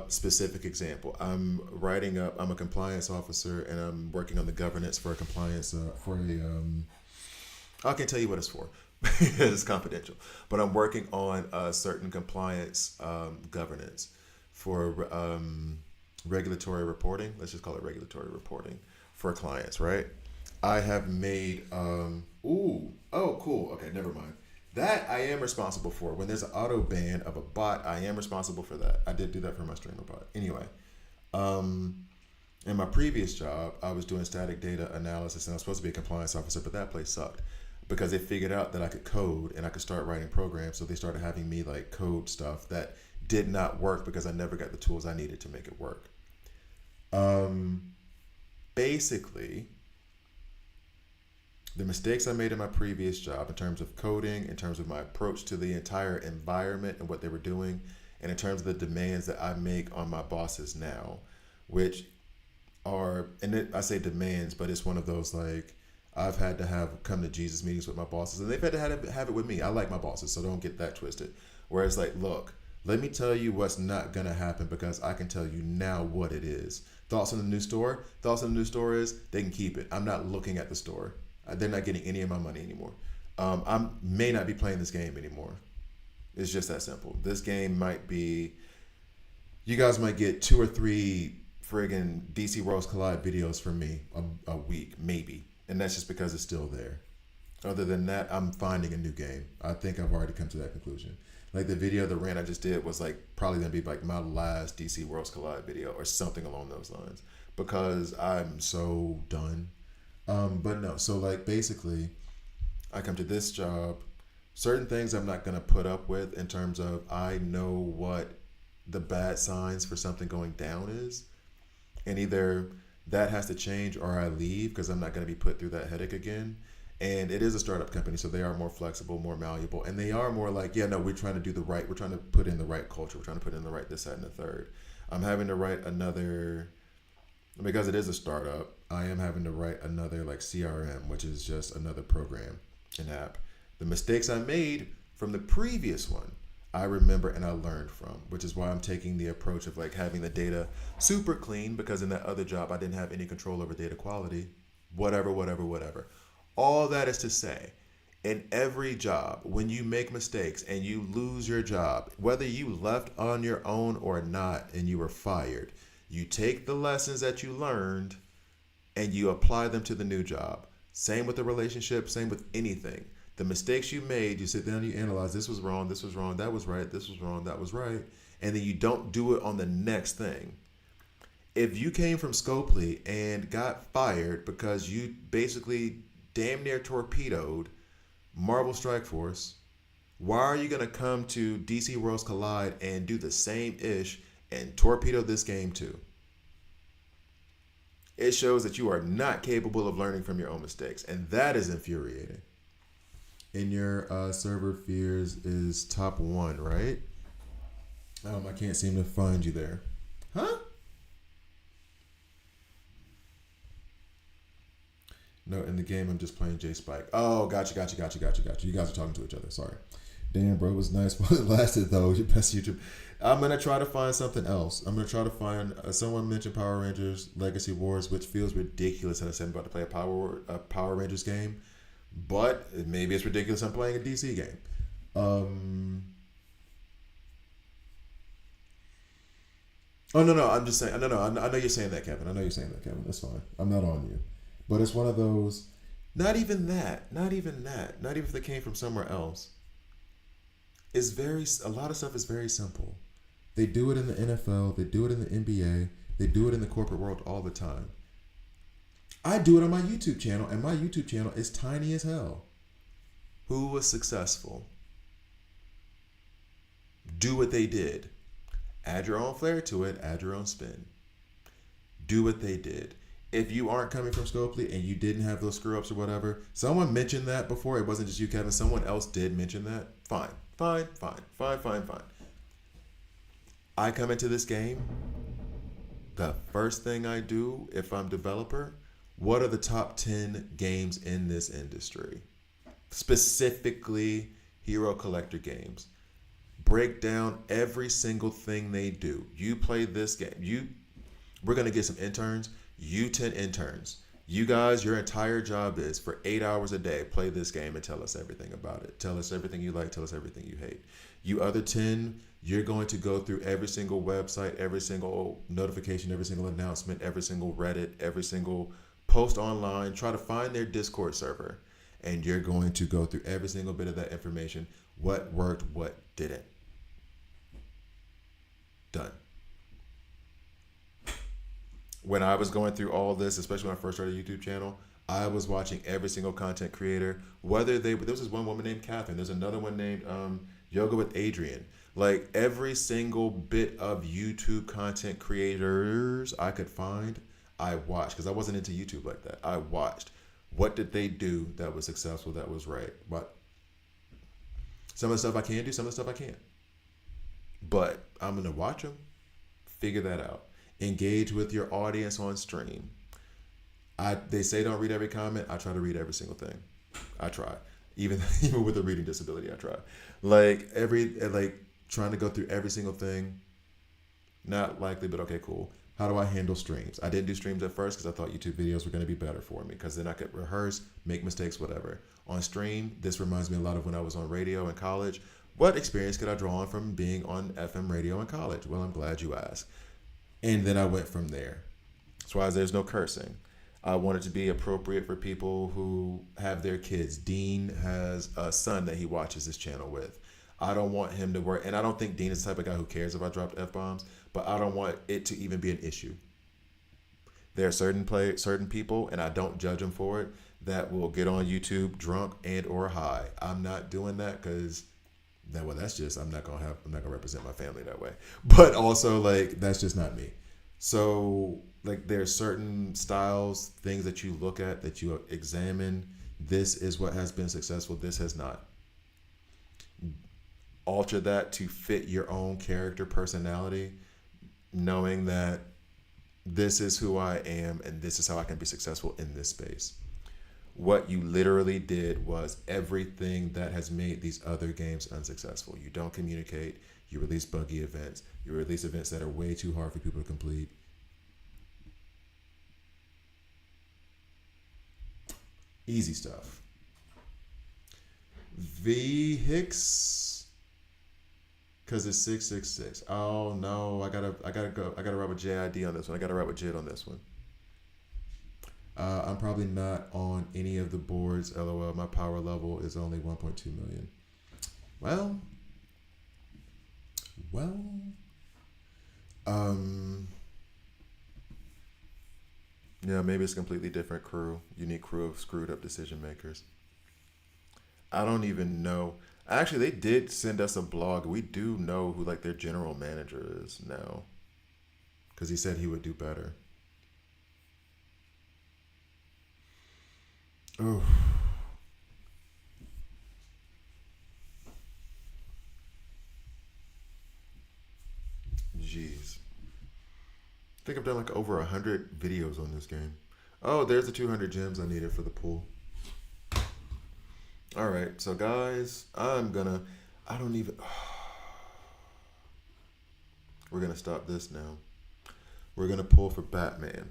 Specific example, I'm a compliance officer and I'm working on the governance for a compliance, I can't tell you what it's for. It's confidential. But I'm working on a certain compliance governance for regulatory reporting. Let's just call it regulatory reporting for clients, right? I have made, cool. Okay, never mind. That I am responsible for. When there's an auto ban of a bot, I am responsible for that. I did do that for my streamer bot. Anyway, in my previous job, I was doing static data analysis and I was supposed to be a compliance officer, but that place sucked because they figured out that I could code and I could start writing programs. So they started having me like code stuff that did not work because I never got the tools I needed to make it work. Basically, the mistakes I made in my previous job in terms of coding, in terms of my approach to the entire environment and what they were doing, and in terms of the demands that I make on my bosses now, which are, I say demands, but it's one of those like, I've had to have come to Jesus meetings with my bosses, and they've had to have it with me. I like my bosses, so don't get that twisted. Where it's like, look, let me tell you what's not going to happen because I can tell you now what it is. Thoughts on the new store? Thoughts on the new store is they can keep it. I'm not looking at the store. They're not getting any of my money anymore. I may not be playing this game anymore. It's just that simple. This game might be, you guys might get 2 or 3 friggin' DC Worlds Collide videos from me a week, maybe. And that's just because it's still there. Other than that, I'm finding a new game. I think I've already come to that conclusion. Like the video, the rant I just did was like probably gonna be like my last DC Worlds Collide video or something along those lines because I'm so done. But no, so like basically, I come to this job, certain things I'm not gonna put up with in terms of I know what the bad signs for something going down is, and either that has to change or I leave because I'm not gonna be put through that headache again. And it is a startup company, so they are more flexible, more malleable, and they are more like, yeah, no, we're trying to do we're trying to put in the right culture, we're trying to put in the right this, that, and the third. I'm having to write another, because it is a startup, I am having to write another like CRM, which is just another program, an app. The mistakes I made from the previous one, I remember and I learned from, which is why I'm taking the approach of like having the data super clean because in that other job, I didn't have any control over data quality, whatever. All that is to say, in every job, when you make mistakes and you lose your job, whether you left on your own or not and you were fired, you take the lessons that you learned and you apply them to the new job. Same with the relationship, same with anything. The mistakes you made, you sit down, you analyze, this was wrong, that was right, this was wrong, that was right, and then you don't do it on the next thing. If you came from Scopely and got fired because you basically damn near torpedoed Marvel Strike Force, why are you going to come to DC Worlds Collide and do the same ish and torpedo this game too. It shows that you are not capable of learning from your own mistakes, and that is infuriating. In your server fears is top one, right? I can't seem to find you there. Huh? No, in the game I'm just playing J Spike. Oh, gotcha. You guys are talking to each other. Sorry. Damn, bro, it was nice while it lasted though. Your best YouTube. I'm gonna try to find something else. I'm gonna try to find. Someone mentioned Power Rangers Legacy Wars, which feels ridiculous. And I said I'm about to play a Power Rangers game, but maybe it's ridiculous. I'm playing a DC game. Oh no, I'm just saying. No. I know you're saying that, Kevin. That's fine. I'm not on you, but it's one of those. Not even that. Not even that. Not even if they came from somewhere else. It's very. A lot of stuff is very simple. They do it in the NFL. They do it in the NBA. They do it in the corporate world all the time. I do it on my YouTube channel, and my YouTube channel is tiny as hell. Who was successful? Do what they did. Add your own flair to it. Add your own spin. Do what they did. If you aren't coming from Scopely and you didn't have those screw ups or whatever, someone mentioned that before. It wasn't just you, Kevin. Someone else did mention that. Fine. I come into this game. The first thing I do if I'm developer, what are the top 10 games in this industry? Specifically, hero collector games. Break down every single thing they do. You play this game. We're going to get some interns. You 10 interns. You guys, your entire job is for 8 hours a day, play this game and tell us everything about it. Tell us everything you like. Tell us everything you hate. You other 10, you're going to go through every single website, every single notification, every single announcement, every single Reddit, every single post online. Try to find their Discord server. And you're going to go through every single bit of that information. What worked, what didn't. Done. When I was going through all this, especially when I first started a YouTube channel, I was watching every single content creator. There was this one woman named Catherine. There's another one named Yoga with Adrian. Like every single bit of YouTube content creators I could find, I watched because I wasn't into YouTube like that. I watched. What did they do that was successful, that was right? But some of the stuff I can do, some of the stuff I can't. But I'm going to watch them, figure that out. Engage with your audience on stream. They say don't read every comment. I try to read every single thing. I try. Even with a reading disability, I try. Trying to go through every single thing. Not likely, but okay, cool. How do I handle streams? I didn't do streams at first because I thought YouTube videos were going to be better for me because then I could rehearse, make mistakes, whatever. On stream, this reminds me a lot of when I was on radio in college. What experience could I draw on from being on FM radio in college? Well, I'm glad you asked. And then I went from there. That's why there's no cursing. I want it to be appropriate for people who have their kids. Dean has a son that he watches this channel with. I don't want him to work, and I don't think Dean is the type of guy who cares if I dropped F-bombs, but I don't want it to even be an issue. There are certain people, and I don't judge them for it, that will get on YouTube drunk and or high. I'm not doing that because that's just I'm not gonna represent my family that way. But also that's just not me. So there's certain styles, things that you look at, that you examine. This is what has been successful. This has not. Alter that to fit your own character, personality, knowing that this is who I am and this is how I can be successful in this space. What you literally did was everything that has made these other games unsuccessful. You don't communicate. You release buggy events. You release events that are way too hard for people to complete. Easy stuff. V Hicks, because it's 666. Oh no, I gotta go. I gotta write with JID on this one. I gotta write with Jid on this one. I'm probably not on any of the boards. LOL. My power level is only 1.2 million. Well. Yeah, maybe it's a completely different crew, unique crew of screwed up decision makers. I don't even know. Actually, they did send us a blog. We do know who their general manager is now. because he said he would do better. Oh, jeez. I think I've done like over 100 videos on this game. Oh, there's the 200 gems I needed for the pool. All right, so guys, I don't even. We're gonna stop this now. We're gonna pull for Batman,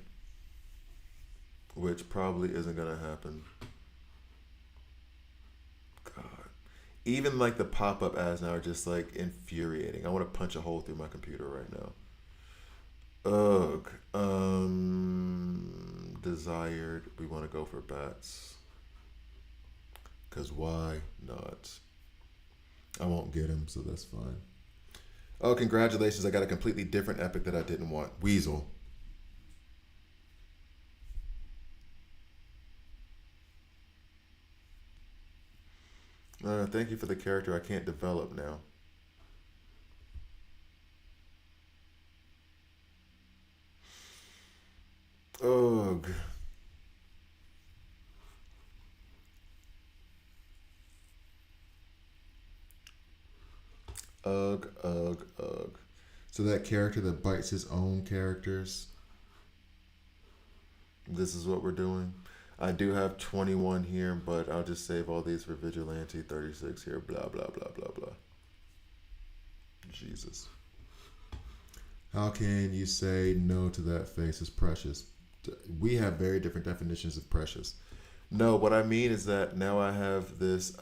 which probably isn't gonna happen. God, even like the pop-up ads now are just like infuriating. I want to punch a hole through my computer right now. Ugh. Desired. We want to go for bats. Cause why not? I won't get him, so that's fine. Oh, congratulations! I got a completely different epic that I didn't want. Weasel. Thank you for the character I can't develop now. Ugh. Ugh, ugh, ugh. So that character that bites his own characters. This is what we're doing. I do have 21 here, but I'll just save all these for Vigilante 36 here. Blah, blah, blah, blah, blah. Jesus. How can you say no to that face is precious? We have very different definitions of precious. No, what I mean is that now I have this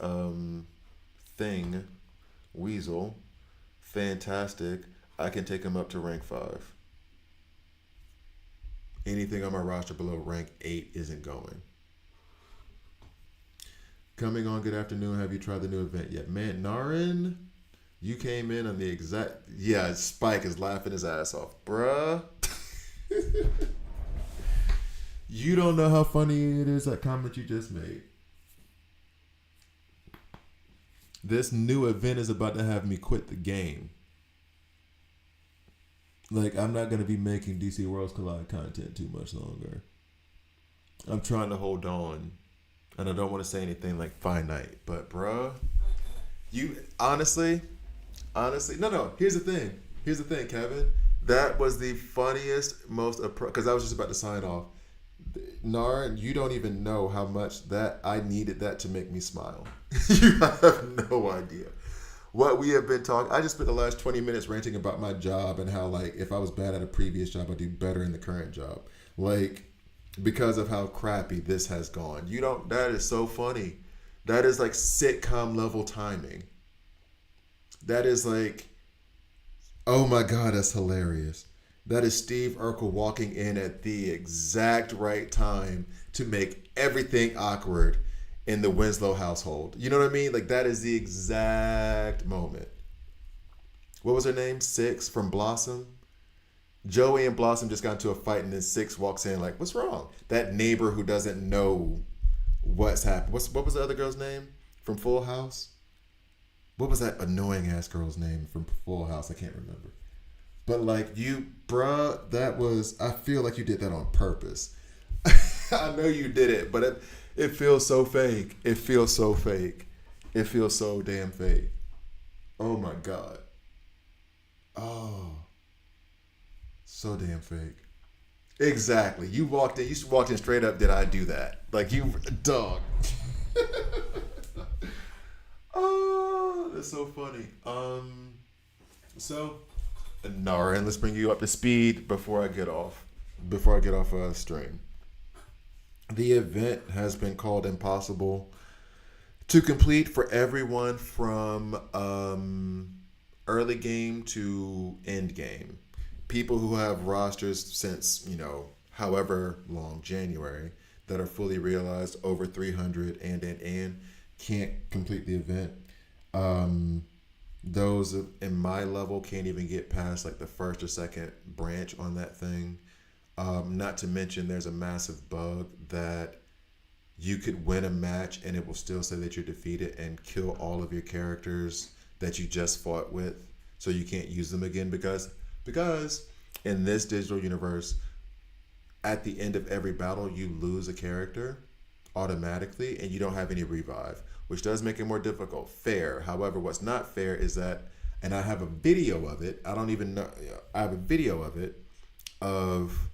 thing, Weasel, fantastic. I can take him up to rank 5. Anything on my roster below rank 8 isn't going. Coming on, good afternoon. Have you tried the new event yet? Man, Narin, you came in on the exact... Yeah, Spike is laughing his ass off. Bruh. You don't know how funny it is, that comment you just made. This new event is about to have me quit the game. Like, I'm not going to be making DC Worlds Collide content too much longer. I'm trying to hold on. And I don't want to say anything like finite. But, bruh, you honestly, no. Here's the thing, Kevin. That was the funniest, most, because I was just about to sign off. Nara, you don't even know how much that I needed that to make me smile. You have no idea. What we have been talking, I just spent the last 20 minutes ranting about my job and how, like, if I was bad at a previous job, I'd do better in the current job. Like, because of how crappy this has gone. That is so funny. That is like sitcom level timing. That is like, oh my God, that's hilarious. That is Steve Urkel walking in at the exact right time to make everything awkward in the Winslow household. You know what I mean? Like, that is the exact moment. What was her name? Six from Blossom? Joey and Blossom just got into a fight, and then Six walks in like, what's wrong? That neighbor who doesn't know what's happened. What was the other girl's name from Full House? What was that annoying ass girl's name from Full House? I can't remember. But like, that was, I feel like you did that on purpose. I know you did it, but it feels so fake. It feels so fake. It feels so damn fake. Oh my God. Oh. So damn fake. Exactly. You walked in straight up, did I do that? Like, you, dog. Oh, that's so funny. So, Nara, let's bring you up to speed before I get off stream. The event has been called impossible to complete for everyone from early game to end game. People who have rosters since, however long, January, that are fully realized over 300 and can't complete the event. Those in my level can't even get past like the first or second branch on that thing. Not to mention there's a massive bug that you could win a match and it will still say that you're defeated and kill all of your characters that you just fought with. So you can't use them again because In this digital universe, at the end of every battle, you lose a character automatically and you don't have any revive, which does make it more difficult. Fair. However, what's not fair is that, and I have a video of it. I don't even know. I have a video of it of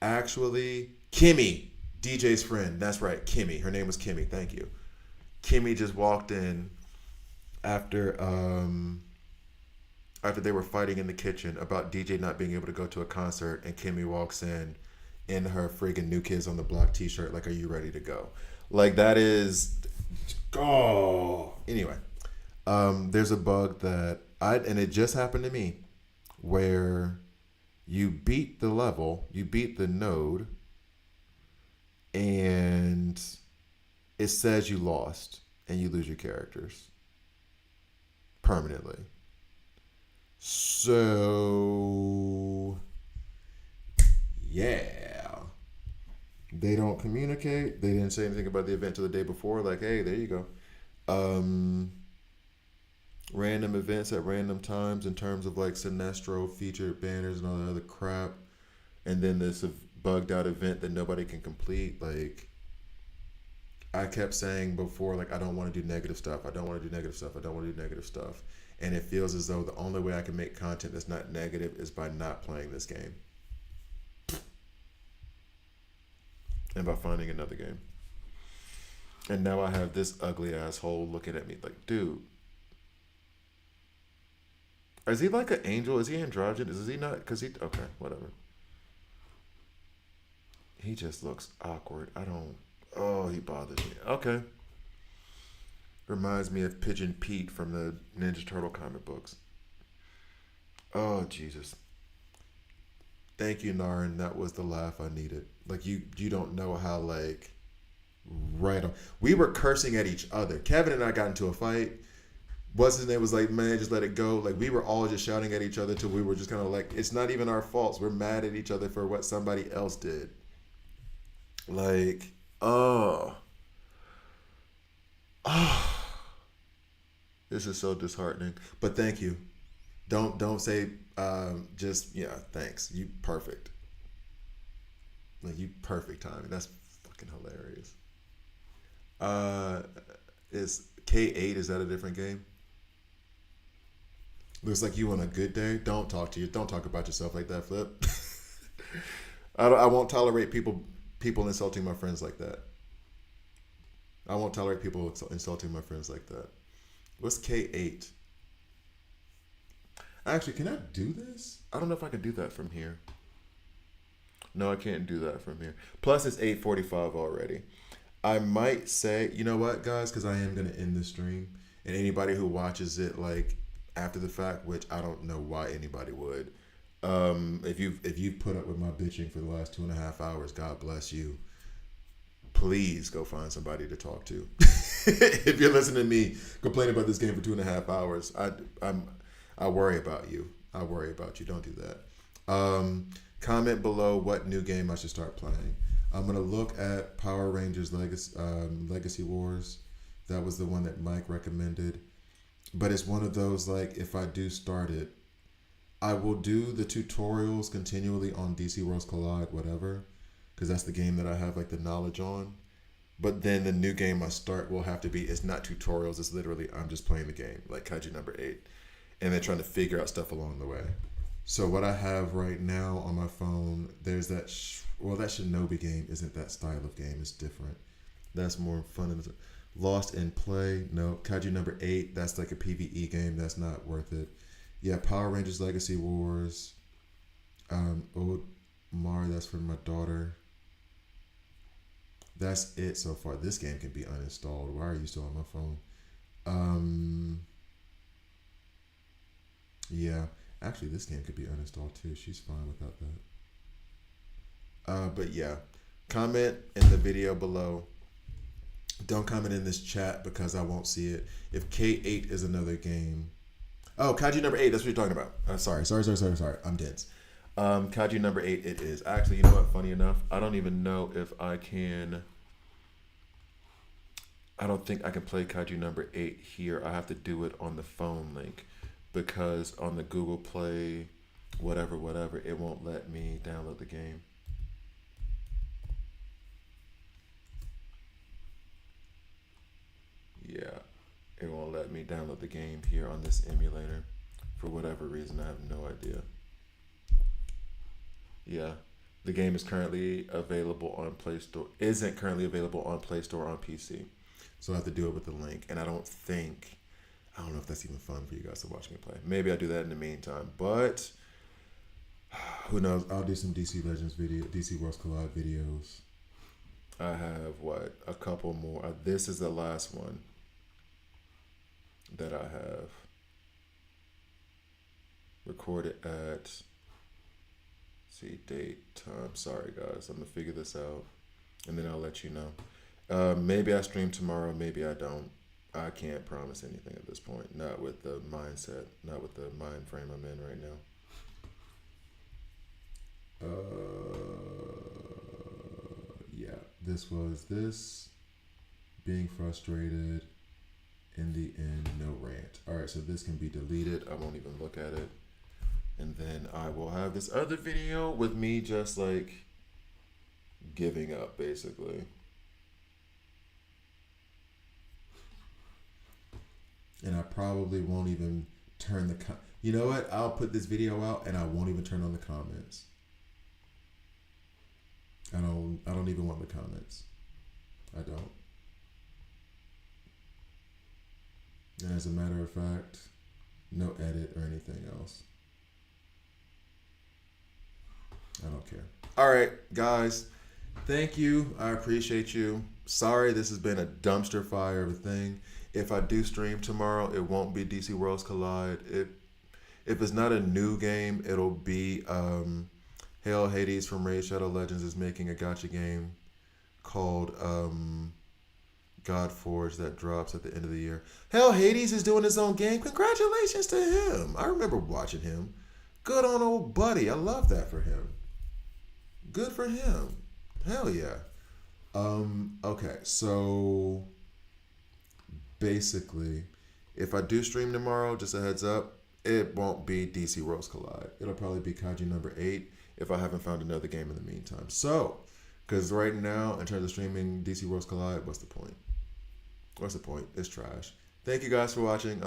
actually Kimmy, DJ's friend. That's right, Kimmy. Her name was Kimmy. Thank you. Kimmy just walked in after after they were fighting in the kitchen about DJ not being able to go to a concert, and Kimmy walks in her friggin' New Kids on the Block t-shirt, like, are you ready to go? Like, that is, oh. Anyway, there's a bug that and it just happened to me, where you beat the level, you beat the node, and it says you lost, and you lose your characters permanently. So, yeah. They don't communicate. They didn't say anything about the event till the day before. Like, hey, there you go. Random events at random times in terms of like Sinestro featured banners and all that other crap. And then this bugged out event that nobody can complete. Like, I kept saying before, like, I don't want to do negative stuff. I don't want to do negative stuff. I don't want to do negative stuff. And it feels as though the only way I can make content that's not negative is by not playing this game. And by finding another game. And now I have this ugly asshole looking at me like, dude. Is he like an angel? Is he androgynous? Is he not? Because he, okay, whatever. He just looks awkward. Oh, he bothers me. Okay. Reminds me of Pigeon Pete from the Ninja Turtle comic books. Oh, Jesus. Thank you, Narin. That was the laugh I needed. Like, you don't know how, like, right on. We were cursing at each other. Kevin and I got into a fight. What's his name was like, man, just let it go. Like, we were all just shouting at each other till we were just kind of like, it's not even our faults. We're mad at each other for what somebody else did. Like, oh. This is so disheartening. But thank you. Don't say just, yeah, thanks. You perfect. Like, you perfect timing. That's fucking hilarious. Is K8, is that a different game? Looks like you on a good day. Don't talk about yourself like that, Flip. I won't tolerate people insulting my friends like that. I won't tolerate people insulting my friends like that. What's K8? Actually, can I do this? I don't know if I can do that from here. No, I can't do that from here. Plus, it's 8:45 already. I might say, you know what, guys, because I am going to end the stream. And anybody who watches it, like, after the fact, which I don't know why anybody would. If you've put up with my bitching for the last 2.5 hours, God bless you. Please go find somebody to talk to. If you're listening to me complain about this game for 2.5 hours, I worry about you. I worry about you. Don't do that. Comment below what new game I should start playing. I'm gonna look at Power Rangers Legacy Wars. That was the one that Mike recommended. But it's one of those, like, if I do start it, I will do the tutorials continually on DC Worlds Collide, whatever, because that's the game that I have, like, the knowledge on. But then the new game I start will have to be, it's not tutorials, it's literally I'm just playing the game, like Kaiju number 8. And then trying to figure out stuff along the way. So what I have right now on my phone, there's that, that Shinobi game isn't that style of game, it's different. That's more fun. Lost in Play, no. Kaiju number 8, that's like a PvE game, that's not worth it. Yeah, Power Rangers Legacy Wars. Ode Mar, that's for my daughter. That's it so far. This game can be uninstalled. Why are you still on my phone? Yeah, actually this game could be uninstalled too. She's fine without that. But yeah, comment in the video below. Don't comment in this chat because I won't see it. If K8 is another game. Oh, Kaiju number 8, that's what you're talking about. Sorry. I'm dense. Kaiju number 8 it is. Actually, you know what, funny enough, I don't even know if I can. I don't think I can play Kaiju number 8 here. I have to do it on the phone link because on the Google Play whatever, it won't let me download the game. Yeah, it won't let me download the game here on this emulator for whatever reason. I have no idea. Yeah, the game is currently available on Play Store. Isn't currently available on Play Store on PC, so I have to do it with the link. And I don't know if that's even fun for you guys to watch me play. Maybe I'll do that in the meantime, but who knows? I'll do some DC Legends video, DC Worlds Collide videos. I have a couple more. This is the last one that I have recorded at. See, date, time. Sorry, guys. I'm going to figure this out. And then I'll let you know. Maybe I stream tomorrow. Maybe I don't. I can't promise anything at this point. Not with the mindset. Not with the mind frame I'm in right now. Yeah. This being frustrated. In the end, no rant. All right, so this can be deleted. I won't even look at it. And then I will have this other video with me just like giving up, basically. And I probably won't even turn you know what? I'll put this video out and I won't even turn on the comments. I don't even want the comments. I don't. And as a matter of fact, no edit or anything else. I don't care. All right, guys. Thank you. I appreciate you. Sorry this has been a dumpster fire of a thing. If I do stream tomorrow, it won't be DC Worlds Collide. If it's not a new game, it'll be Hail Hades from Raid Shadow Legends is making a gacha game called God Forge that drops at the end of the year. Hell, Hades is doing his own game. Congratulations to him. I remember watching him. Good on old buddy. I love that for him. Good for him. Hell yeah. Okay, so basically, if I do stream tomorrow, just a heads up, it won't be DC Worlds Collide. It'll probably be Kaiju number 8 if I haven't found another game in the meantime. So, because right now, in terms of streaming DC Worlds Collide, what's the point? What's the point? It's trash. Thank you guys for watching.